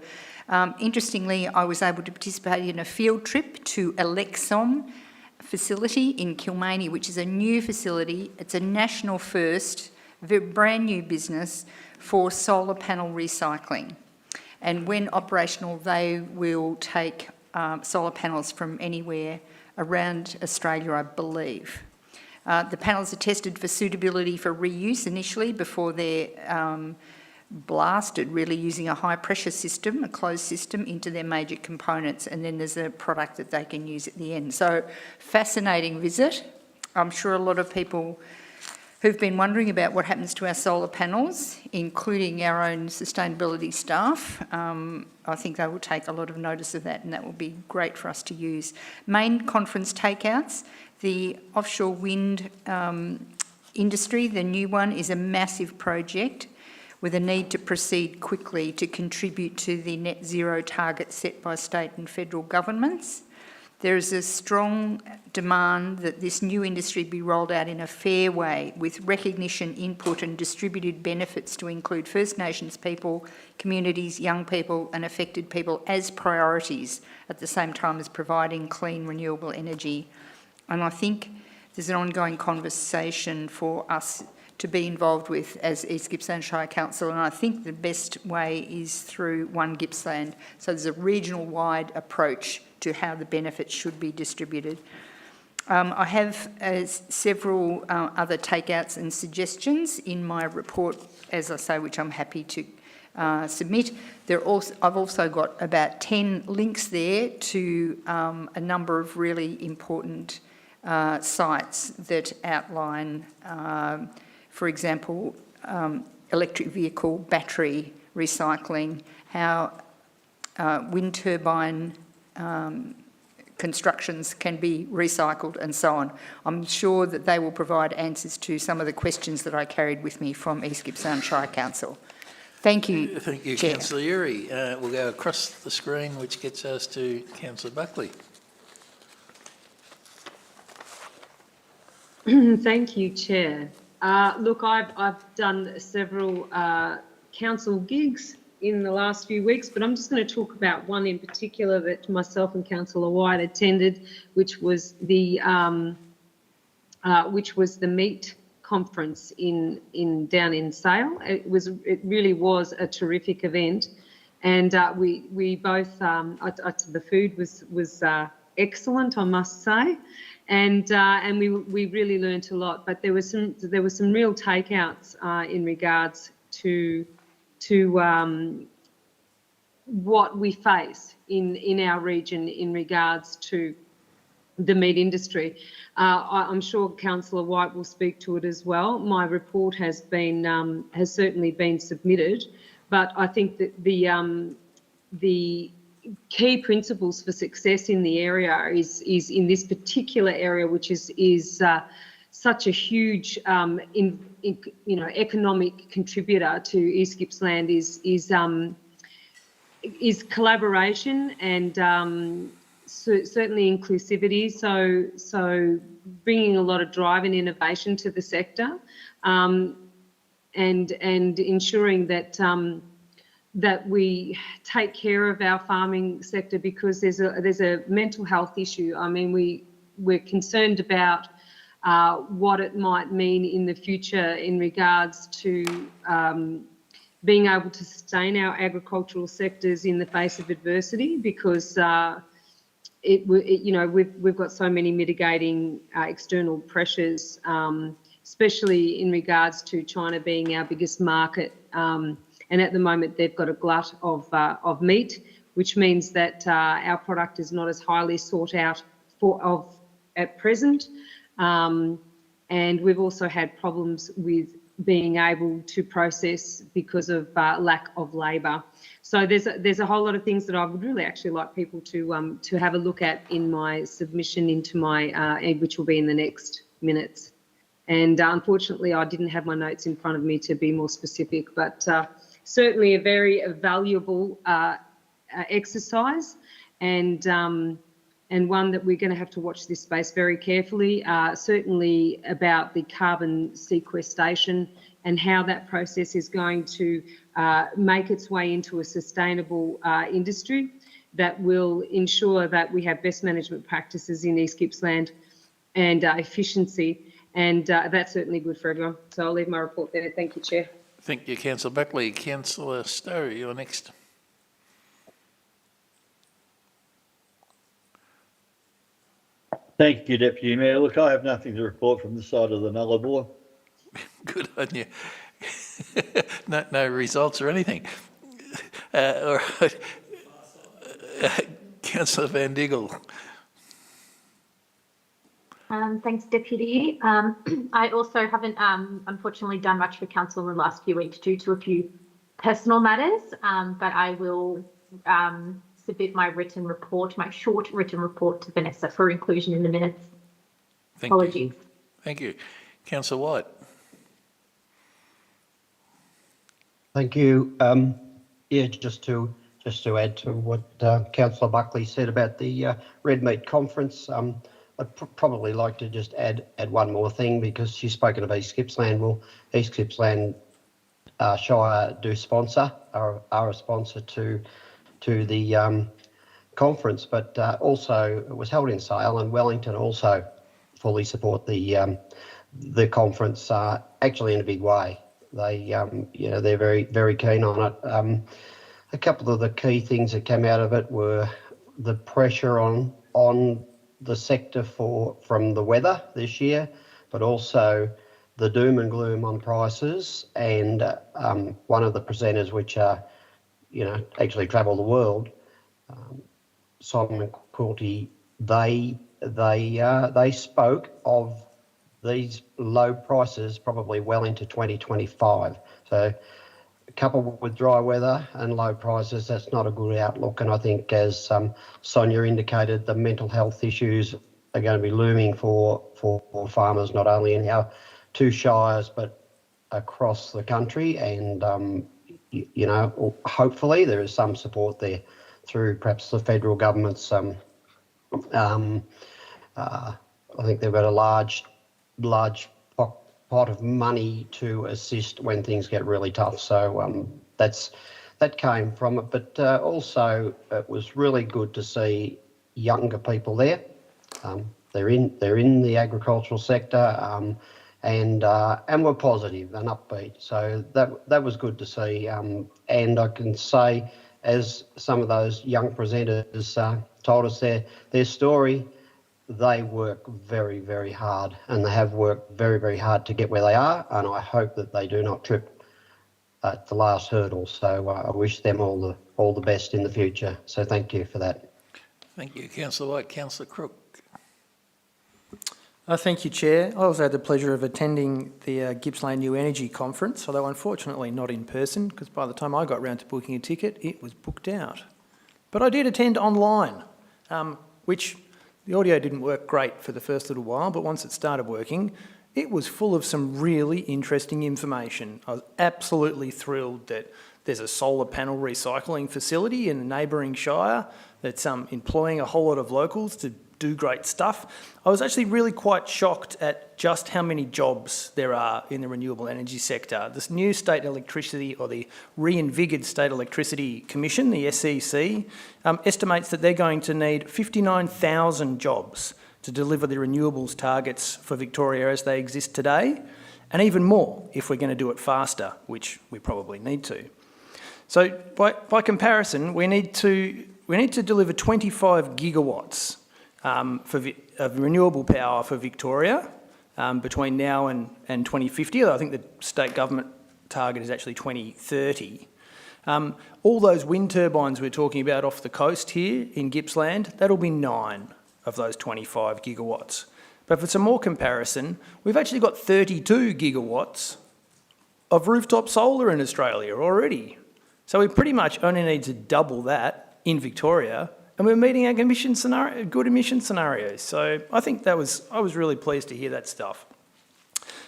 Interestingly, I was able to participate in a field trip to Alexom facility in Kilmany, which is a new facility. It's a national first, brand new business for solar panel recycling. And when operational, they will take solar panels from anywhere around Australia, I believe. The panels are tested for suitability for reuse initially before they're blasted, really using a high pressure system, a closed system, into their major components, and then there's a product that they can use at the end. So, fascinating visit. I'm sure a lot of people who've been wondering about what happens to our solar panels, including our own sustainability staff, I think they will take a lot of notice of that, and that will be great for us to use. Main conference takeouts. The offshore wind industry, the new one, is a massive project with a need to proceed quickly to contribute to the net zero targets set by state and federal governments. There is a strong demand that this new industry be rolled out in a fair way with recognition, input and distributed benefits to include First Nations people, communities, young people and affected people as priorities at the same time as providing clean renewable energy. And I think there's an ongoing conversation for us to be involved with as East Gippsland Shire Council, and I think the best way is through One Gippsland. So there's a regional-wide approach to how the benefits should be distributed. I have several other takeouts and suggestions in my report, as I say, which I'm happy to submit. I've also got about 10 links there to a number of really important sites that outline, for example, electric vehicle battery recycling, how wind turbine constructions can be recycled and so on. I'm sure that they will provide answers to some of the questions that I carried with me from East Gippsland Shire Council. Thank you, Thank you, Chair. Councillor Uri. We'll go across the screen, which gets us to Councillor Buckley. Thank you, Chair. Look, I've done several council gigs in the last few weeks, but I'm just going to talk about one in particular that myself and Councillor White attended, which was the MEET conference down in Sale. It really was a terrific event, and we both the food was excellent, I must say. And we really learnt a lot, but there were some real takeouts in regards to what we face in our region in regards to the meat industry. I'm sure Councillor White will speak to it as well. My report has certainly been submitted, but I think that the key principles for success in the area is in this particular area, which is such a huge economic contributor to East Gippsland, is collaboration and certainly inclusivity, so bringing a lot of drive and innovation to the sector, and ensuring that that we take care of our farming sector, because there's a mental health issue. I mean, we're concerned about what it might mean in the future in regards to being able to sustain our agricultural sectors in the face of adversity, because you know, we've got so many mitigating external pressures, especially in regards to China being our biggest market. And at the moment, they've got a glut of meat, which means that our product is not as highly sought out at present. And we've also had problems with being able to process because of lack of labour. So there's a whole lot of things that I would really actually like people to have a look at in my submission into my which will be in the next minutes. And unfortunately, I didn't have my notes in front of me to be more specific, but certainly a very valuable exercise, and one that we're going to have to watch this space very carefully, certainly about the carbon sequestration and how that process is going to make its way into a sustainable industry that will ensure that we have best management practices in East Gippsland and efficiency, and that's certainly good for everyone. So I'll leave my report there. Thank you, Chair. Thank you, Councillor Buckley. Councillor Stowe, you're next. Thank you, Deputy Mayor. Look, I have nothing to report from the side of the Nullarbor. Good on you. No results or anything. All right. Councillor Van Diggle. Thanks, Deputy. I also haven't unfortunately done much for Council in the last few weeks due to a few personal matters, but I will submit my short written report to Vanessa for inclusion in the minutes. Apologies. Thank you. Councillor White. Thank you. Yeah, just to add to what Councillor Buckley said about the Red Meat Conference, I'd probably like to just add one more thing, because she's spoken of East Gippsland. Well, East Gippsland Shire do sponsor, are a sponsor to the conference, but also it was held in Sale, and Wellington also fully support the conference, actually in a big way. They, you know, they're very, very keen on it. A couple of the key things that came out of it were the pressure on the sector from the weather this year, but also the doom and gloom on prices. And one of the presenters, which you know, actually travel the world, Simon Quilty, they spoke of these low prices probably well into 2025. So coupled with dry weather and low prices, that's not a good outlook. And I think, as Sonia indicated, the mental health issues are going to be looming for farmers, not only in our two shires, but across the country. And, you know, hopefully there is some support there through perhaps the federal government's, I think they've got a large pot of money to assist when things get really tough. So that came from it. But also it was really good to see younger people there. They're in the agricultural sector, and were positive and upbeat. So that was good to see. And I can say, as some of those young presenters told us their story, they work very, very hard, and they have worked very, very hard to get where they are. And I hope that they do not trip at the last hurdle. So I wish them all the best in the future. So thank you for that. Thank you, Councillor White. Councillor Crook. Thank you, Chair. I also had the pleasure of attending the Gippsland New Energy Conference, although unfortunately not in person, because by the time I got round to booking a ticket, it was booked out. But I did attend online, which the audio didn't work great for the first little while, but once it started working, it was full of some really interesting information. I was absolutely thrilled that There's a solar panel recycling facility in a neighbouring shire that's employing a whole lot of locals to do great stuff. I was actually really quite shocked at just how many jobs there are in the renewable energy sector. This new State Electricity, or the Reinvigorated State Electricity Commission, the SEC, estimates that they're going to need 59,000 jobs to deliver the renewables targets for Victoria as they exist today, and even more if we're going to do it faster, which we probably need to. So by comparison, we need to deliver 25 gigawatts of renewable power for Victoria between now and 2050. I think the state government target is actually 2030. All those wind turbines we're talking about off the coast here in Gippsland, that'll be 9 of those 25 gigawatts. But for some more comparison, we've actually got 32 gigawatts of rooftop solar in Australia already. So we pretty much only need to double that in Victoria, and we're meeting our good emission scenarios. So I think I was really pleased to hear that stuff.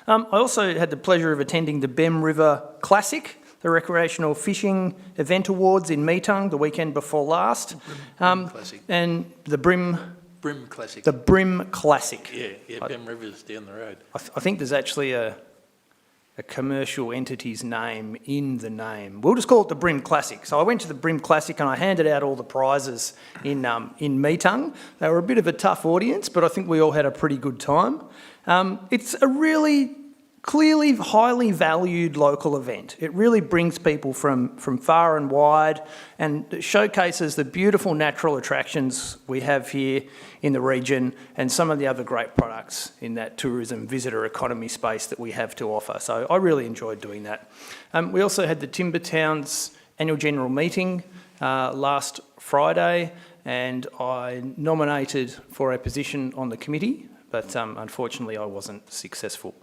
I also had the pleasure of attending the Bem River Classic, the recreational fishing event awards in Meetung the weekend before last. Brim Classic. And the Brim Classic. The Brim Classic. Yeah, Bem River's down the road. I think there's actually a commercial entity's name in the name. We'll just call it the Brim Classic. So I went to the Brim Classic and I handed out all the prizes in Meetung. They were a bit of a tough audience, but I think we all had a pretty good time. It's a really clearly highly valued local event. It really brings people from far and wide and showcases the beautiful natural attractions we have here in the region and some of the other great products in that tourism visitor economy space that we have to offer. So I really enjoyed doing that. We also had the Timber Towns annual general meeting last Friday, and I nominated for a position on the committee, but unfortunately I wasn't successful.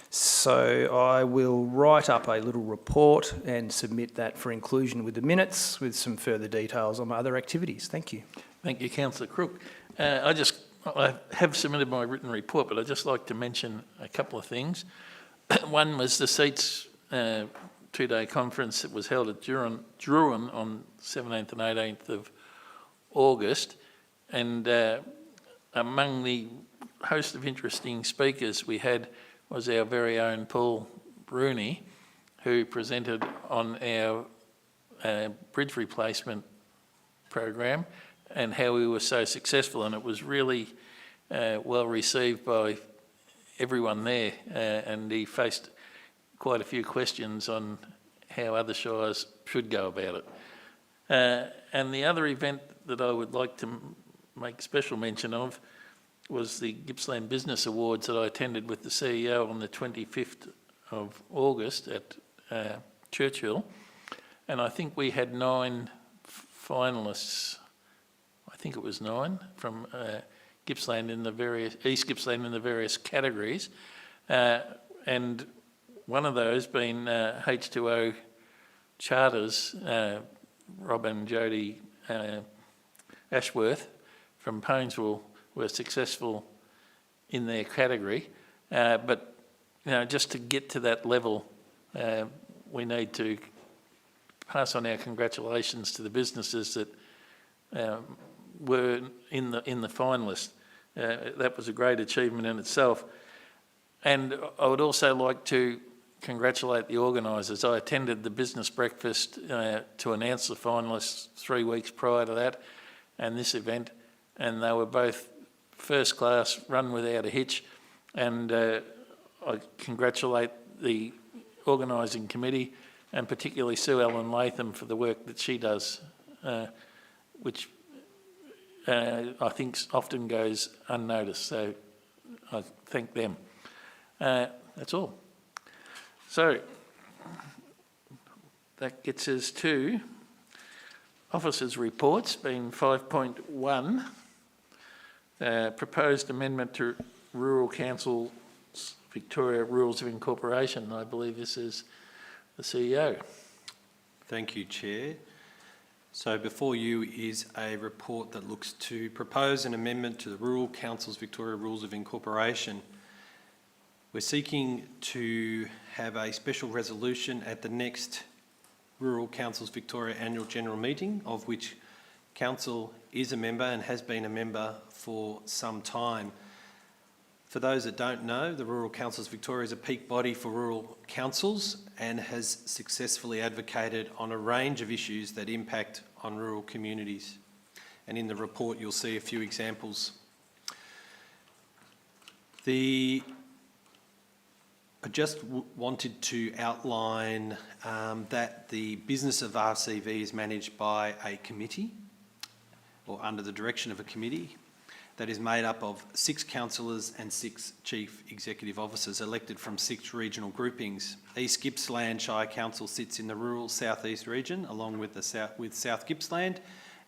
So I will write up a little report and submit that for inclusion with the minutes with some further details on my other activities. Thank you. Thank you, Councillor Crook. I have submitted my written report, but I'd just like to mention a couple of things. One was the Seats two-day conference that was held at Druin on 17th and 18th of August, and among the host of interesting speakers we had was our very own Paul Bruni, who presented on our bridge replacement program and how we were so successful, and it was really well received by everyone there, and he faced quite a few questions on how other shires should go about it. And the other event that I would like to make special mention of was the Gippsland Business Awards that I attended with the CEO on the 25th of August at Churchill. And I think we had 9 finalists, I think it was 9, from Gippsland in the various, East Gippsland in the various categories. And one of those being H2O Charters, Rob and Jody Ashworth from Paynesville were successful in their category, but just to get to that level, we need to pass on our congratulations to the businesses that were in the finalists. That was a great achievement in itself, and I would also like to congratulate the organisers. I attended the business breakfast to announce the finalists 3 weeks prior to that, and this event, and they were both first class, run without a hitch, and I congratulate the organising committee and particularly Sue Ellen Latham for the work that she does, which I think often goes unnoticed, so I thank them. That's all. So that gets us to officers' reports, being 5.1. Proposed amendment to Rural Council's Victoria Rules of Incorporation. I believe this is the CEO. Thank you, Chair. So before you is a report that looks to propose an amendment to the Rural Council's Victoria Rules of Incorporation. We're seeking to have a special resolution at the next Rural Councils Victoria Annual General Meeting, of which Council is a member and has been a member for some time. For those that don't know, the Rural Councils Victoria is a peak body for rural councils and has successfully advocated on a range of issues that impact on rural communities. And in the report, you'll see a few examples. I just wanted to outline that the business of RCV is managed by a committee, or under the direction of a committee, that is made up of 6 councillors and 6 chief executive officers elected from 6 regional groupings. East Gippsland Shire Council sits in the rural southeast region, along with South Gippsland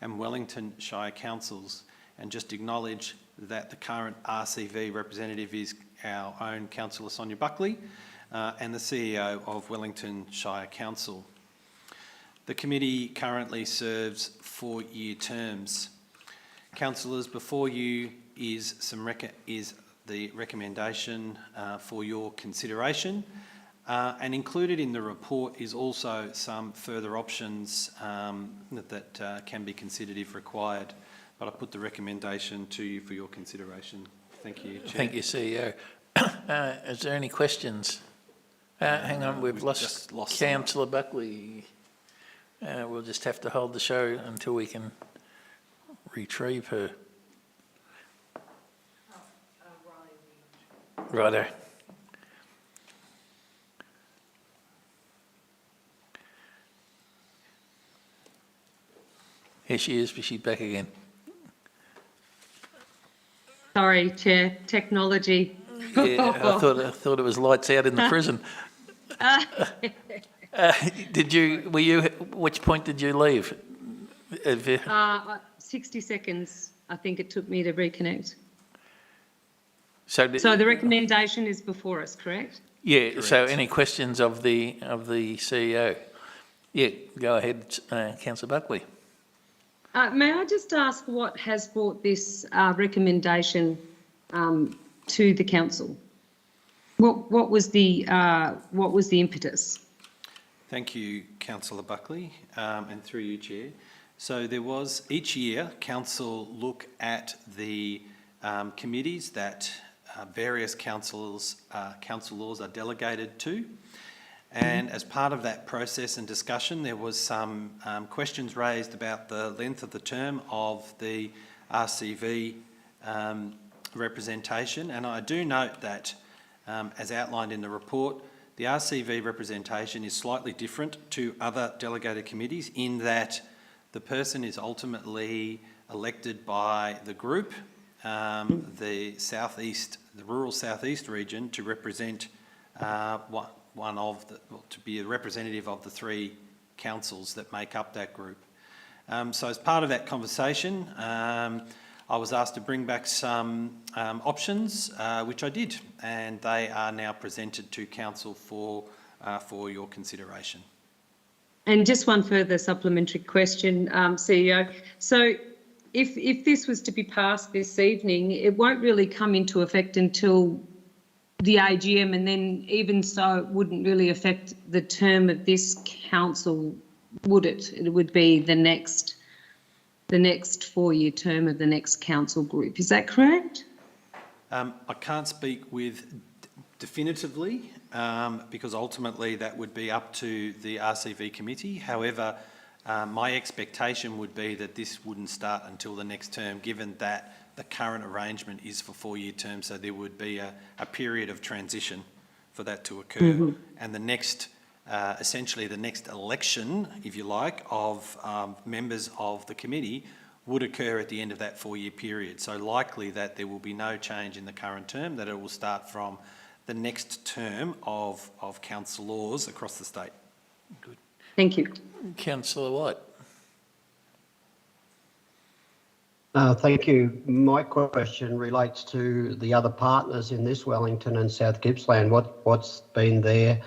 and Wellington Shire Councils. And just acknowledge that the current RCV representative is our own Councillor Sonia Buckley and the CEO of Wellington Shire Council. The committee currently serves 4-year terms. Councillors, before you is the recommendation for your consideration, and included in the report is also some further options that can be considered if required. But I put the recommendation to you for your consideration. Thank you, Chair. Thank you, CEO. Is there any questions? Hang on, we've lost Councillor Buckley. We'll just have to hold the show until we can retrieve her. Righto. Here she is, but she's back again. Sorry, Chair, technology. Yeah, I thought it was lights out in the prison. Which point did you leave? 60 seconds, I think it took me to reconnect. So the recommendation is before us, correct? Yeah, Correct. So any questions of the CEO? Yeah, go ahead, Councillor Buckley. May I just ask what has brought this recommendation to the council? What was the impetus? Thank you, Councillor Buckley, and through you, Chair. So there was, each year, Council look at the committees that various council laws are delegated to. And as part of that process and discussion, there was some questions raised about the length of the term of the RCV representation. And I do note that, as outlined in the report, the RCV representation is slightly different to other delegated committees in that the person is ultimately elected by the group, the rural southeast region, to represent to be a representative of the 3 councils that make up that group. So as part of that conversation, I was asked to bring back some options, which I did, and they are now presented to Council for your consideration. And just one further supplementary question, CEO. So if this was to be passed this evening, it won't really come into effect until the AGM, and then even so it wouldn't really affect the term of this council, would it? It would be the next 4-year term of the next council group. Is that correct? I can't speak with definitively because ultimately that would be up to the RCV committee. However, my expectation would be that this wouldn't start until the next term, given that the current arrangement is for 4-year terms, so there would be a period of transition for that to occur. Mm-hmm. And the next, essentially the next election, if you like, of members of the committee would occur at the end of that 4-year period. So likely that there will be no change in the current term, that it will start from the next term of councillors across the state. Good. Thank you. Councillor White. Thank you. My question relates to the other partners in this Wellington and South Gippsland. What's been their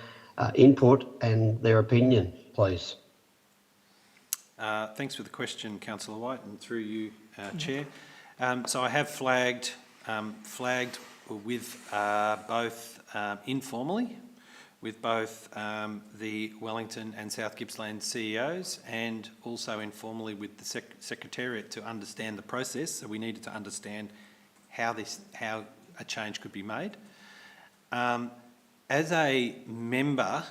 input and their opinion, please? Thanks for the question, Councillor White, and through you, Chair. So I have flagged with both informally with both the Wellington and South Gippsland CEOs, and also informally with the Secretariat to understand the process. So we needed to understand how a change could be made. As a member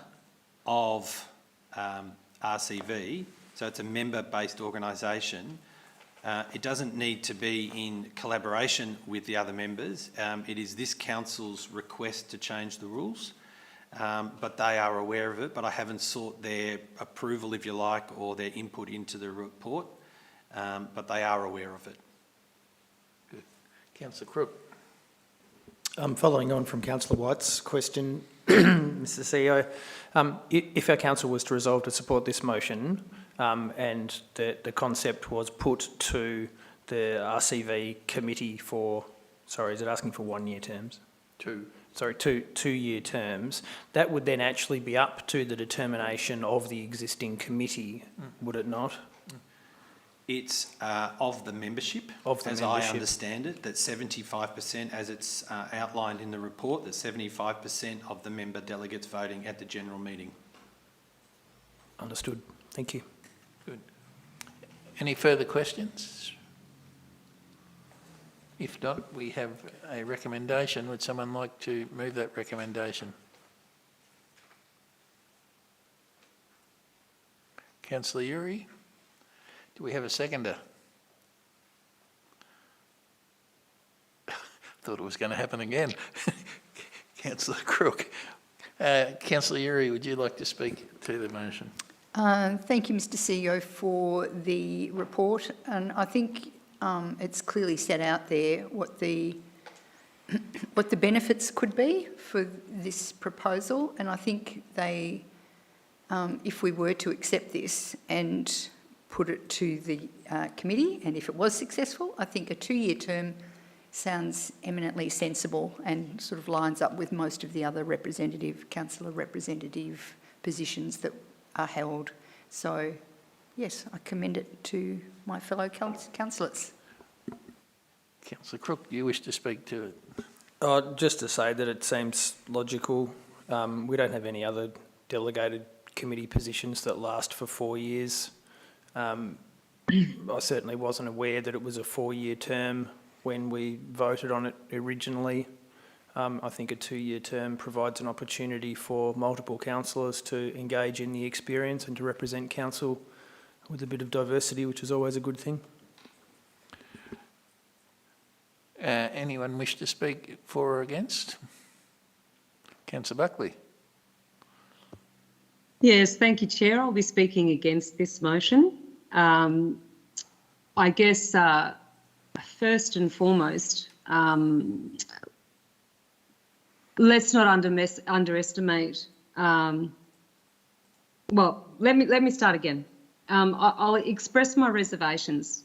of RCV, so it's a member-based organisation, it doesn't need to be in collaboration with the other members. It is this council's request to change the rules, but they are aware of it, but I haven't sought their approval, if you like, or their input into the report, but they are aware of it. Good. Councillor Crook. Following on from Councillor White's question, Mr CEO, if our council was to resolve to support this motion, and the concept was put to the RCV committee for, sorry, is it asking for 1 year terms? Two-year terms, that would then actually be up to the determination of the existing committee, would it not? It's of the membership, as I understand it, that 75%, as it's outlined in the report, that 75% of the member delegates voting at the general meeting. Understood. Thank you. Good. Any further questions? If not, we have a recommendation. Would someone like to move that recommendation? Councillor Uri? Do we have a seconder? Thought it was going to happen again. Councillor Crook. Councillor Uri, would you like to speak to the motion? Thank you, Mr CEO, for the report. And I think it's clearly set out there what the benefits could be for this proposal. And I think they, if we were to accept this and put it to the committee, and if it was successful, I think a 2-year term sounds eminently sensible and sort of lines up with most of the other councillor representative positions that are held. So, yes, I commend it to my fellow councillors. Councillor Crook, do you wish to speak to it? Just to say that it seems logical. We don't have any other delegated committee positions that last for 4 years. I certainly wasn't aware that it was a 4-year term when we voted on it originally. I think a 2-year term provides an opportunity for multiple councillors to engage in the experience and to represent council with a bit of diversity, which is always a good thing. Anyone wish to speak for or against? Councillor Buckley. Yes, thank you, Chair. I'll be speaking against this motion. I guess first and foremost, let's not underestimate. Well, let me start again. I'll express my reservations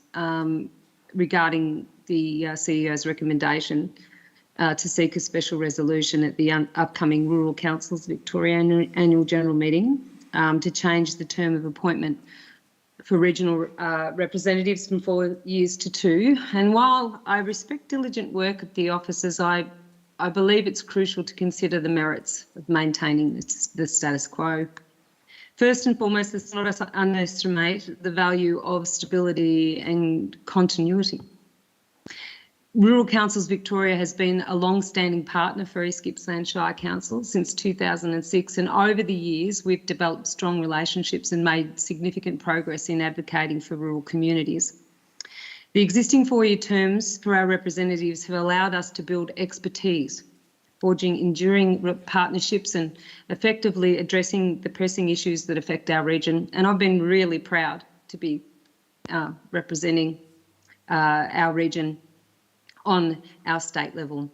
regarding the CEO's recommendation to seek a special resolution at the upcoming Rural Council's Victoria Annual General Meeting to change the term of appointment for regional representatives from 4 years to 2. And while I respect diligent work of the officers, I believe it's crucial to consider the merits of maintaining the status quo. First and foremost, let's not underestimate the value of stability and continuity. Rural Councils Victoria has been a long-standing partner for East Gippsland Shire Council since 2006, and over the years we've developed strong relationships and made significant progress in advocating for rural communities. The existing 4-year terms for our representatives have allowed us to build expertise, forging enduring partnerships and effectively addressing the pressing issues that affect our region. And I've been really proud to be representing our region on our state level.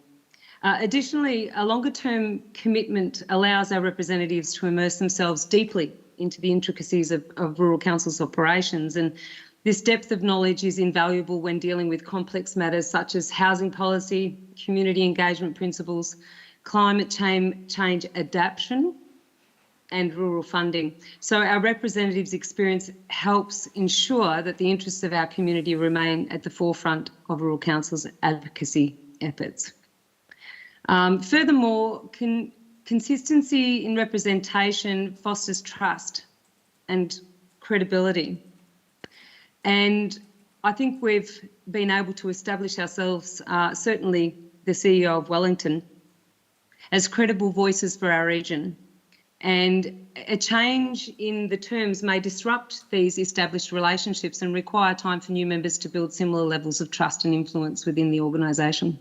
Additionally, a longer-term commitment allows our representatives to immerse themselves deeply into the intricacies of rural councils' operations, and this depth of knowledge is invaluable when dealing with complex matters such as housing policy, community engagement principles, climate change adaptation, and rural funding. So our representatives' experience helps ensure that the interests of our community remain at the forefront of Rural Council's advocacy efforts. Furthermore, consistency in representation fosters trust and credibility. And I think we've been able to establish ourselves, certainly the CEO of Wellington, as credible voices for our region. And a change in the terms may disrupt these established relationships and require time for new members to build similar levels of trust and influence within the organisation.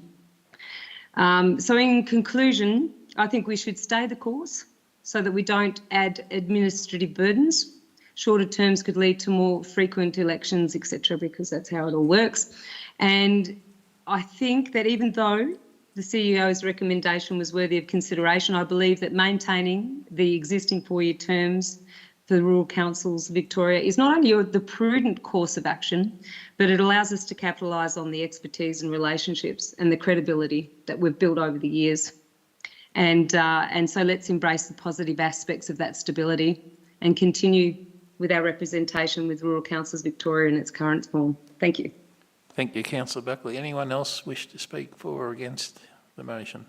So in conclusion, I think we should stay the course so that we don't add administrative burdens. Shorter terms could lead to more frequent elections, etc., because that's how it all works. And I think that even though the CEO's recommendation was worthy of consideration, I believe that maintaining the existing 4-year terms for the rural councils of Victoria is not only the prudent course of action, but it allows us to capitalise on the expertise and relationships and the credibility that we've built over the years. And so let's embrace the positive aspects of that stability and continue with our representation with Rural Councils Victoria in its current form. Thank you. Thank you, Councillor Buckley. Anyone else wish to speak for or against the motion?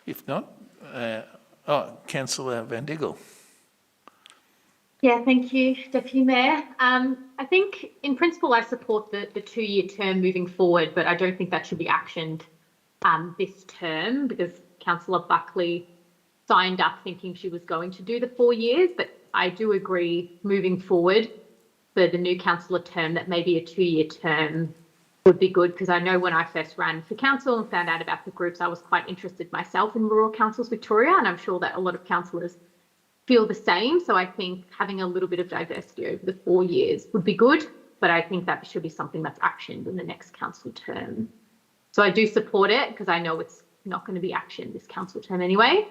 If not, Councillor Van Diggle. Yeah, thank you, Deputy Mayor. I think in principle I support the 2-year term moving forward, but I don't think that should be actioned this term because Councillor Buckley signed up thinking she was going to do the 4 years, but I do agree moving forward for the new councillor term that maybe a 2-year term would be good, because I know when I first ran for council and found out about the groups, I was quite interested myself in Rural Councils Victoria, and I'm sure that a lot of councillors feel the same. So I think having a little bit of diversity over the 4 years would be good, but I think that should be something that's actioned in the next council term. So I do support it because I know it's not going to be actioned this council term anyway,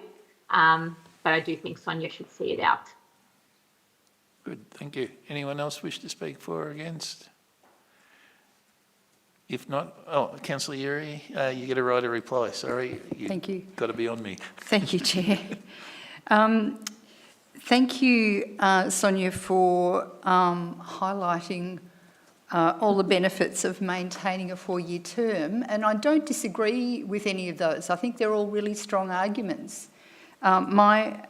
but I do think Sonia should see it out. Good, thank you. Anyone else wish to speak for or against? If not, Councillor Yuri, you get a right of reply. Sorry, Thank you. Got to be on me. Thank you, Chair. Thank you, Sonia, for highlighting all the benefits of maintaining a 4-year term, and I don't disagree with any of those. I think they're all really strong arguments. But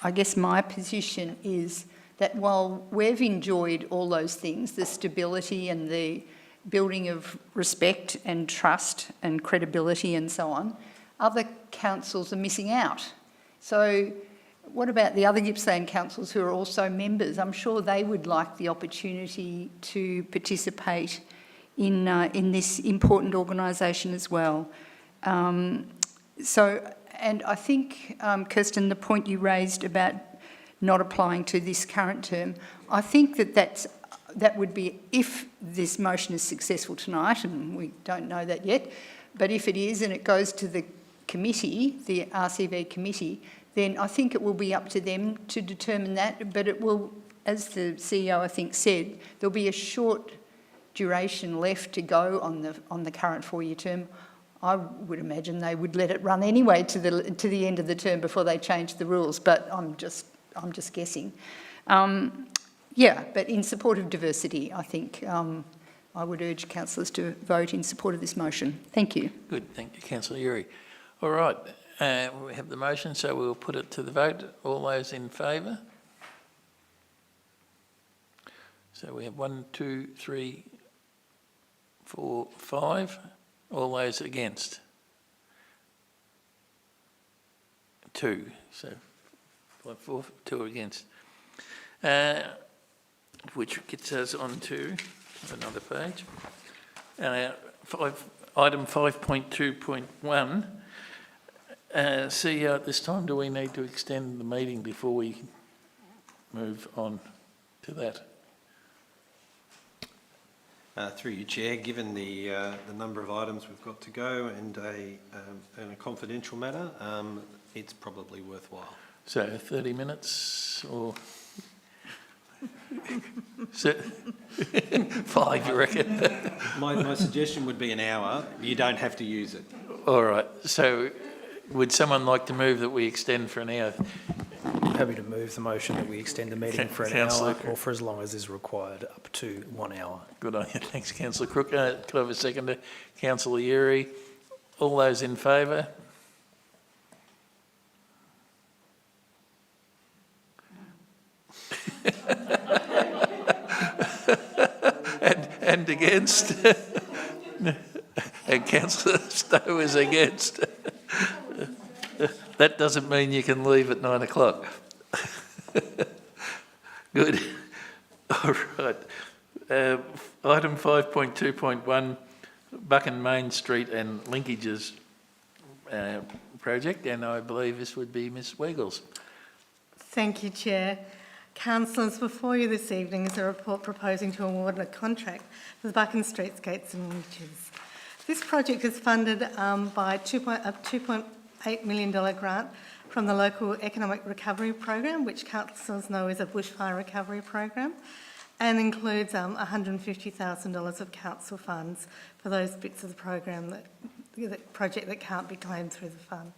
I guess my position is that while we've enjoyed all those things, the stability and the building of respect and trust and credibility and so on, other councils are missing out. So what about the other Gippsland councils who are also members? I'm sure they would like the opportunity to participate in this important organisation as well. And I think, Kirsten, the point you raised about not applying to this current term, I think that would be, if this motion is successful tonight, and we don't know that yet, but if it is and it goes to the committee, the RCV committee, then I think it will be up to them to determine that, but it will, as the CEO I think said, there'll be a short duration left to go on the current 4-year term. I would imagine they would let it run anyway to the end of the term before they change the rules, but I'm just guessing. Yeah, but in support of diversity, I think I would urge councillors to vote in support of this motion. Thank you. Good, thank you, Councillor Yuri. All right, we have the motion, so we'll put it to the vote. All those in favour? So we have 1, 2, 3, 4, 5. All those against? 2. So 4, 2 against. Which gets us on to another page. Item 5.2.1. CEO, at this time, do we need to extend the meeting before we move on to that? Through you, Chair, given the number of items we've got to go and a confidential matter, it's probably worthwhile. So 30 minutes or 5, you reckon? My suggestion would be an hour. You don't have to use it. All right. So would someone like to move that we extend for an hour? Happy to move the motion that we extend the meeting for an hour or for as long as is required, up to 1 hour. Good on you. Thanks, Councillor Crook. Could I have a seconder? Councillor Yuri. All those in favour? and against? And Councillor Stowe is against. That doesn't mean you can leave at 9 o'clock. Good. All right. Item 5.2.1, Buchan Main Street and Linkages project, and I believe this would be Ms Weigels. Thank you, Chair. Councillors, before you this evening is a report proposing to award a contract for the Buchan Streetscapes and Linkages. This project is funded by a $2.8 million grant from the local Economic Recovery Program, which councillors know is a bushfire recovery program, and includes $150,000 of council funds for those bits of the program the project that can't be claimed through the fund.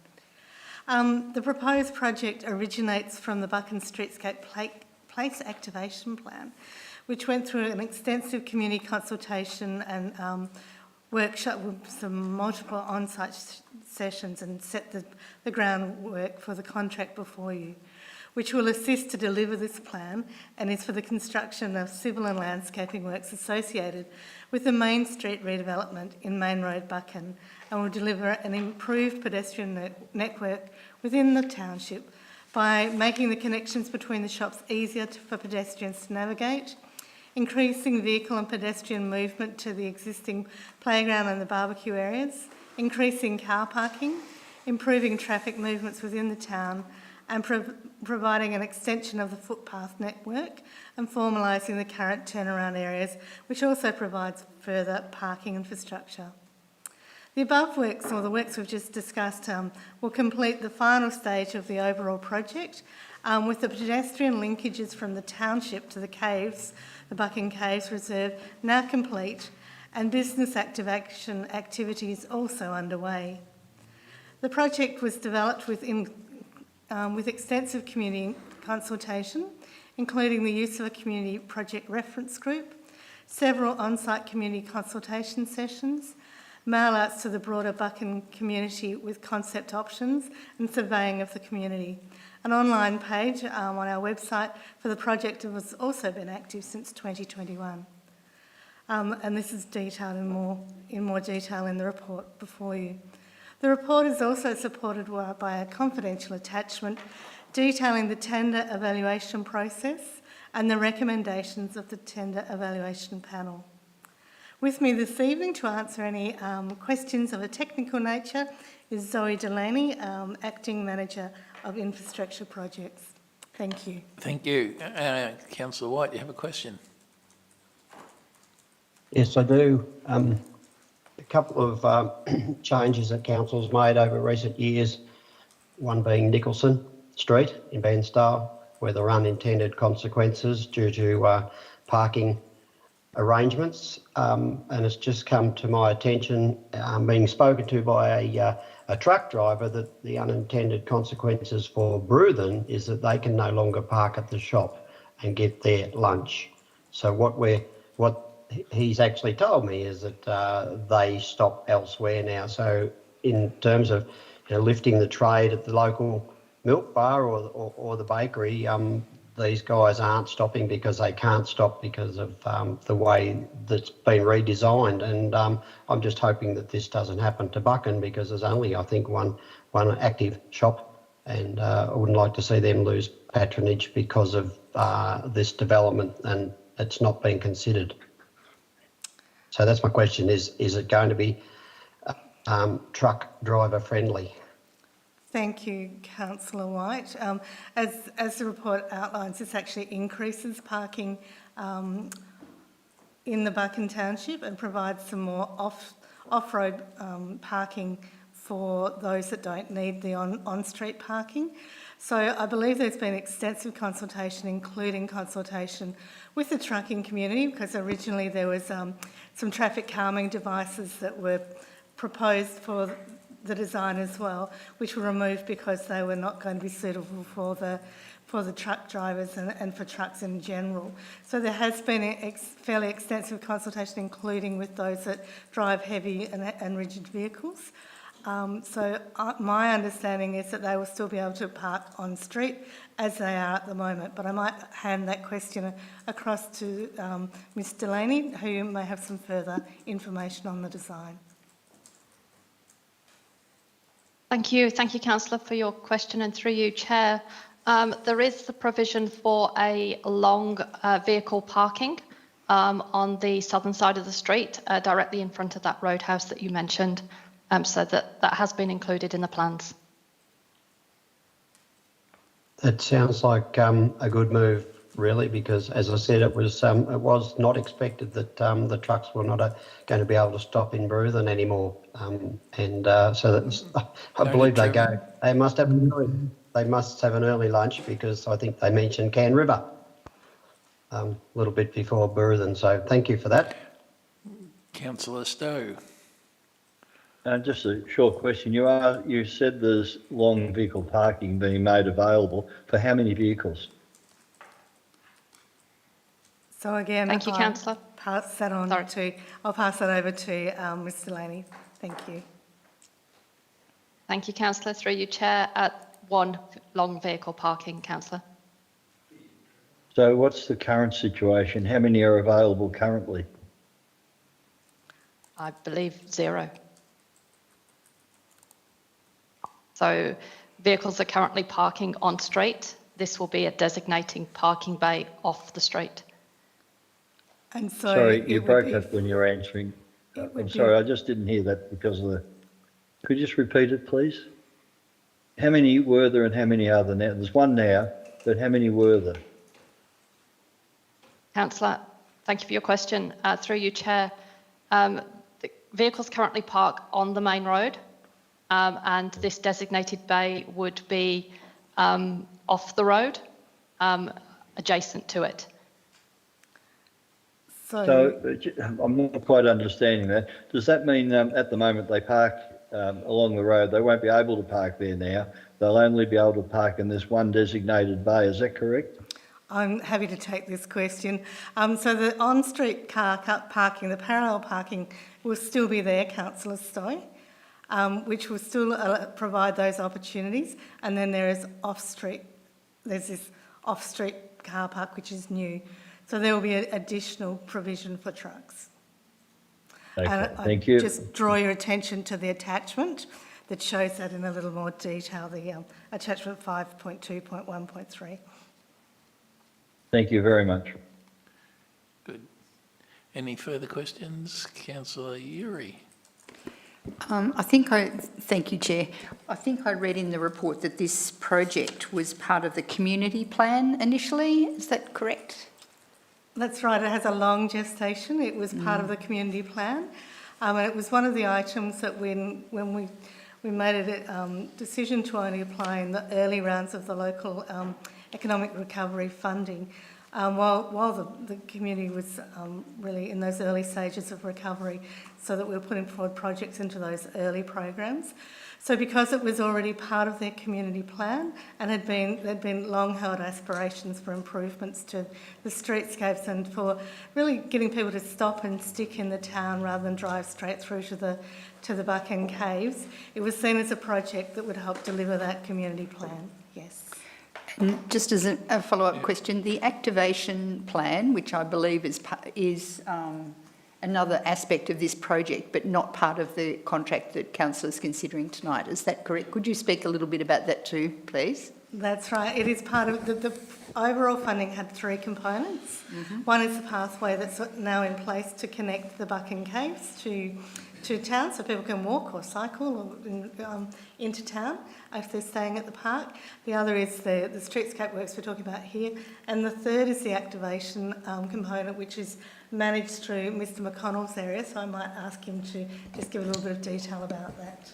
The proposed project originates from the Buchan Streetscape Place Activation Plan, which went through an extensive community consultation and workshop with some multiple on-site sessions and set the groundwork for the contract before you, which will assist to deliver this plan and is for the construction of civil and landscaping works associated with the Main Street redevelopment in Main Road, Buchan, and will deliver an improved pedestrian network within the township by making the connections between the shops easier for pedestrians to navigate, increasing vehicle and pedestrian movement to the existing playground and the barbecue areas, increasing car parking, improving traffic movements within the town, and providing an extension of the footpath network and formalising the current turnaround areas, which also provides further parking infrastructure. The above works, or the works we've just discussed, will complete the final stage of the overall project, with the pedestrian linkages from the township to the caves, the Buchan Caves Reserve, now complete, and business activation activities also underway. The project was developed with extensive community consultation, including the use of a community project reference group, several on-site community consultation sessions, mail-outs to the broader Buchan community with concept options and surveying of the community. An online page on our website for the project has also been active since 2021. And this is detailed in more detail in the report before you. The report is also supported by a confidential attachment detailing the tender evaluation process and the recommendations of the tender evaluation panel. With me this evening to answer any questions of a technical nature is Zoe Delaney, Acting Manager of Infrastructure Projects. Thank you. Thank you. Councillor White, you have a question? Yes, I do. A couple of changes that council's made over recent years, one being Nicholson Street in Bairnsdale, where there are unintended consequences due to parking arrangements, and it's just come to my attention, being spoken to by a truck driver, that the unintended consequences for Bruthen is that they can no longer park at the shop and get their lunch. So what he's actually told me is that they stop elsewhere now. So in terms of lifting the trade at the local milk bar or the bakery, these guys aren't stopping because they can't stop because of the way that's been redesigned. And I'm just hoping that this doesn't happen to Buchan, because there's only, I think, one active shop, and I wouldn't like to see them lose patronage because of this development, and it's not being considered. So that's my question, is it going to be truck driver friendly? Thank you, Councillor White. As the report outlines, this actually increases parking in the Buchan Township and provides some more off-road parking for those that don't need the on-street parking. So I believe there's been extensive consultation, including consultation with the trucking community, because originally there was some traffic calming devices that were proposed for the design as well, which were removed because they were not going to be suitable for the truck drivers and for trucks in general. So there has been a fairly extensive consultation, including with those that drive heavy and rigid vehicles. My understanding is that they will still be able to park on street as they are at the moment, but I might hand that question across to Ms Delaney, who may have some further information on the design. Thank you, Councillor, for your question, and through you, Chair. There is the provision for a long vehicle parking on the southern side of the street, directly in front of that roadhouse that you mentioned, so that has been included in the plans. That sounds like a good move, really, because as I said, it was not expected that the trucks were not going to be able to stop in Bruthen anymore, so that was, I believe they must have an early lunch, because I think they mentioned Can River a little bit before Bruthen. So thank you for that. Councillor Stowe. Just a short question. You said there's long vehicle parking being made available for how many vehicles? So again, thank you, Councillor. I'll pass that over to Ms Delaney. Thank you. Thank you, Councillor. Through you, Chair. One long vehicle parking, Councillor. So what's the current situation? How many are available currently? I believe 0. So vehicles are currently parking on street. This will be a designating parking bay off the street. And so sorry, you broke up when you were answering. I'm sorry, I just didn't hear that because of the... Could you just repeat it, please? How many were there and how many are there now? There's one now, but how many were there? Councillor, thank you for your question. Through you, Chair. The vehicles currently park on the main road, and this designated bay would be off the road, adjacent to it. So I'm not quite understanding that. Does that mean at the moment they park along the road? They won't be able to park there now. They'll only be able to park in this one designated bay. Is that correct? I'm happy to take this question. So the on-street car parking, the parallel parking, will still be there, Councillor Stowe, which will still provide those opportunities. And then there's this off-street car park, which is new. So there will be an additional provision for trucks. Okay, thank you. Just draw your attention to the attachment that shows that in a little more detail, the attachment 5.2.1.3. Thank you very much. Good. Any further questions? Councillor Uri. Thank you, Chair. I think I read in the report that this project was part of the community plan initially. Is that correct? That's right. It has a long gestation. It was part of the community plan, and it was one of the items that when we made a decision to only apply in the early rounds of the local economic recovery funding, while the community was really in those early stages of recovery, so that we were putting forward projects into those early programs. So because it was already part of their community plan and there'd been long-held aspirations for improvements to the streetscapes and for really getting people to stop and stick in the town rather than drive straight through to the Buchan Caves, it was seen as a project that would help deliver that community plan. Yes. And just as a follow-up question, the activation plan, which I believe is another aspect of this project, but not part of the contract that Council is considering tonight. Is that correct? Could you speak a little bit about that too, please? That's right. It is part of the overall funding had 3 components. One is the pathway that's now in place to connect the Buchan Caves to town, so people can walk or cycle or into town if they're staying at the park. The other is the streetscape works we're talking about here. And the third is the activation component, which is managed through Mr McConnell's area, so I might ask him to just give a little bit of detail about that.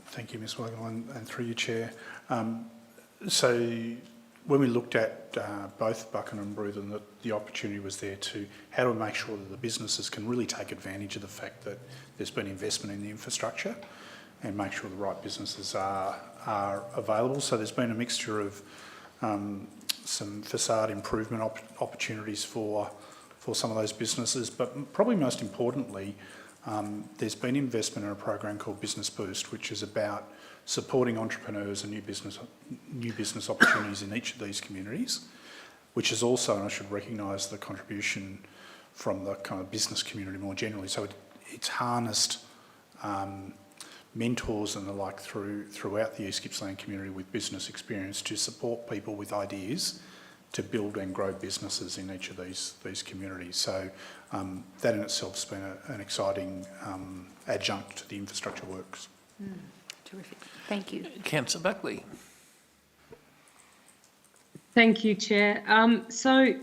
Thank you, Ms Weigel, and through you, Chair. So when we looked at both Buchan and Bruthen, the opportunity was there to how do we make sure that the businesses can really take advantage of the fact that there's been investment in the infrastructure and make sure the right businesses are available. So there's been a mixture of some facade improvement opportunities for some of those businesses, but probably most importantly, There's been investment in a program called Business Boost, which is about supporting entrepreneurs and new business opportunities in each of these communities, which is also, and I should recognise the contribution from the kind of business community more generally. So it's harnessed mentors and the like throughout the East Gippsland community with business experience to support people with ideas to build and grow businesses in each of these communities. So that in itself has been an exciting adjunct to the infrastructure works. Terrific. Thank you. Councillor Buckley. Thank you, Chair. So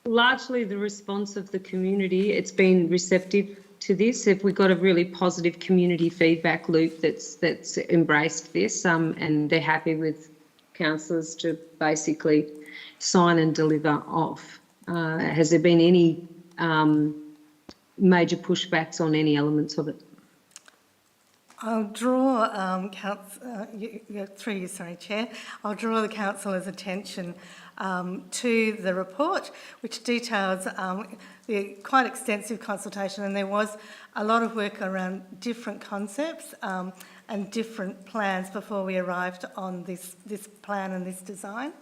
largely the response of the community, it's been receptive to this. If we've got a really positive community feedback loop that's embraced this, and they're happy with councillors to basically sign and deliver off. Has there been any major pushbacks on any elements of it? I'll draw through you, Chair. I'll draw the councillor's attention to the report, which details the quite extensive consultation, and there was a lot of work around different concepts and different plans before we arrived on this plan and this design.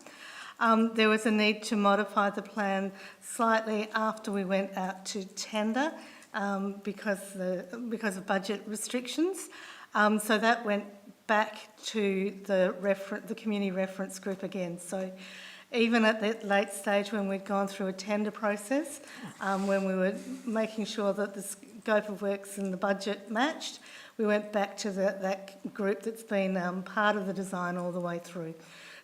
There was a need to modify the plan slightly after we went out to tender because of budget restrictions. So that went back to the community reference group again. So even at that late stage when we'd gone through a tender process, when we were making sure that the scope of works and the budget matched, we went back to that group that's been part of the design all the way through.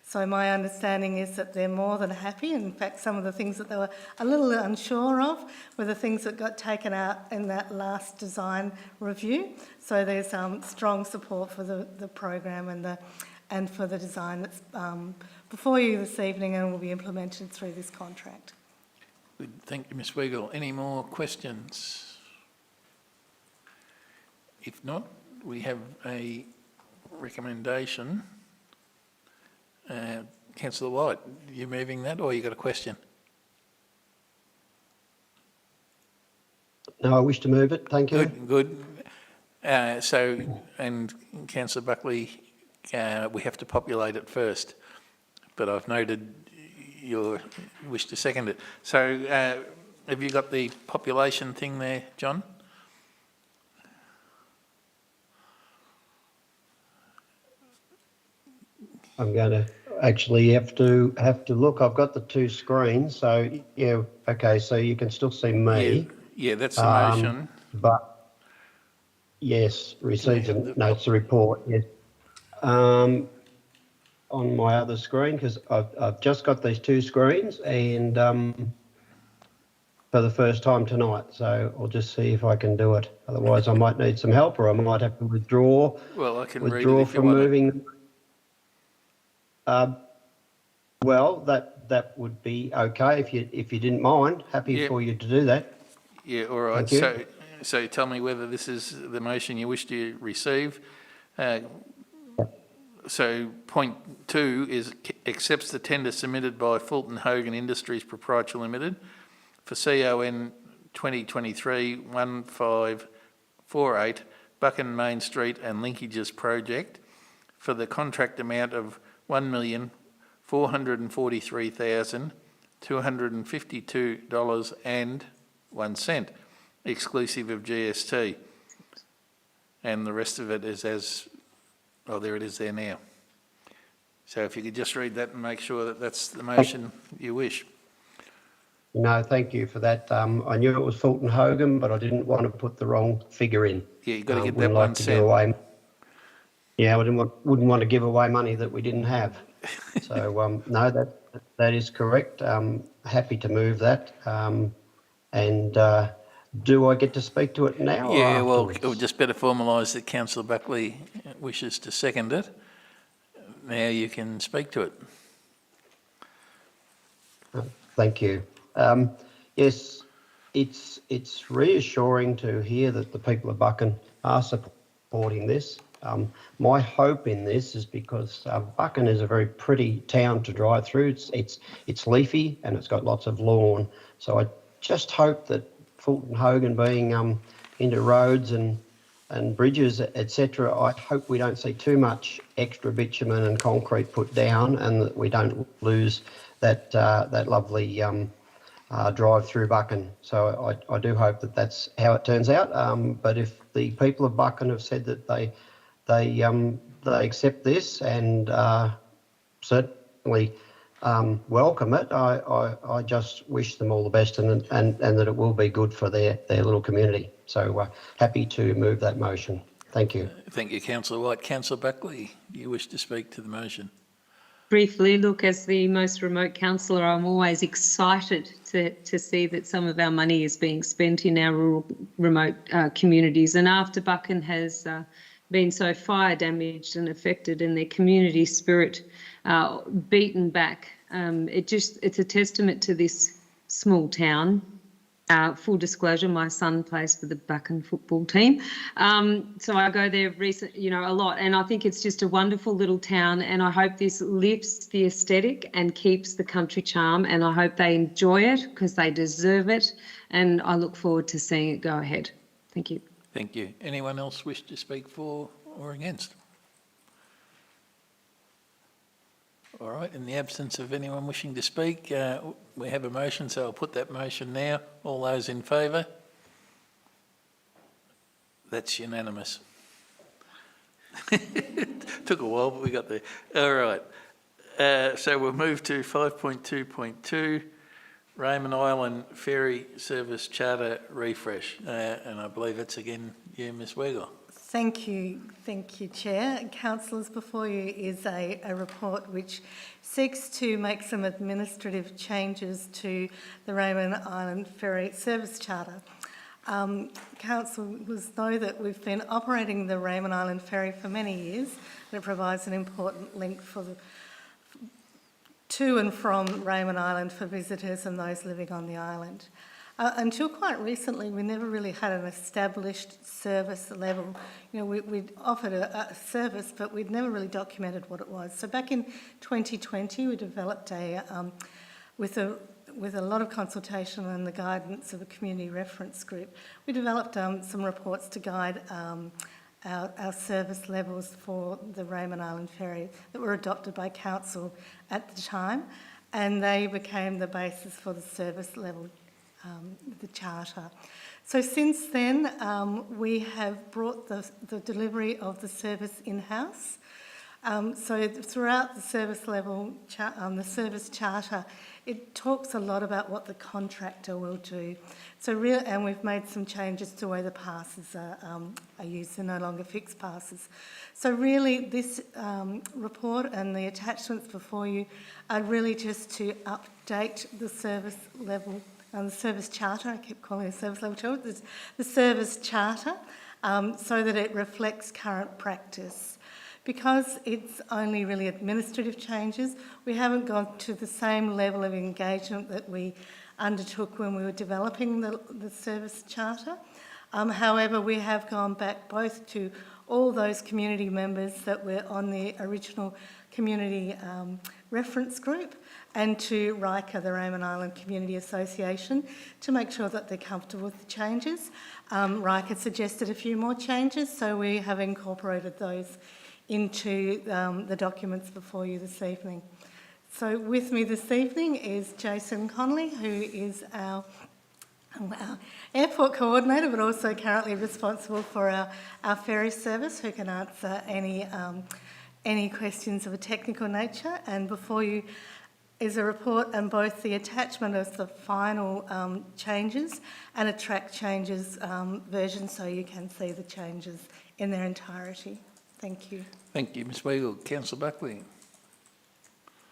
So my understanding is that they're more than happy. In fact, some of the things that they were a little unsure of were the things that got taken out in that last design review. So there's strong support for the program and for the design that's before you this evening and will be implemented through this contract. Good. Thank you, Ms Weigel. Any more questions? If not, we have a recommendation. Councillor White, you moving that or you got a question? No, I wish to move it. Thank you. Good. And Councillor Buckley, we have to populate it first, but I've noted your wish to second it. So have you got the population thing there, John? I'm going to actually have to look. I've got the two screens, so yeah, okay. So you can still see me. Yeah, that's the motion. But yes, received and notes the report. Yes. On my other screen, because I've just got these two screens, and for the first time tonight. So I'll just see if I can do it. Otherwise, I might need some help, or I might have to withdraw. Well, I can read it if you from want moving. Well, that would be okay if you didn't mind. Happy for you to do that. Yeah, all right. So tell me whether this is the motion you wish to receive. So point 2 is accepts the tender submitted by Fullarton Hogan Industries Proprietary Limited for CON 2023-1548 Buchan Main Street and Linkages Project for the contract amount of $1,443,252.01, exclusive of GST. And the rest of it is as, oh, there it is there now. So if you could just read that and make sure that that's the motion you wish. No, thank you for that. I knew it was Fullarton Hogan, but I didn't want to put the wrong figure in. Yeah, you've got to get that 1 cent. Yeah, I wouldn't want to give away money that we didn't have. So no, that is correct. Happy to move that. And do I get to speak to it now? Yeah, well, it would just better formalise that Councillor Buckley wishes to second it. Now you can speak to it. Thank you. Yes, it's reassuring to hear that the people of Buchan are supporting this. My hope in this is because Buchan is a very pretty town to drive through. It's leafy and it's got lots of lawn. So I just hope that Fullarton Hogan, being roads and bridges, etc. I hope we don't see too much extra bitumen and concrete put down, and that we don't lose that lovely drive through Buchan. So I do hope that that's how it turns out. But if the people of Buchan have said that they accept this and certainly welcome it, I just wish them all the best, and that it will be good for their little community. So happy to move that motion. Thank you. Thank you, Councillor White. Councillor Buckley, you wish to speak to the motion? Briefly, look, as the most remote councillor, I'm always excited to see that some of our money is being spent in our rural, remote communities. And after Buchan has been so fire damaged and affected, and their community spirit beaten back, it's a testament to this small town. Full disclosure, my son plays for the Buchan football team. So I go there a lot, and I think it's just a wonderful little town, and I hope this lifts the aesthetic and keeps the country charm, and I hope they enjoy it because they deserve it, and I look forward to seeing it go ahead. Thank you. Thank you. Anyone else wish to speak for or against? All right, in the absence of anyone wishing to speak, we have a motion, so I'll put that motion now. All those in favour? That's unanimous. Took a while, but we got there. All right, so we'll move to 5.2.2, Raymond Island Ferry Service Charter Refresh. And I believe it's again you, Ms Weigel. Thank you, Chair. Councillors, before you is a report which seeks to make some administrative changes to the Raymond Island Ferry Service Charter. Councillors know that we've been operating the Raymond Island Ferry for many years, and it provides an important link to and from Raymond Island for visitors and those living on the island. Until quite recently, we never really had an established service level. You know, we'd offered a service, but we'd never really documented what it was. So back in 2020, we developed with a lot of consultation and the guidance of a community reference group, we developed some reports to guide our service levels for the Raymond Island Ferry that were adopted by Council at the time, and they became the basis for the service level, the charter. So since then, we have brought the delivery of the service in-house. So throughout the service level, the service charter, it talks a lot about what the contractor will do. And we've made some changes to where the passes are used. They're no longer fixed passes. So really, this report and the attachments before you are really just to update the service level. The service charter, I keep calling it service level charter, the service charter, so that it reflects current practice. Because it's only really administrative changes, we haven't gone to the same level of engagement that we undertook when we were developing the service charter. However, we have gone back both to all those community members that were on the original community reference group and to RICA, the Raymond Island Community Association, to make sure that they're comfortable with the changes. RICA suggested a few more changes, so we have incorporated those into the documents before you this evening. So with me this evening is Jason Connolly, who is our airport coordinator, but also currently responsible for our ferry service, who can answer any questions of a technical nature. And before you is a report and both the attachment of the final changes and a track changes version, so you can see the changes in their entirety. Thank you. Thank you, Ms Weigel. Councillor Buckley.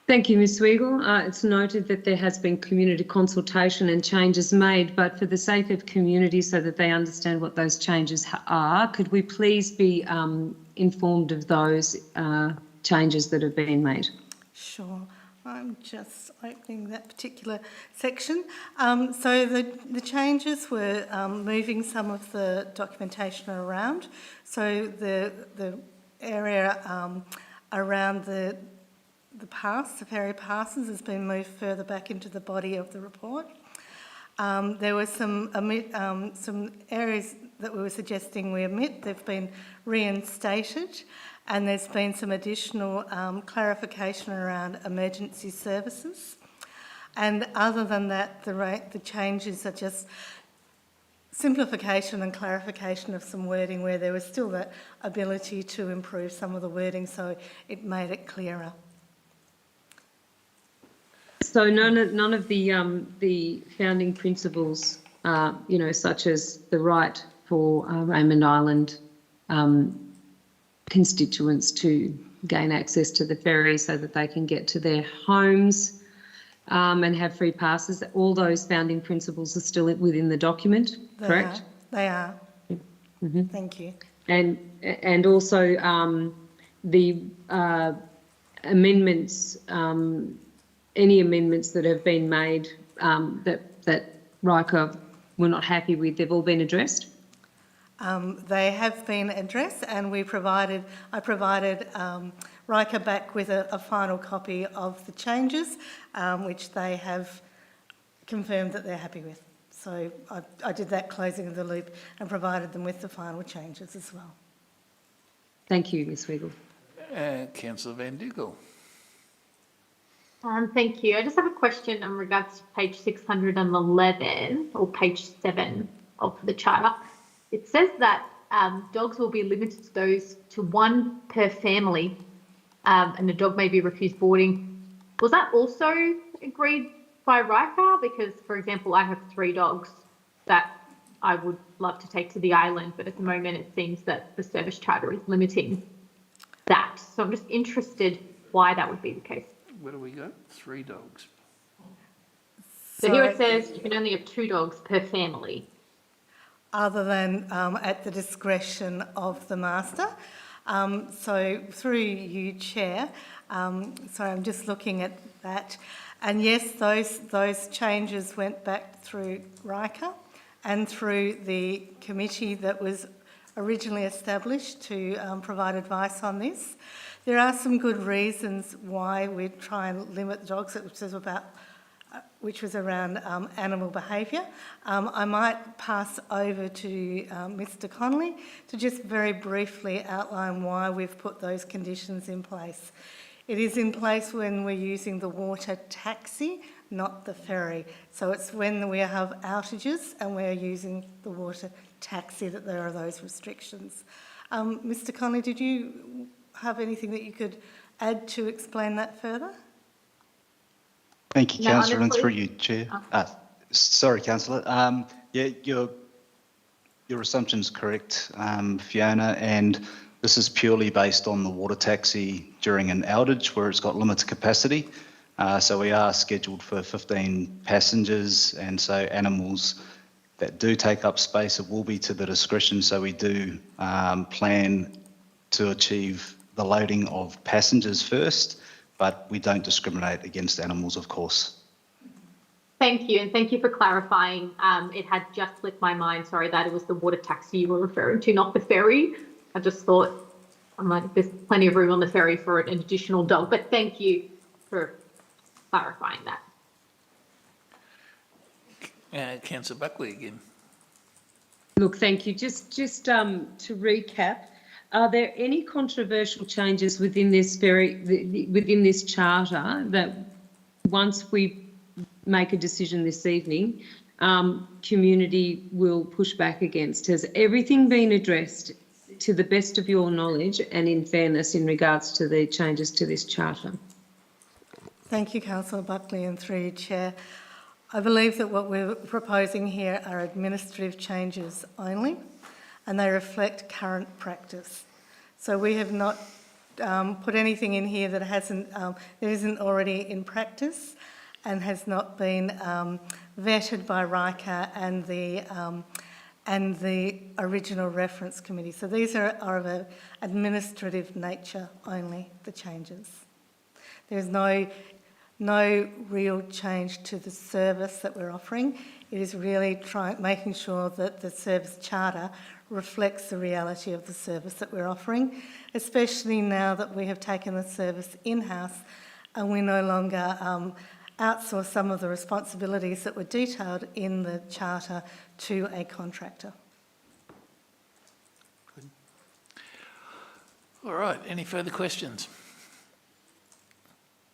Thank you, Ms Weigel. It's noted that there has been community consultation and changes made, but for the sake of community, so that they understand what those changes are, could we please be informed of those changes that have been made? Sure. I'm just opening that particular section. So the changes were moving some of the documentation around. So the area around the ferry passes has been moved further back into the body of the report. There were some areas that we were suggesting we omit. They've been reinstated, and there's been some additional clarification around emergency services. And other than that, the changes are just simplification and clarification of some wording where there was still that ability to improve some of the wording, so it made it clearer. So none of the founding principles, such as the right for Raymond Island constituents to gain access to the ferry so that they can get to their homes and have free passes. All those founding principles are still within the document, correct? They are. Mm-hmm. Thank you. And also the amendments, any amendments that have been made that Riker were not happy with, they've all been addressed? They have been addressed, and I provided Riker back with a final copy of the changes, which they have confirmed that they're happy with. So I did that closing of the loop and provided them with the final changes as well. Thank you, Ms Wiggle. Councillor Van Dugel. Thank you. I just have a question in regards to page 611 or page 7 of the charter. It says that dogs will be limited to one per family, and a dog may be refused boarding. Was that also agreed by Riker? Because, for example, I have 3 dogs that I would love to take to the island, but at the moment it seems that the service charter is limiting that. So I'm just interested why that would be the case. Where do we go? 3 dogs. So here it says you can only have 2 dogs per family. Other than at the discretion of the master. So through you, Chair, sorry, I'm just looking at that. And yes, those changes went back through Riker and through the committee that was originally established to provide advice on this. There are some good reasons why we try and limit the dogs, which was around animal behaviour. I might pass over to Mr Connolly to just very briefly outline why we've put those conditions in place. It is in place when we're using the water taxi, not the ferry. So it's when we have outages and we're using the water taxi that there are those restrictions. Mr Connolly, did you have anything that you could add to explain that further? Thank you, Councillor, and through you, Chair. Sorry, Councillor. Yeah, your assumption's correct, Fiona, and this is purely based on the water taxi during an outage where it's got limited capacity. So we are scheduled for 15 passengers, and so animals that do take up space, it will be to the discretion. So we do plan to achieve the loading of passengers first, but we don't discriminate against animals, of course. Thank you, and thank you for clarifying. It had just slipped my mind, sorry, that it was the water taxi you were referring to, not the ferry. I just thought there's plenty of room on the ferry for an additional dog, but thank you for clarifying that. Councillor Buckley again. Look, thank you. Just to recap, are there any controversial changes within this charter that once we make a decision this evening, community will push back against? Has everything been addressed to the best of your knowledge and in fairness in regards to the changes to this charter? Thank you, Councillor Buckley, and through you, Chair. I believe that what we're proposing here are administrative changes only, and they reflect current practice. So we have not put anything in here that isn't already in practice and has not been vetted by Riker and the original reference committee. So these are of an administrative nature only, the changes. There's no real change to the service that we're offering. It is really making sure that the service charter reflects the reality of the service that we're offering, especially now that we have taken the service in-house and we no longer outsource some of the responsibilities that were detailed in the charter to a contractor. All right, any further questions?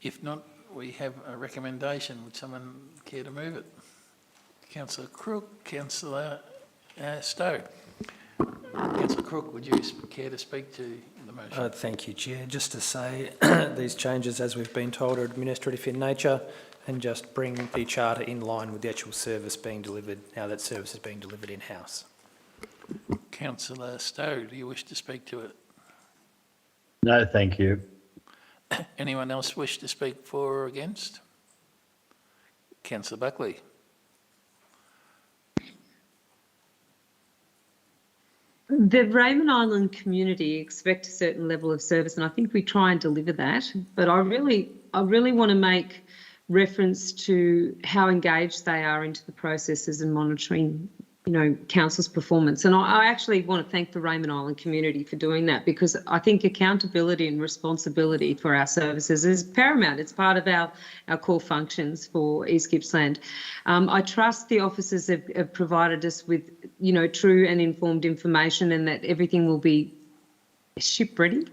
If not, we have a recommendation. Would someone care to move it? Councillor Crook, Councillor Stowe. Councillor Crook, would you care to speak to the motion? Thank you, Chair. Just to say, these changes, as we've been told, are administrative in nature and just bring the charter in line with the actual service being delivered, now that service is being delivered in-house. Councillor Stowe, do you wish to speak to it? No, thank you. Anyone else wish to speak for or against? Councillor Buckley. The Raymond Island community expect a certain level of service, and I think we try and deliver that. But I really want to make reference to how engaged they are into the processes and monitoring, council's performance. And I actually want to thank the Raymond Island community for doing that, because I think accountability and responsibility for our services is paramount. It's part of our core functions for East Gippsland. I trust the officers have provided us with, true and informed information, and that everything will be ship ready.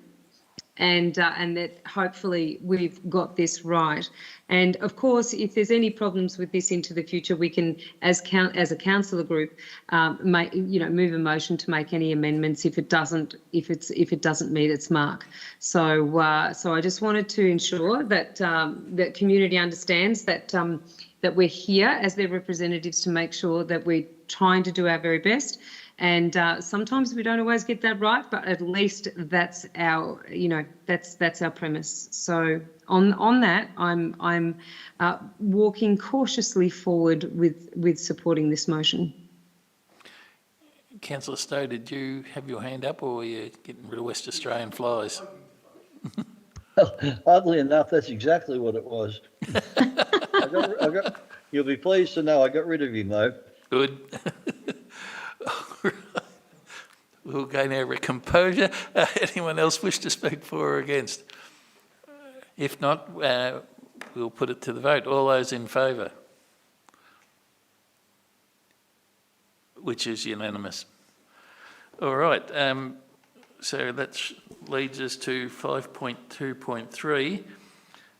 And that hopefully we've got this right. And of course, if there's any problems with this into the future, we can, as a councillor group, move a motion to make any amendments if it doesn't meet its mark. So I just wanted to ensure that that community understands that that we're here as their representatives to make sure that we're trying to do our very best. And sometimes we don't always get that right, but at least that's our, that's our premise. So on that, I'm walking cautiously forward with supporting this motion. Councillor Stowe, did you have your hand up, or were you getting rid of West Australian flies? Oddly enough, that's exactly what it was. You'll be pleased to know I got rid of him, though. Good. We'll gain our composure. Anyone else wish to speak for or against? If not, we'll put it to the vote. All those in favour? Which is unanimous. All right. So that leads us to 5.2.3,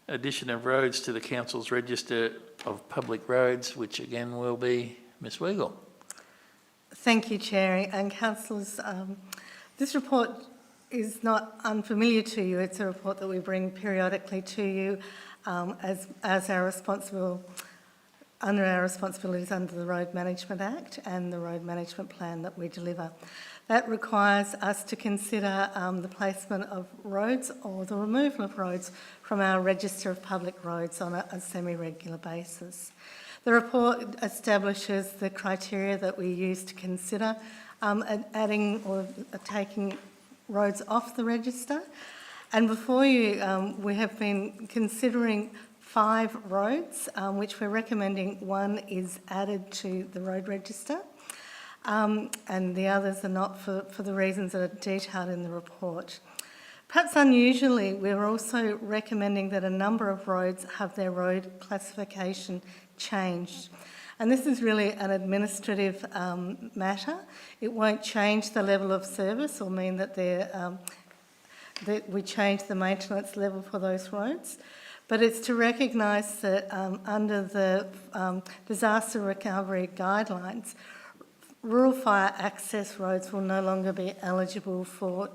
addition of roads to the Council's Register of Public Roads, which again will be Ms Weigel. Thank you, Chair, and councillors. This report is not unfamiliar to you. It's a report that we bring periodically to you as our under our responsibilities under the Road Management Act and the Road Management Plan that we deliver. That requires us to consider the placement of roads or the removal of roads from our Register of Public Roads on a semi-regular basis. The report establishes the criteria that we use to consider adding or taking roads off the register. And before you, we have been considering 5 roads, which we're recommending one is added to the road register, and the others are not for the reasons that are detailed in the report. Perhaps unusually, we're also recommending that a number of roads have their road classification changed. And this is really an administrative matter. It won't change the level of service or mean that that we change the maintenance level for those roads, but it's to recognise that under the disaster recovery guidelines, rural fire access roads will no longer be eligible for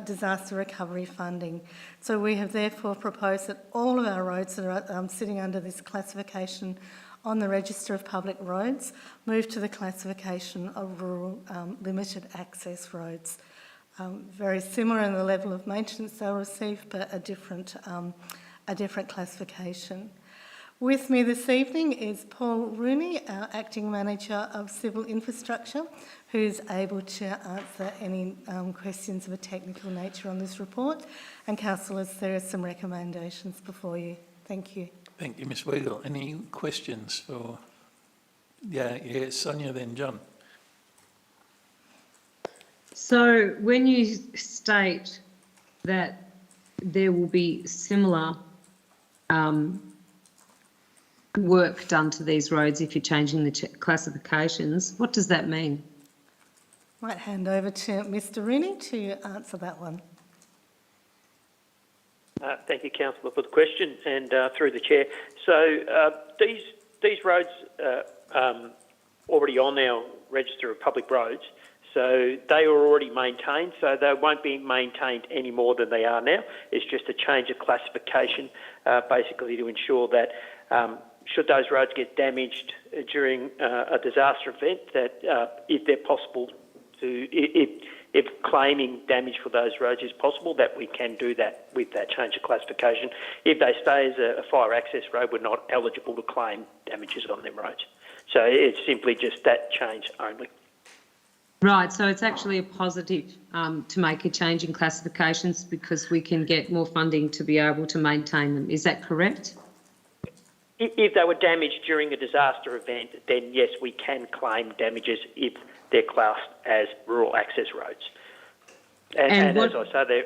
disaster recovery funding. So we have therefore proposed that all of our roads that are sitting under this classification on the Register of Public Roads move to the classification of rural limited access roads. Very similar in the level of maintenance they'll receive, but a different classification. With me this evening is Paul Rooney, our Acting Manager of Civil Infrastructure, who's able to answer any questions of a technical nature on this report. And councillors, there are some recommendations before you. Thank you. Thank you, Ms Weigel. Any questions for... Yeah, Sonia, then John. So when you state that there will be similar work done to these roads if you're changing the classifications, what does that mean? Might hand over to Mr. Rooney to answer that one. Thank you, Councillor, for the question and through the chair. So these roads are already on our register of public roads, so they are already maintained, so they won't be maintained any more than they are now. It's just a change of classification, basically to ensure that should those roads get damaged during a disaster event, that if they're possible to, if claiming damage for those roads is possible, that we can do that with that change of classification. If they stay as a fire access road, we're not eligible to claim damages on them roads. So it's simply just that change only. Right, so it's actually a positive to make a change in classifications because we can get more funding to be able to maintain them. Is that correct? If they were damaged during a disaster event, then yes, we can claim damages if they're classed as rural access roads. And as I say,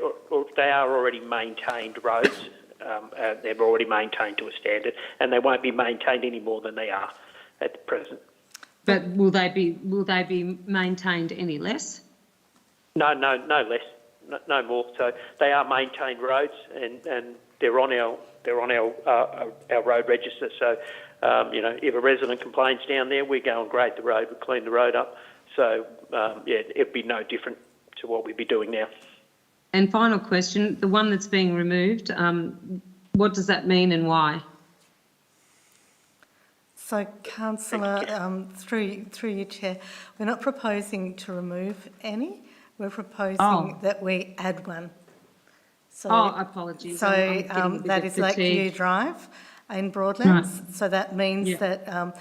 they are already maintained roads. They're already maintained to a standard, and they won't be maintained any more than they are at the present. But will they be maintained any less? No less, no more. So they are maintained roads, and they're on our road register. So if a resident complains down there, we go and grade the road, we clean the road up. So it'd be no different to what we'd be doing now. And final question: the one that's being removed, what does that mean and why? So, Councillor, through you, Chair, we're not proposing to remove any. We're proposing that we add one. So, apologies. So that is Lakeview Drive in Broadlands. Right. So that means that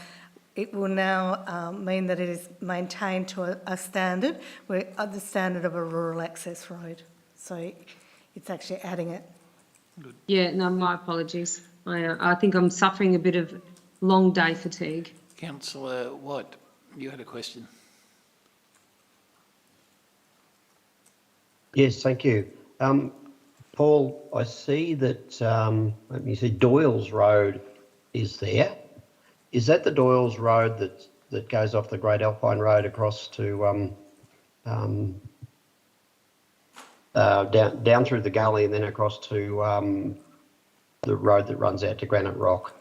it will now mean that it is maintained to a standard, the standard of a rural access road. So it's actually adding it. Good. Yeah, no, my apologies. I think I'm suffering a bit of long day fatigue. Councillor White, you had a question. Yes, thank you. Paul, I see that, let me see, Doyle's Road is there. Is that the Doyle's Road that goes off the Great Alpine Road across to down through the gully and then across to the road that runs out to Granite Rock?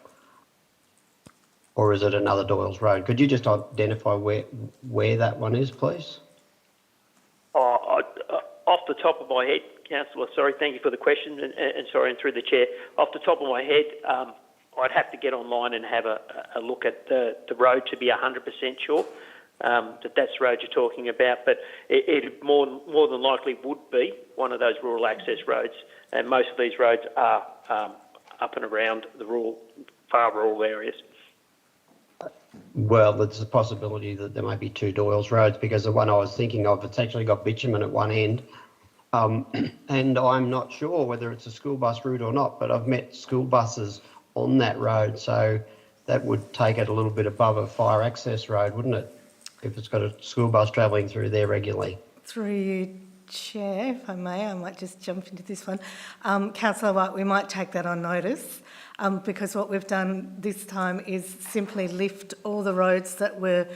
Or is it another Doyle's Road? Could you just identify where that one is, please? Off the top of my head, Councillor, sorry, thank you for the question, and sorry, and through the chair. Off the top of my head, I'd have to get online and have a look at the road to be 100% sure that that's the road you're talking about, but it more than likely would be one of those rural access roads, and most of these roads are up and around the far rural areas. Well, there's a possibility that there may be two Doyle's Roads, because the one I was thinking of, it's actually got bitumen at one end. And I'm not sure whether it's a school bus route or not, but I've met school buses on that road, so that would take it a little bit above a fire access road, wouldn't it? If it's got a school bus travelling through there regularly. Through you, Chair, if I may, I might just jump into this one. Councillor White, we might take that on notice, because what we've done this time is simply lift all the roads that were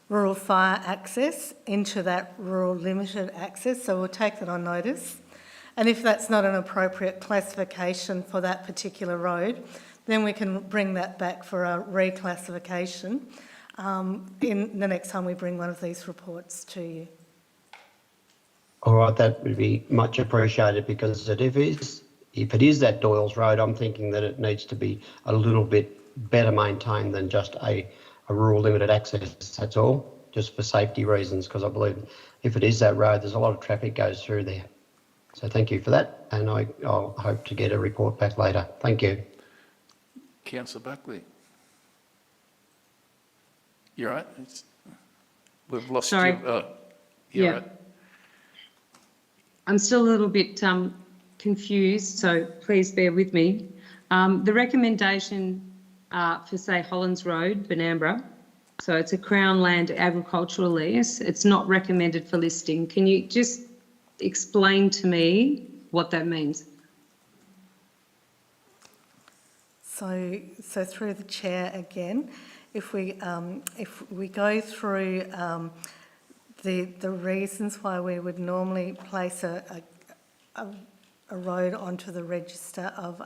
rural fire access into that rural limited access, so we'll take that on notice. And if that's not an appropriate classification for that particular road, then we can bring that back for a reclassification in the next time we bring one of these reports to you. All right, that would be much appreciated, because if it is that Doyle's Road, I'm thinking that it needs to be a little bit better maintained than just a rural limited access, that's all, just for safety reasons, because I believe if it is that road, there's a lot of traffic goes through there. So thank you for that, and I'll hope to get a report back later. Thank you. Councillor Buckley. You're right. We've lost Sorry. you. Oh, you're right. I'm still a little bit confused, so please bear with me. The recommendation for, say, Hollands Road, Benambra, so it's a Crown Land agricultural lease. It's not recommended for listing. Can you just explain to me what that means? So through the chair again, if we go through the reasons why we would normally place a a road onto the register of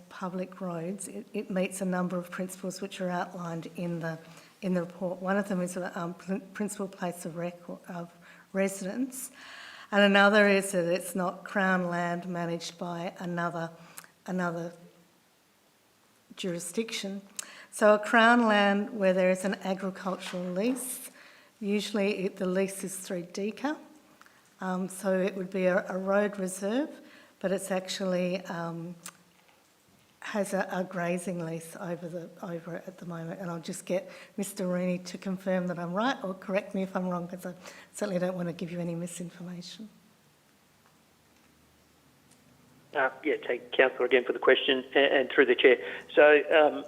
public roads, it meets a number of principles which are outlined in the report. One of them is a principal place of residence, and another is that it's not Crown land managed by another jurisdiction. So a Crown land where there is an agricultural lease, usually the lease is through DECA, so it would be a road reserve, but it's actually has a grazing lease over it at the moment. And I'll just get Mr. Rooney to confirm that I'm right, or correct me if I'm wrong, because I certainly don't want to give you any misinformation. Thank Councillor again for the question and through the chair. So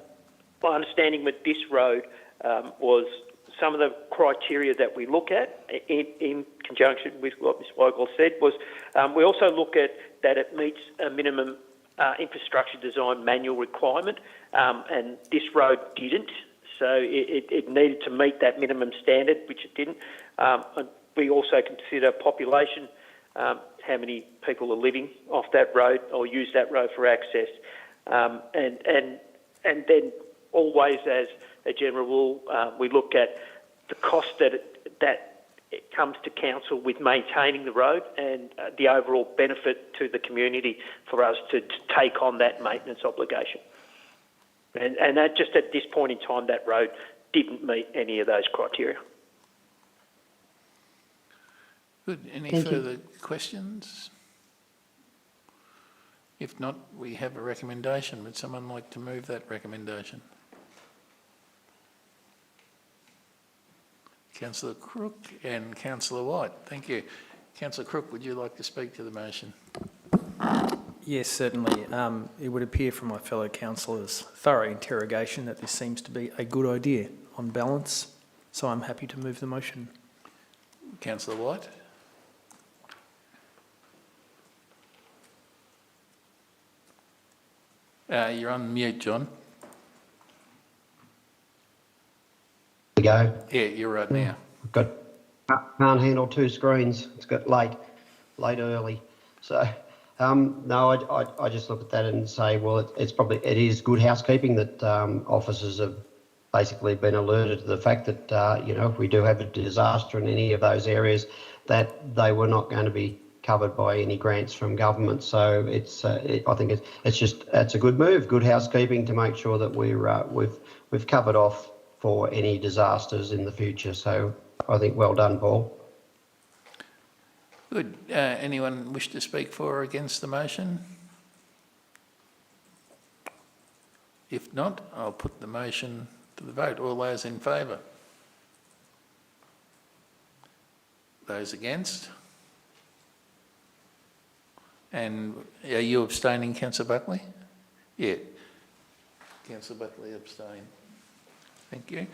my understanding with this road was some of the criteria that we look at in conjunction with what Ms. Weigel said was we also look at that it meets a minimum infrastructure design manual requirement, and this road didn't. So it needed to meet that minimum standard, which it didn't. We also consider population, how many people are living off that road or use that road for access, and then always as a general rule, we look at the cost that it comes to council with maintaining the road and the overall benefit to the community for us to take on that maintenance obligation. And that just at this point in time, that road didn't meet any of those criteria. Good. Any Thank you. further questions? If not, we have a recommendation. Would someone like to move that recommendation? Councillor Crook and Councillor White. Thank you. Councillor Crook, would you like to speak to the motion? Yes, certainly. It would appear from my fellow councillors' thorough interrogation that this seems to be a good idea on balance, so I'm happy to move the motion. Councillor White? You're on mute, John. Go. Yeah, you're right now. Can't handle two screens. It's got late early. So no, I just look at that and say, well, it is good housekeeping that officers have basically been alerted to the fact that if we do have a disaster in any of those areas, that they were not going to be covered by any grants from government. So I think it's a good move, good housekeeping to make sure that we've covered off for any disasters in the future. So I think well done, Paul. Good. Anyone wish to speak for or against the motion? If not, I'll put the motion to the vote. All those in favour? Those against? And are you abstaining, Councillor Buckley? Yeah. Councillor Buckley abstain. Thank you.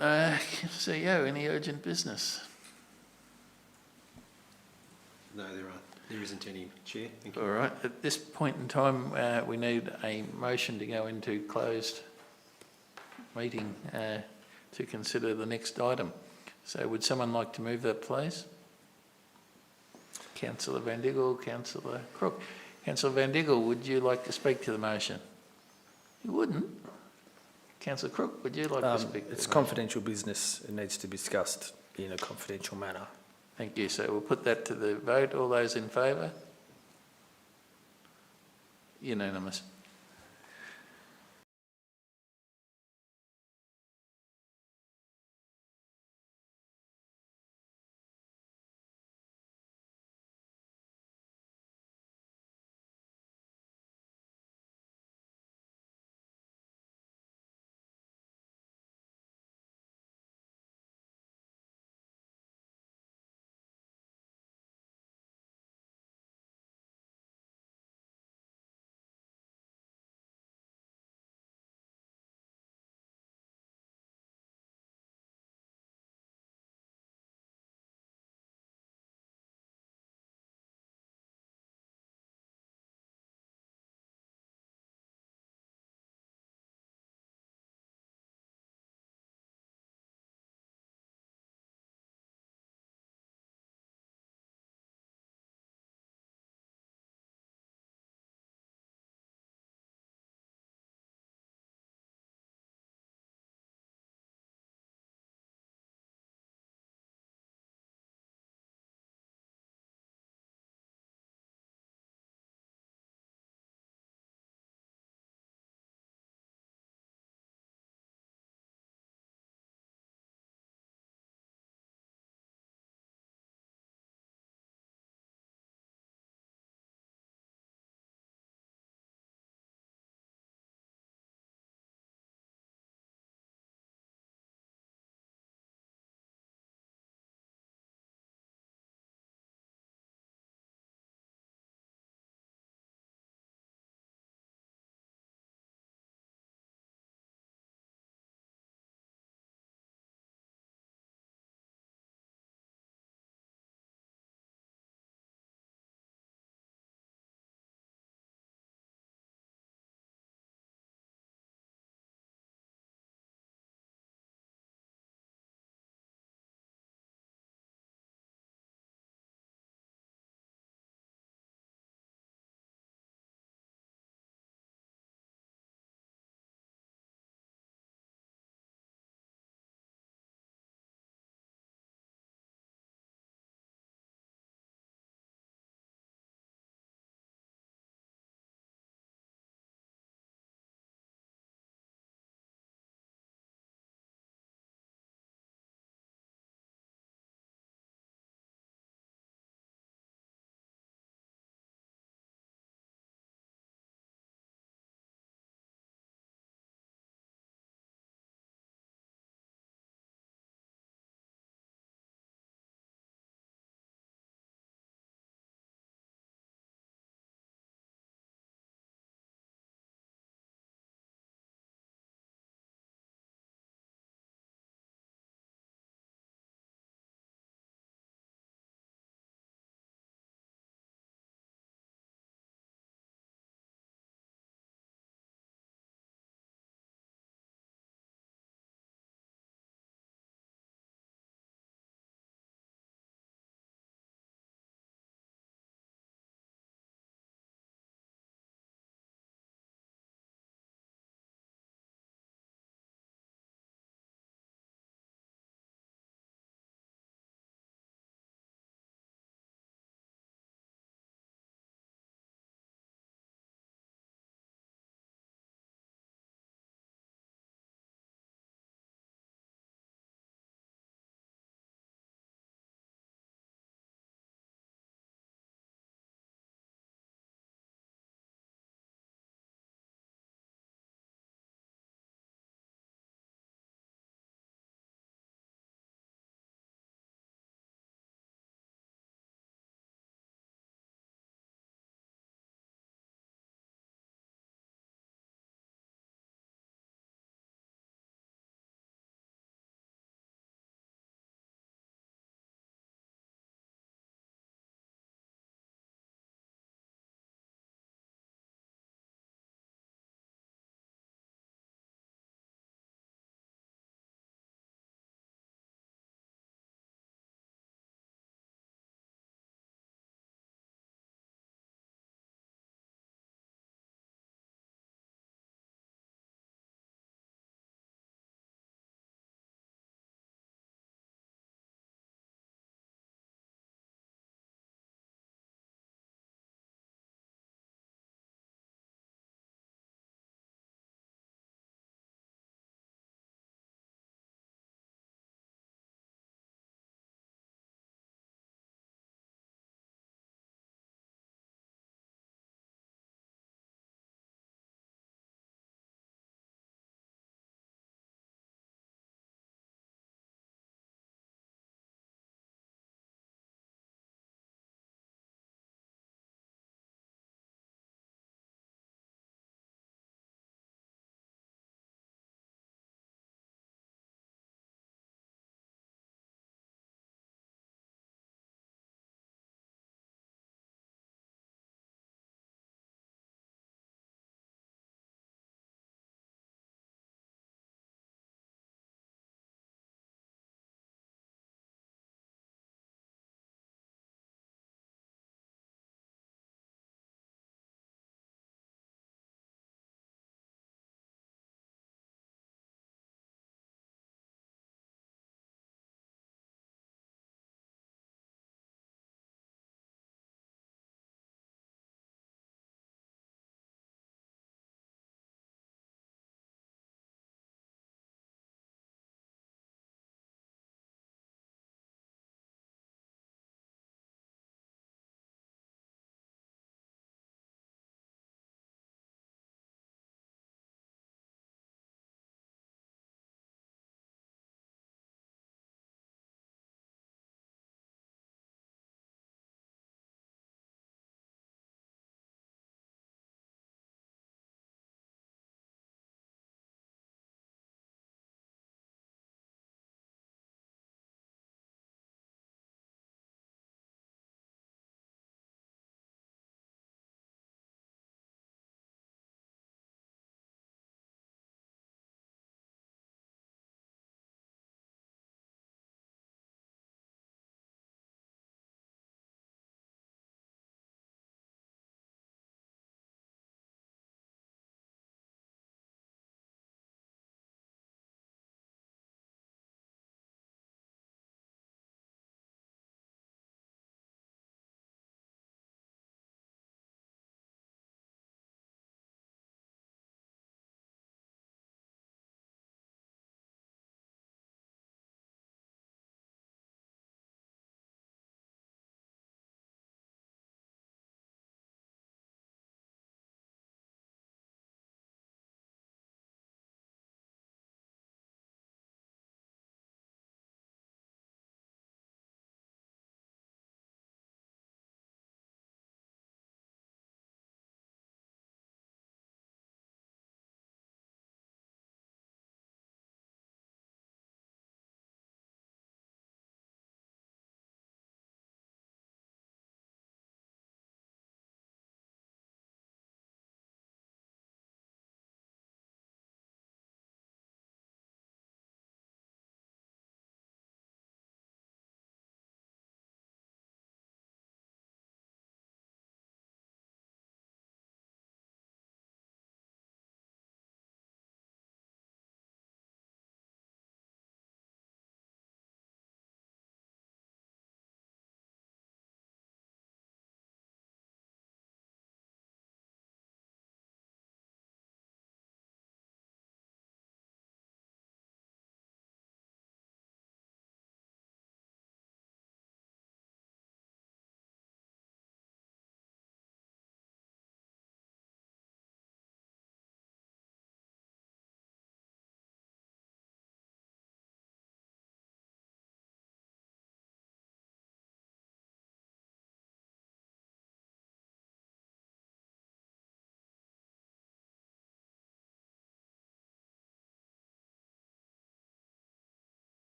CEO, any urgent business? No, there isn't any, Chair. Thank you. All right. At this point in time, we need a motion to go into closed meeting to consider the next item. So would someone like to move that, please? Councillor Van Diggle, Councillor Crook. Councillor Van Diggle, would you like to speak to the motion? You wouldn't? Councillor Crook, would you like to speak to It's the confidential business. It needs to be discussed in a confidential manner. Thank you. So we'll put that to the vote. All those in favour? Unanimous.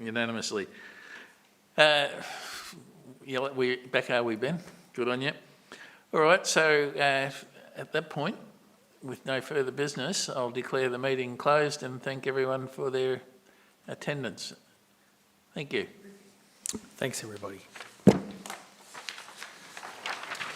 unanimously. Back are we, Ben? Good on you. All right, so at that point, with no further business, I'll declare the meeting closed and thank everyone for their attendance. Thank you. Thanks, everybody.